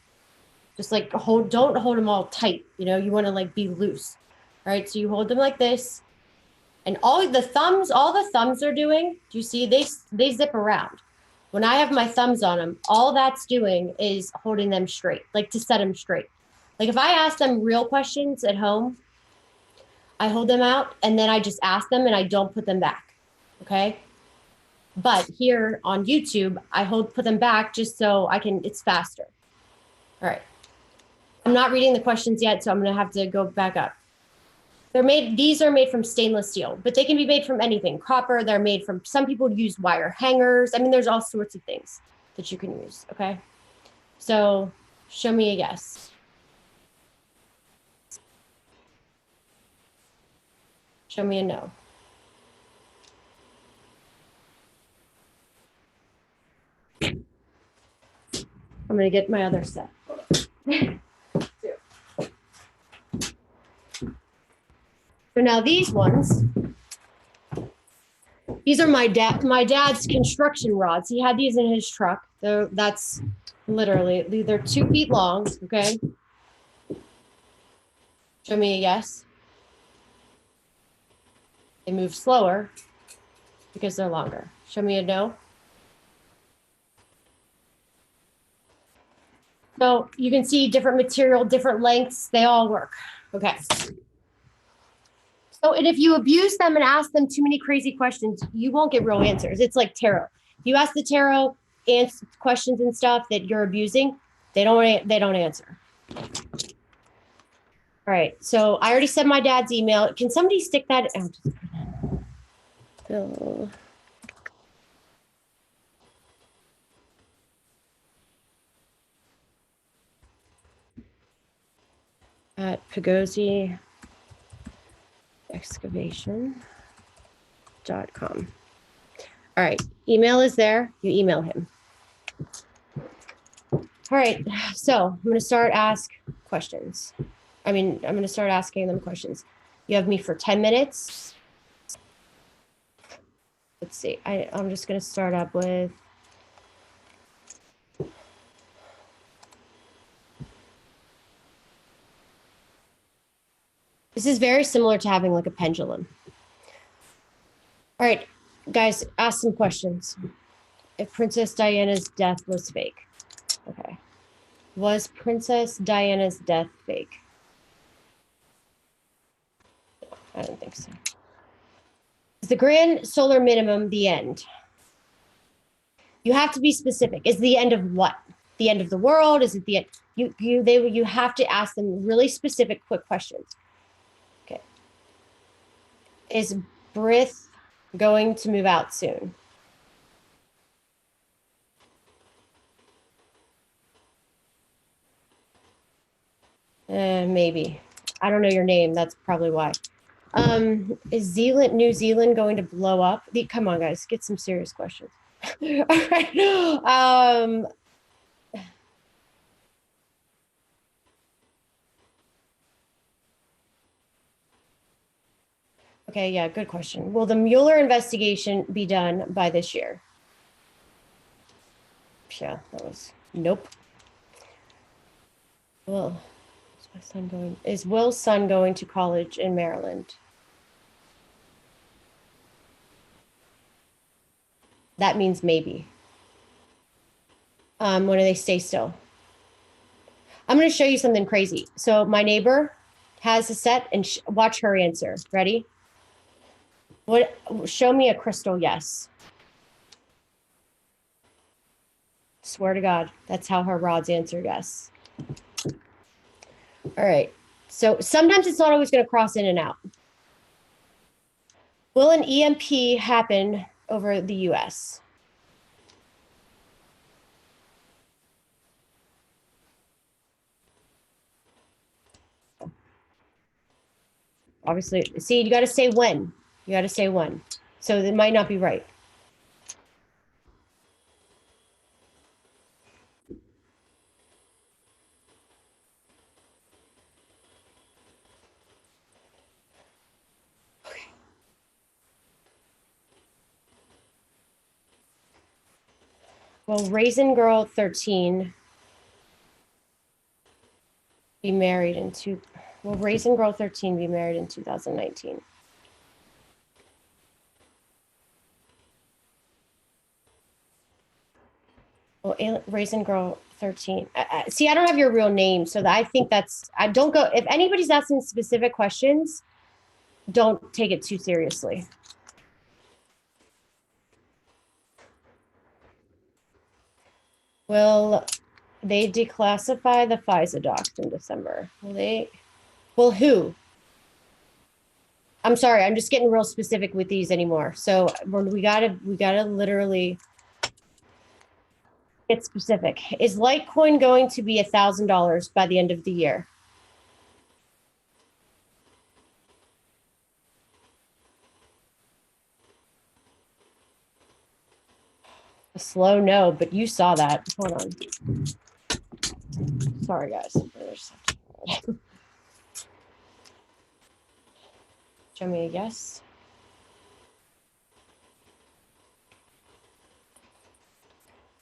Just like don't hold them all tight. You know, you want to like be loose, right? So you hold them like this, and all the thumbs are doing. Do you see? They zip around. When I have my thumbs on them, all that's doing is holding them straight, like to set them straight. Like if I ask them real questions at home, I hold them out and then I just ask them and I don't put them back. Okay. But here on YouTube, I put them back just so it's faster. All right. I'm not reading the questions yet, so I'm going to have to go back up. These are made from stainless steel, but they can be made from anything. Copper, they're made from, some people use wire hangers. I mean, there's all sorts of things that you can use, okay? So show me a yes. Show me a no. I'm gonna get my other set. So now these ones, these are my dad's construction rods. He had these in his truck. That's literally, they're 2 feet long, okay? Show me a yes. They move slower because they're longer. Show me a no. So you can see different material, different lengths, they all work, okay? So, and if you abuse them and ask them too many crazy questions, you won't get real answers. It's like tarot. If you ask the tarot questions and stuff that you're abusing, they don't answer. All right. So I already said my dad's email. Can somebody stick that? Oh. At Pagosi excavation.com. All right, email is there. You email him. All right, so I'm going to start questions. I'm going to start asking them questions. You have me for 10 minutes. Let's see. I'm just going to start up with. This is very similar to having like a pendulum. All right, guys, ask some questions. If Princess Diana's death was fake. Okay. Was Princess Diana's death fake? I don't think so. Is the grand solar minimum the end? You have to be specific. Is the end of what? The end of the world? Is it the end? You have to ask them really specific, quick questions. Okay. Is Brith going to move out soon? Maybe. I don't know your name. That's probably why. Is New Zealand going to blow up? Come on, guys, get some serious questions. All right. Okay, yeah, good question. Will the Mueller investigation be done by this year? Yeah, that was nope. Well, is Will's son going to college in Maryland? That means maybe. When do they stay still? I'm going to show you something crazy. So my neighbor has a set, and watch her answer. Ready? Show me a crystal yes. Swear to God, that's how her rods answer yes. All right. So sometimes it's not always going to cross in and out. Will an EMP happen over the US? Obviously, see, you got to say when. You got to say when. So it might not be right. Well, Raisin Girl 13 be married in two. Will Raisin Girl 13 be married in 2019? Well, Raisin Girl 13. See, I don't have your real name, so I think that's. I don't go. If anybody's asking specific questions, don't take it too seriously. Will they declassify the FISA docs in December? Will they? Well, who? I'm sorry, I'm just getting real specific with these anymore. So we gotta literally get specific. Is Litecoin going to be $1,000 by the end of the year? A slow no, but you saw that. Hold on. Sorry, guys. Show me a yes.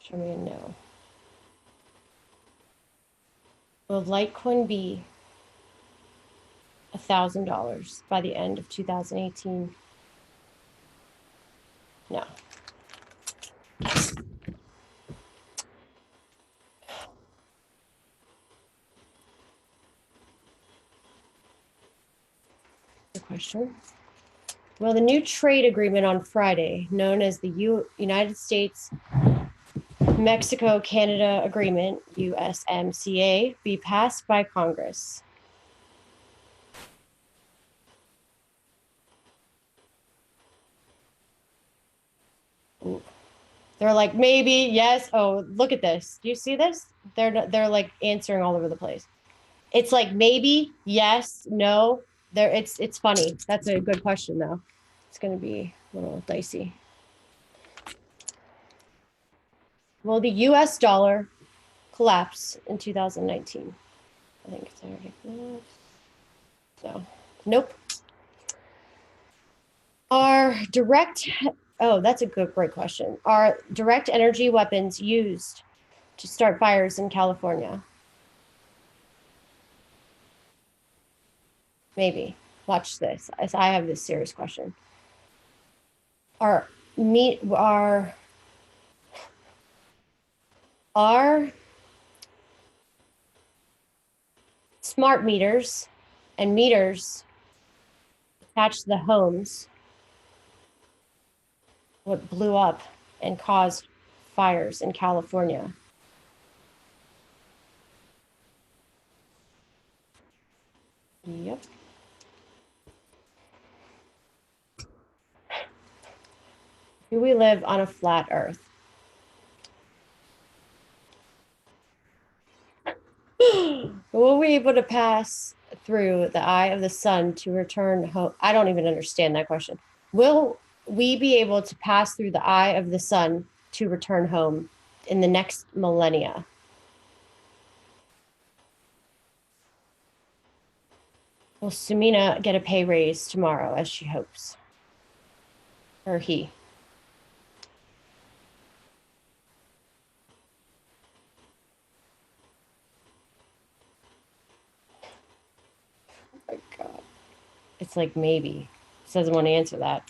Show me a no. Will Litecoin be $1,000 by the end of 2018? No. The question. Will the new trade agreement on Friday, known as the United States Mexico Canada Agreement, USMCA, be passed by Congress? Ooh. They're like, maybe, yes. Oh, look at this. Do you see this? They're like answering all over the place. It's like maybe, yes, no. It's funny. That's a good question though. It's gonna be a little dicey. Will the US dollar collapse in 2019? I think it's already collapsed. So, nope. That's a great question. Are direct energy weapons used to start fires in California? Maybe. Watch this. As I have this serious question. Are smart meters and meters attached to the homes what blew up and caused fires in California? Yep. Do we live on a flat earth? Will we be able to pass through the eye of the sun to return home? I don't even understand that question. Will we be able to pass through the eye of the sun to return home in the next millennia? Will Sumina get a pay raise tomorrow as she hopes? Or he? Oh my God. It's like maybe. It doesn't want to answer that.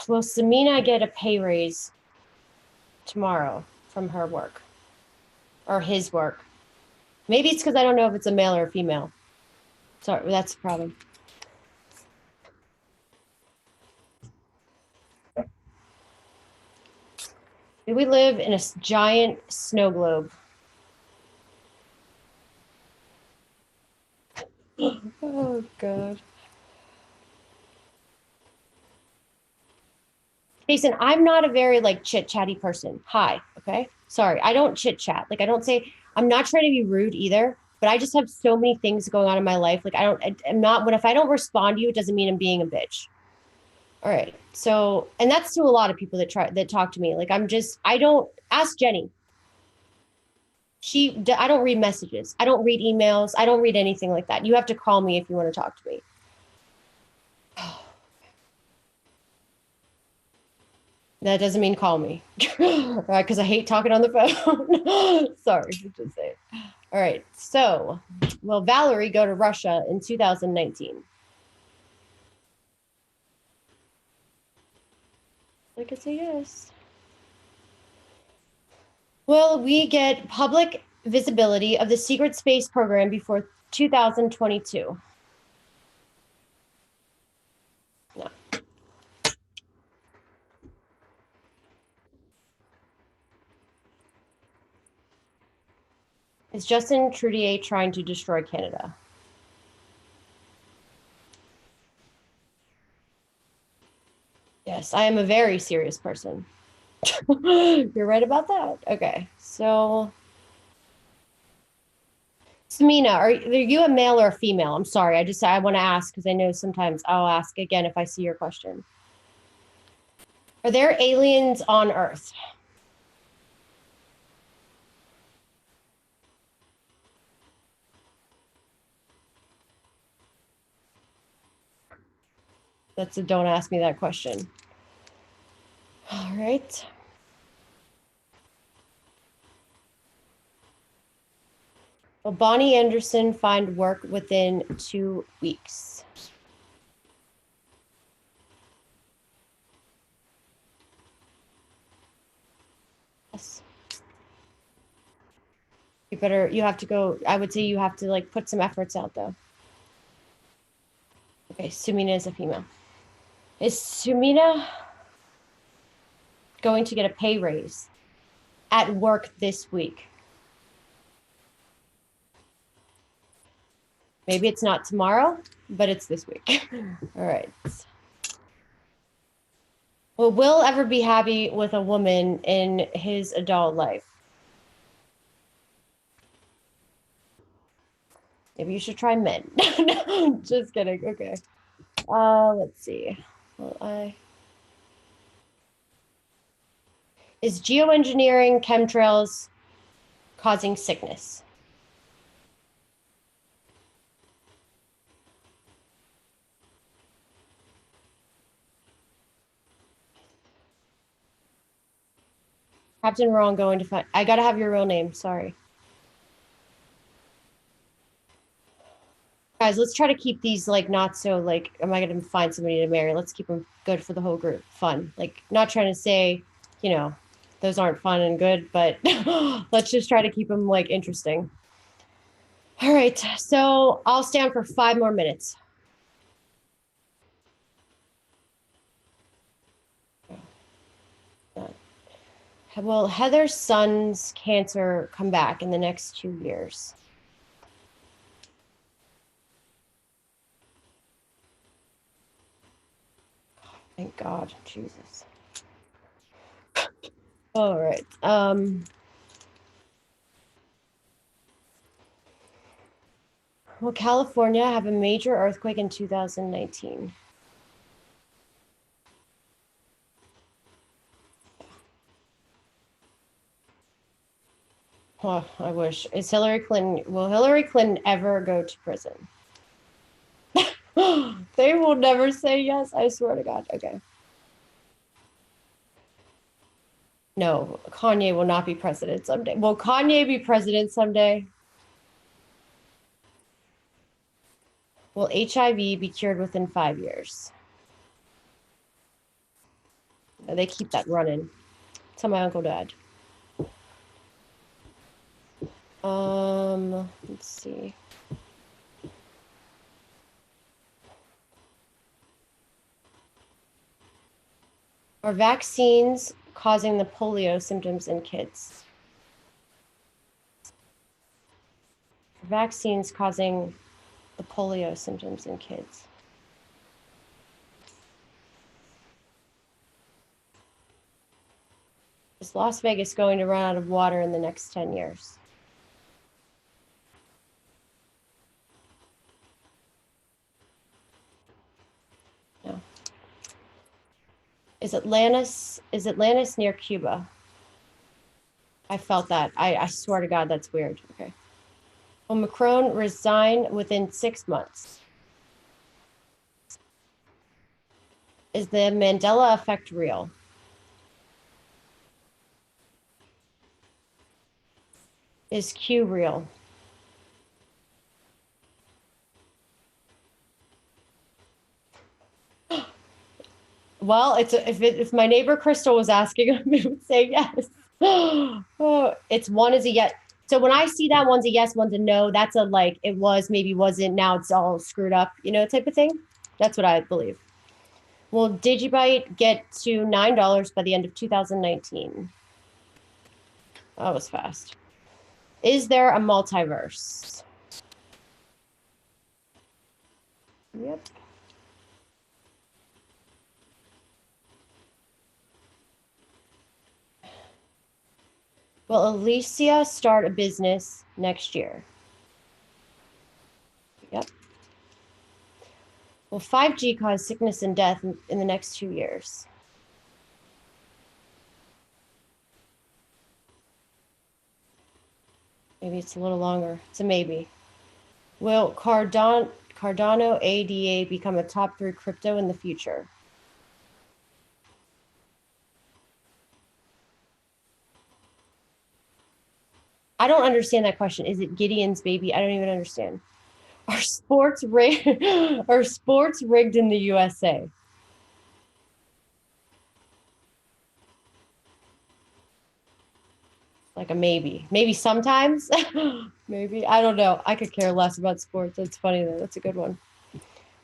Will Samina get a pay raise tomorrow from her work or his work? Maybe it's because I don't know if it's a male or a female. Sorry, that's the problem. Do we live in a giant snow globe? Oh, God. Jason, I'm not a very like chit chatty person. Hi. Okay. Sorry. I don't chit chat. Like, I don't say, I'm not trying to be rude either, but I just have so many things going on in my life. Like, I'm not, if I don't respond to you, it doesn't mean I'm being a bitch. All right. So, and that's to a lot of people that talk to me. Like, I don't ask Jenny. I don't read messages. I don't read emails. I don't read anything like that. You have to call me if you want to talk to me. That doesn't mean call me, because I hate talking on the phone. Sorry, just say it. All right. So, will Valerie go to Russia in 2019? I could say yes. Will we get public visibility of the secret space program before 2022? No. Is Justin Trudeau trying to destroy Canada? Yes, I am a very serious person. You're right about that. Okay, so Samina, are you a male or a female? I'm sorry. I want to ask because I know sometimes I'll ask again if I see your question. Are there aliens on Earth? That's a don't ask me that question. All right. Will Bonnie Anderson find work within 2 weeks? Yes. You have to go. I would say you have to like put some efforts out though. Okay, Sumina is a female. Is Sumina going to get a pay raise at work this week? Maybe it's not tomorrow, but it's this week. All right. Will Will ever be happy with a woman in his adult life? Maybe you should try men. No, just kidding. Okay. Let's see. Well, is geoengineering chemtrails causing sickness? Captain Wrong going to find. I gotta have your real name. Sorry. Guys, let's try to keep these like not so like, am I gonna find somebody to marry? Let's keep them good for the whole group. Fun. Like, not trying to say, those aren't fun and good, but let's just try to keep them like interesting. All right. So I'll stand for 5 more minutes. Will Heather's son's cancer come back in the next 2 years? Thank God, Jesus. All right. Will California have a major earthquake in 2019? Oh, I wish. Will Hillary Clinton ever go to prison? They will never say yes, I swear to God. Okay. No, Kanye will not be president someday. Will Kanye be president someday? Will HIV be cured within 5 years? They keep that running. Tell my uncle died. Let's see. Are vaccines causing the polio symptoms in kids? Vaccines causing the polio symptoms in kids. Is Las Vegas going to run out of water in the next 10 years? No. Is Atlantis near Cuba? I felt that. I swear to God, that's weird. Okay. Will Macron resign within 6 months? Is the Mandela effect real? Is Q real? Well, if my neighbor Crystal was asking, I would say yes. Oh, it's one is a yes. So when I see that one's a yes, one's a no, that's a like it was, maybe wasn't, now it's all screwed up, type of thing. That's what I believe. Will Digibyte get to $9 by the end of 2019? That was fast. Is there a multiverse? Yep. Will Alicia start a business next year? Yep. Will 5G cause sickness and death in the next 2 years? Maybe it's a little longer. It's a maybe. Will Cardano ADA become a top 3 crypto in the future? I don't understand that question. Is it Gideon's baby? I don't even understand. Are sports rigged in the USA? Like a maybe. Maybe sometimes. Maybe. I don't know. I could care less about sports. That's funny though. That's a good one.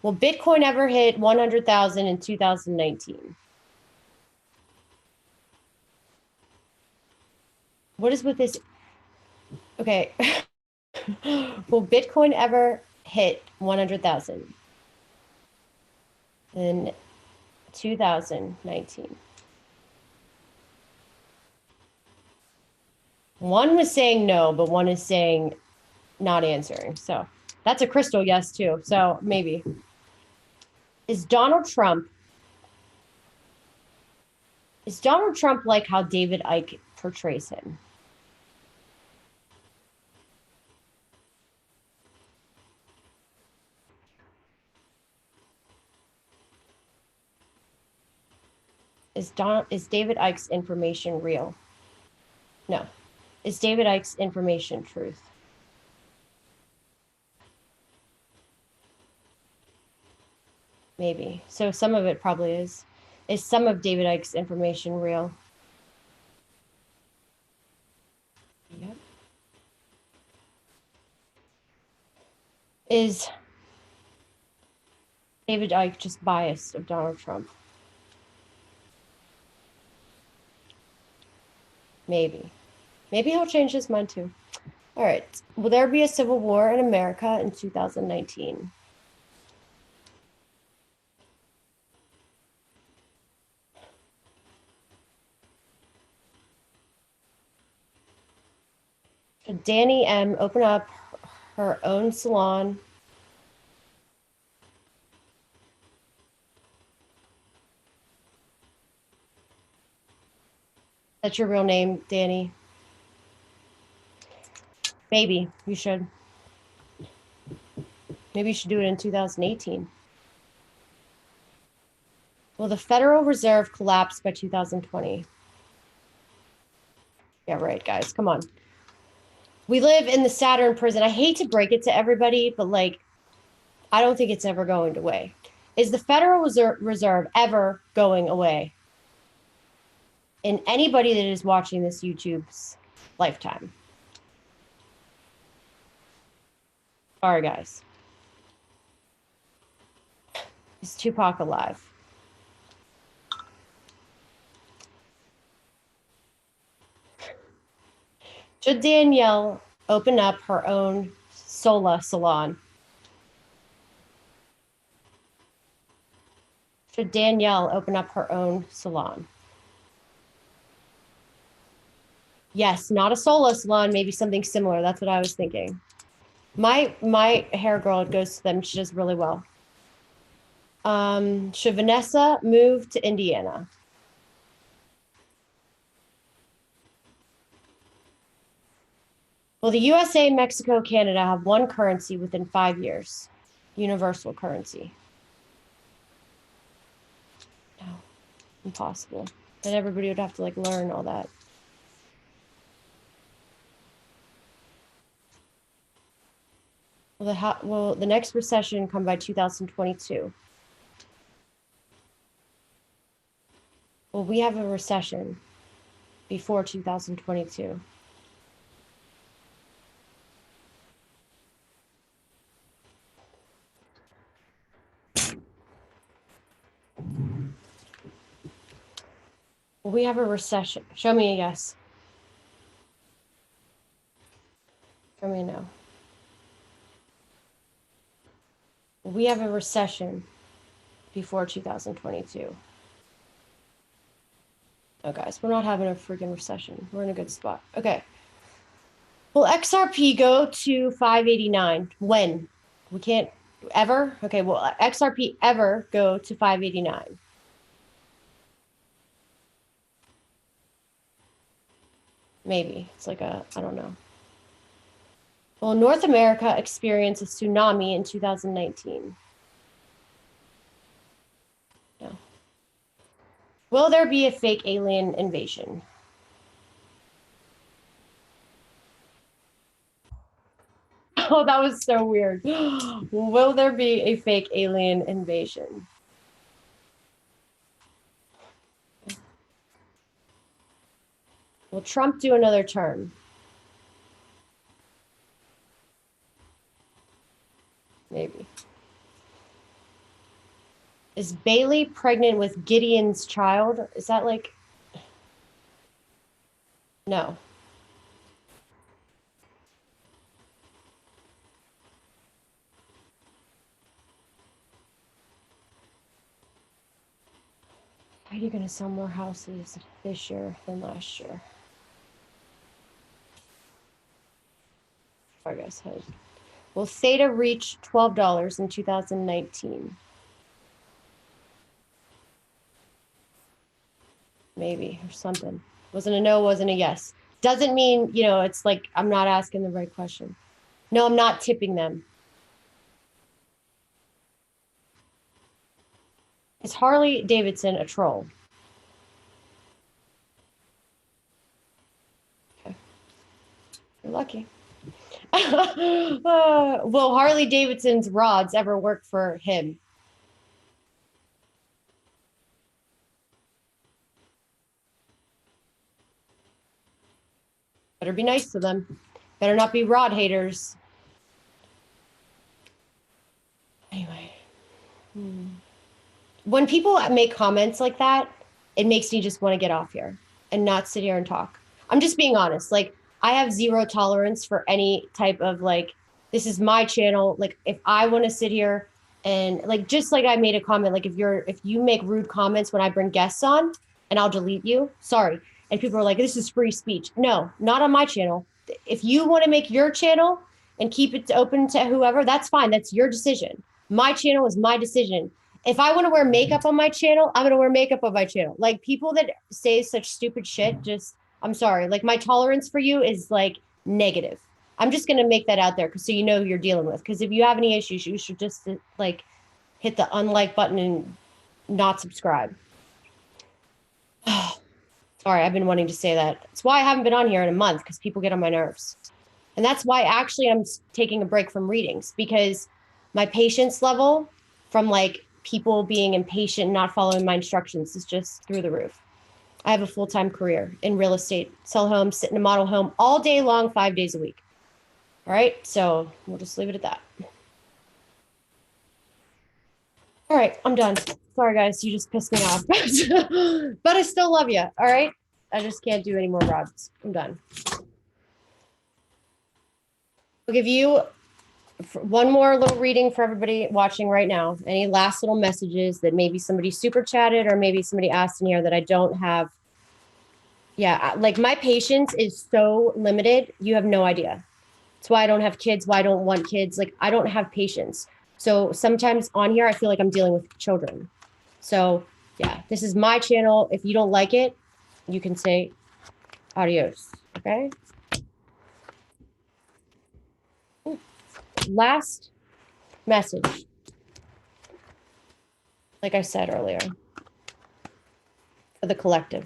Will Bitcoin ever hit 100,000 in 2019? What is with this? Okay. Will Bitcoin ever hit 100,000 in 2019? One was saying no, but one is saying not answering. So that's a crystal yes too. So maybe. Is Donald Trump like how David Icke portrays him? Is David Icke's information real? No. Is David Icke's information truth? Maybe. So some of it probably is. Is some of David Icke's information real? Yep. Is David Icke just biased of Donald Trump? Maybe. Maybe he'll change his mind too. All right. Will there be a civil war in America in 2019? Should Danny M open up her own salon? That's your real name, Danny? Maybe you should. Maybe you should do it in 2018. Will the Federal Reserve collapse by 2020? Yeah, right, guys. Come on. We live in the Saturn prison. I hate to break it to everybody, but like, I don't think it's ever going away. Is the Federal Reserve ever going away in anybody that is watching this YouTube's lifetime? Sorry, guys. Is Tupac alive? Should Danielle open up her own Sola salon? Should Danielle open up her own salon? Yes, not a Sola salon, maybe something similar. That's what I was thinking. My hair girl goes to them. She does really well. Should Vanessa move to Indiana? Will the USA, Mexico, Canada have one currency within 5 years? Universal currency. No, impossible. Then everybody would have to like learn all that. Will the next recession come by 2022? Well, we have a recession before 2022. Will we have a recession? Show me a yes. Show me a no. Will we have a recession before 2022? Oh, guys, we're not having a freaking recession. We're in a good spot. Okay. Will XRP go to 589? When? We can't ever? Okay, will XRP ever go to 589? Maybe. It's like I don't know. Will North America experience a tsunami in 2019? No. Will there be a fake alien invasion? Oh, that was so weird. Will there be a fake alien invasion? Will Trump do another term? Maybe. Is Bailey pregnant with Gideon's child? Is that like... No. Are you going to sell more houses this year than last year? I guess. Will Theta reach $12 in 2019? Maybe, or something. Wasn't a no, wasn't a yes. Doesn't mean, you know, it's like I'm not asking the right question. No, I'm not tipping them. Is Harley Davidson a troll? Okay. You're lucky. Will Harley Davidson's rods ever work for him? Better be nice to them. Better not be rod haters. Anyway. When people make comments like that, it makes me just want to get off here and not sit here and talk. I'm just being honest. Like, I have zero tolerance for any type of like, this is my channel. Like, if I want to sit here and like, just like I made a comment, like if you make rude comments when I bring guests on and I'll delete you, sorry. And people are like, this is free speech. No, not on my channel. If you want to make your channel and keep it open to whoever, that's fine. That's your decision. My channel is my decision. If I want to wear makeup on my channel, I'm going to wear makeup on my channel. Like, people that say such stupid shit, just, I'm sorry. Like, my tolerance for you is like negative. I'm just going to make that out there so you know who you're dealing with. Because if you have any issues, you should just like hit the unlike button and not subscribe. Sorry, I've been wanting to say that. That's why I haven't been on here in a month, because people get on my nerves. And that's why actually I'm taking a break from readings, because my patience level from like people being impatient and not following my instructions is just through the roof. I have a full-time career in real estate, sell homes, sit in a model home all day long, 5 days a week. All right, so we'll just leave it at that. All right, I'm done. Sorry, guys, you just pissed me off. But I still love you, all right? I just can't do any more rods. I'm done. I'll give you one more little reading for everybody watching right now. Any last little messages that maybe somebody super chatted or maybe somebody asked in here that I don't have. Yeah, like my patience is so limited. You have no idea. That's why I don't have kids, why I don't want kids. Like I don't have patience. So sometimes on here, I feel like I'm dealing with children. So yeah, this is my channel. If you don't like it, you can say adios. Okay. Last message. Like I said earlier, for the collective.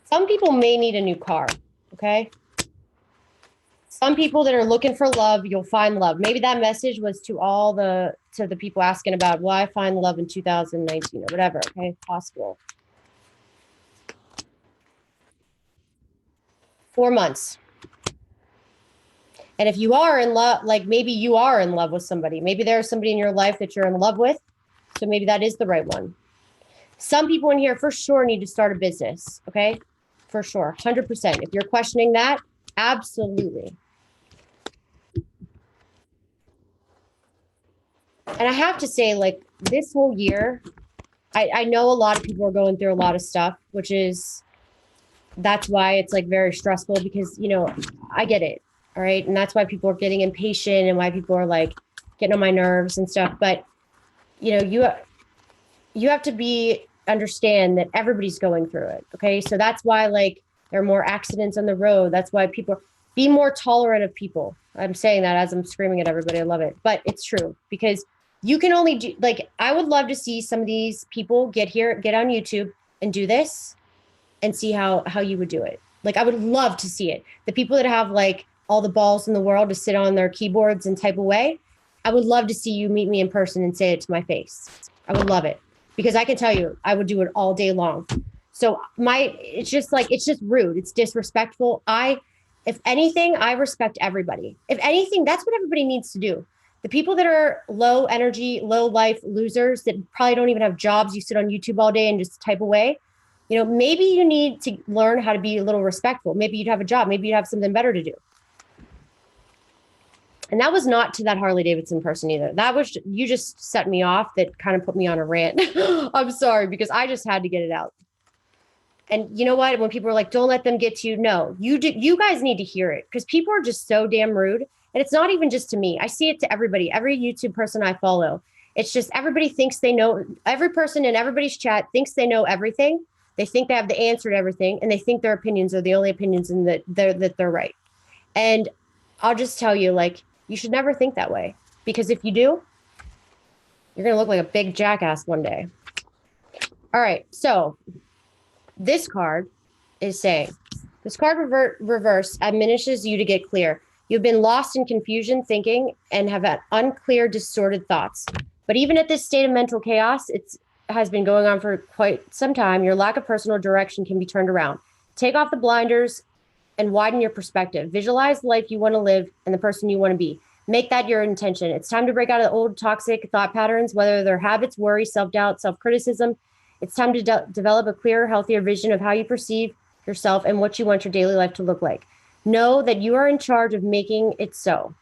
Some people may need a new car. Okay. Some people that are looking for love, you'll find love. Maybe that message was to the people asking about why I find love in 2019 or whatever. Okay, possible. 4 months. And if you are in love, like maybe you are in love with somebody, maybe there's somebody in your life that you're in love with. So maybe that is the right one. Some people in here for sure need to start a business. Okay, for sure, 100%. If you're questioning that, absolutely. And I have to say, like this whole year, I know a lot of people are going through a lot of stuff, that's why it's like very stressful because, I get it. All right. And that's why people are getting impatient and why people are like getting on my nerves and stuff. But, you have to understand that everybody's going through it. Okay. So that's why like there are more accidents on the road. That's why people be more tolerant of people. I'm saying that as I'm screaming at everybody. I love it, but it's true because you can only do like, I would love to see some of these people get on YouTube and do this and see how you would do it. Like, I would love to see it. The people that have like all the balls in the world to sit on their keyboards and type away. I would love to see you meet me in person and say it to my face. I would love it because I can tell you, I would do it all day long. So it's just rude. It's disrespectful. If anything, I respect everybody. If anything, that's what everybody needs to do. The people that are low energy, low life losers that probably don't even have jobs, you sit on YouTube all day and just type away. Maybe you need to learn how to be a little respectful. Maybe you'd have a job. Maybe you'd have something better to do. And that was not to that Harley Davidson person either. You just set me off. That kind of put me on a rant. I'm sorry, because I just had to get it out. And you know what? When people are like, don't let them get to you. No, you guys need to hear it because people are just so damn rude. And it's not even just to me. I see it to everybody, every YouTube person I follow. It's just everybody thinks they know, every person in everybody's chat thinks they know everything. They think they have the answer to everything. And they think their opinions are the only opinions and that they're right. And I'll just tell you, like, you should never think that way. Because if you do, you're going to look like a big jackass one day. All right. So this card is saying, this card reverse admonishes you to get clear. You've been lost in confusion thinking and have had unclear, distorted thoughts. But even at this state of mental chaos, it has been going on for quite some time. Your lack of personal direction can be turned around. Take off the blinders and widen your perspective. Visualize the life you want to live and the person you want to be. Make that your intention. It's time to break out of the old toxic thought patterns, whether they're habits, worry, self-doubt, self-criticism. It's time to develop a clearer, healthier vision of how you perceive yourself and what you want your daily life to look like. Know that you are in charge of making it so.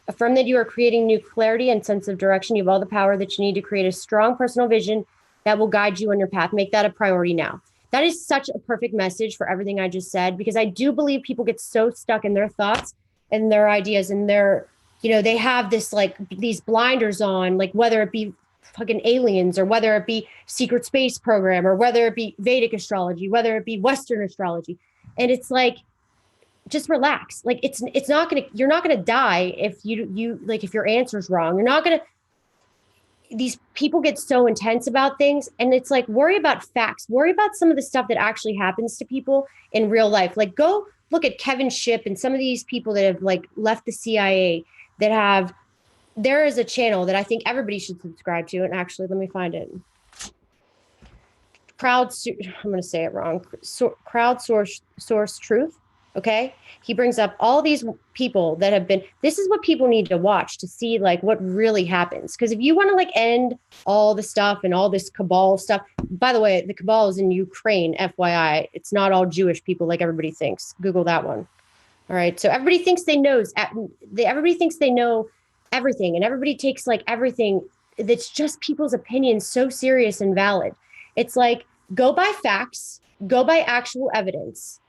Affirm that you are creating new clarity and sense of direction. You have all the power that you need to create a strong personal vision that will guide you on your path. Make that a priority now. That is such a perfect message for everything I just said, because I do believe people get so stuck in their thoughts and their ideas and they have this like these blinders on, like whether it be fucking aliens or whether it be secret space program or whether it be Vedic astrology, whether it be Western astrology. And it's like, just relax. Like you're not going to die if if your answer's wrong. You're not going to, these people get so intense about things. And it's like, worry about facts, worry about some of the stuff that actually happens to people in real life. Like go look at Kevin Shipp and some of these people that have like left the CIA there is a channel that I think everybody should subscribe to. And actually, let me find it. I'm going to say it wrong. Crowdsource Truth. Okay. He brings up all these people that have been, this is what people need to watch to see like what really happens. Because if you want to like end all the stuff and all this cabal stuff, by the way, the cabal is in Ukraine, FYI. It's not all Jewish people like everybody thinks. Google that one. All right. So everybody thinks everybody thinks they know everything, and everybody takes like everything that's just people's opinions so serious and valid. It's like, go by facts, go by actual evidence,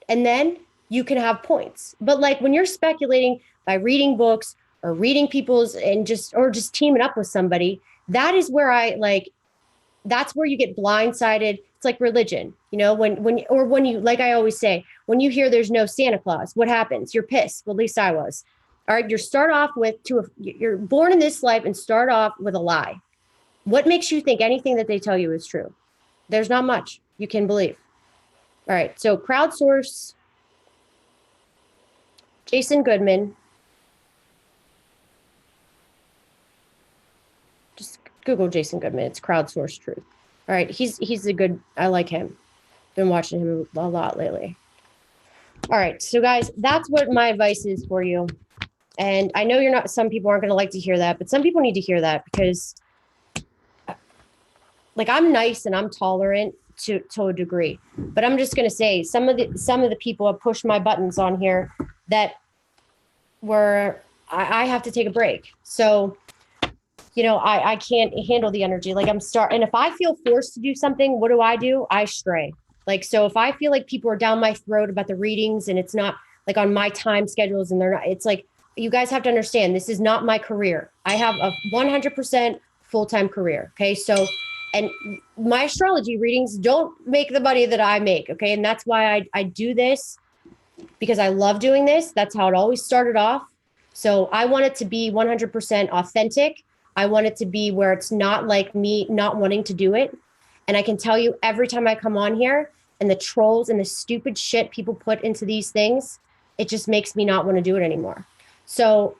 and then you can have points. But like when you're speculating by reading books or reading people's and just teaming up with somebody, that is where that's where you get blindsided. It's like religion, you know, when you, like I always say, when you hear there's no Santa Claus, what happens? You're pissed. Well, at least I was. All right. You're born in this life and start off with a lie. What makes you think anything that they tell you is true? There's not much you can believe. All right. So crowdsource, Jason Goodman. Just Google Jason Goodman. It's crowdsourced truth. All right. He's a good, I like him. Been watching him a lot lately. All right. So guys, that's what my advice is for you. And I know some people aren't going to like to hear that, but some people need to hear that because like I'm nice and I'm tolerant to a degree, but I'm just going to say some of the people have pushed my buttons on here that I have to take a break. So, you know, I can't handle the energy. Like and if I feel forced to do something, what do? I stray. Like, so if I feel like people are down my throat about the readings and it's not like on my time schedules and they're not, it's like, you guys have to understand, this is not my career. I have a 100% full-time career. Okay. So, and my astrology readings don't make the money that I make. Okay. And that's why I do this, because I love doing this. That's how it always started off. So I want it to be 100% authentic. I want it to be where it's not like me not wanting to do it. And I can tell you every time I come on here and the trolls and the stupid shit people put into these things, it just makes me not want to do it anymore. So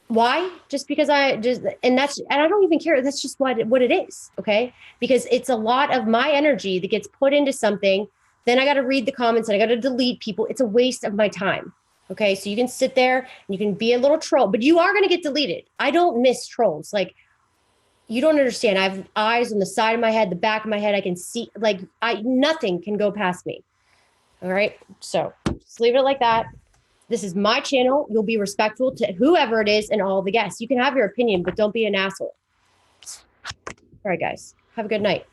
why? Just because and I don't even care. That's just what it is. Okay. Because it's a lot of my energy that gets put into something. Then I got to read the comments and I got to delete people. It's a waste of my time. Okay. So you can sit there and you can be a little troll, but you are going to get deleted. I don't miss trolls. Like, you don't understand. I have eyes on the side of my head, the back of my head. I can see, like, nothing can go past me. All right. So just leave it like that. This is my channel. You'll be respectful to whoever it is and all the guests. You can have your opinion, but don't be an asshole. All right, guys. Have a good night.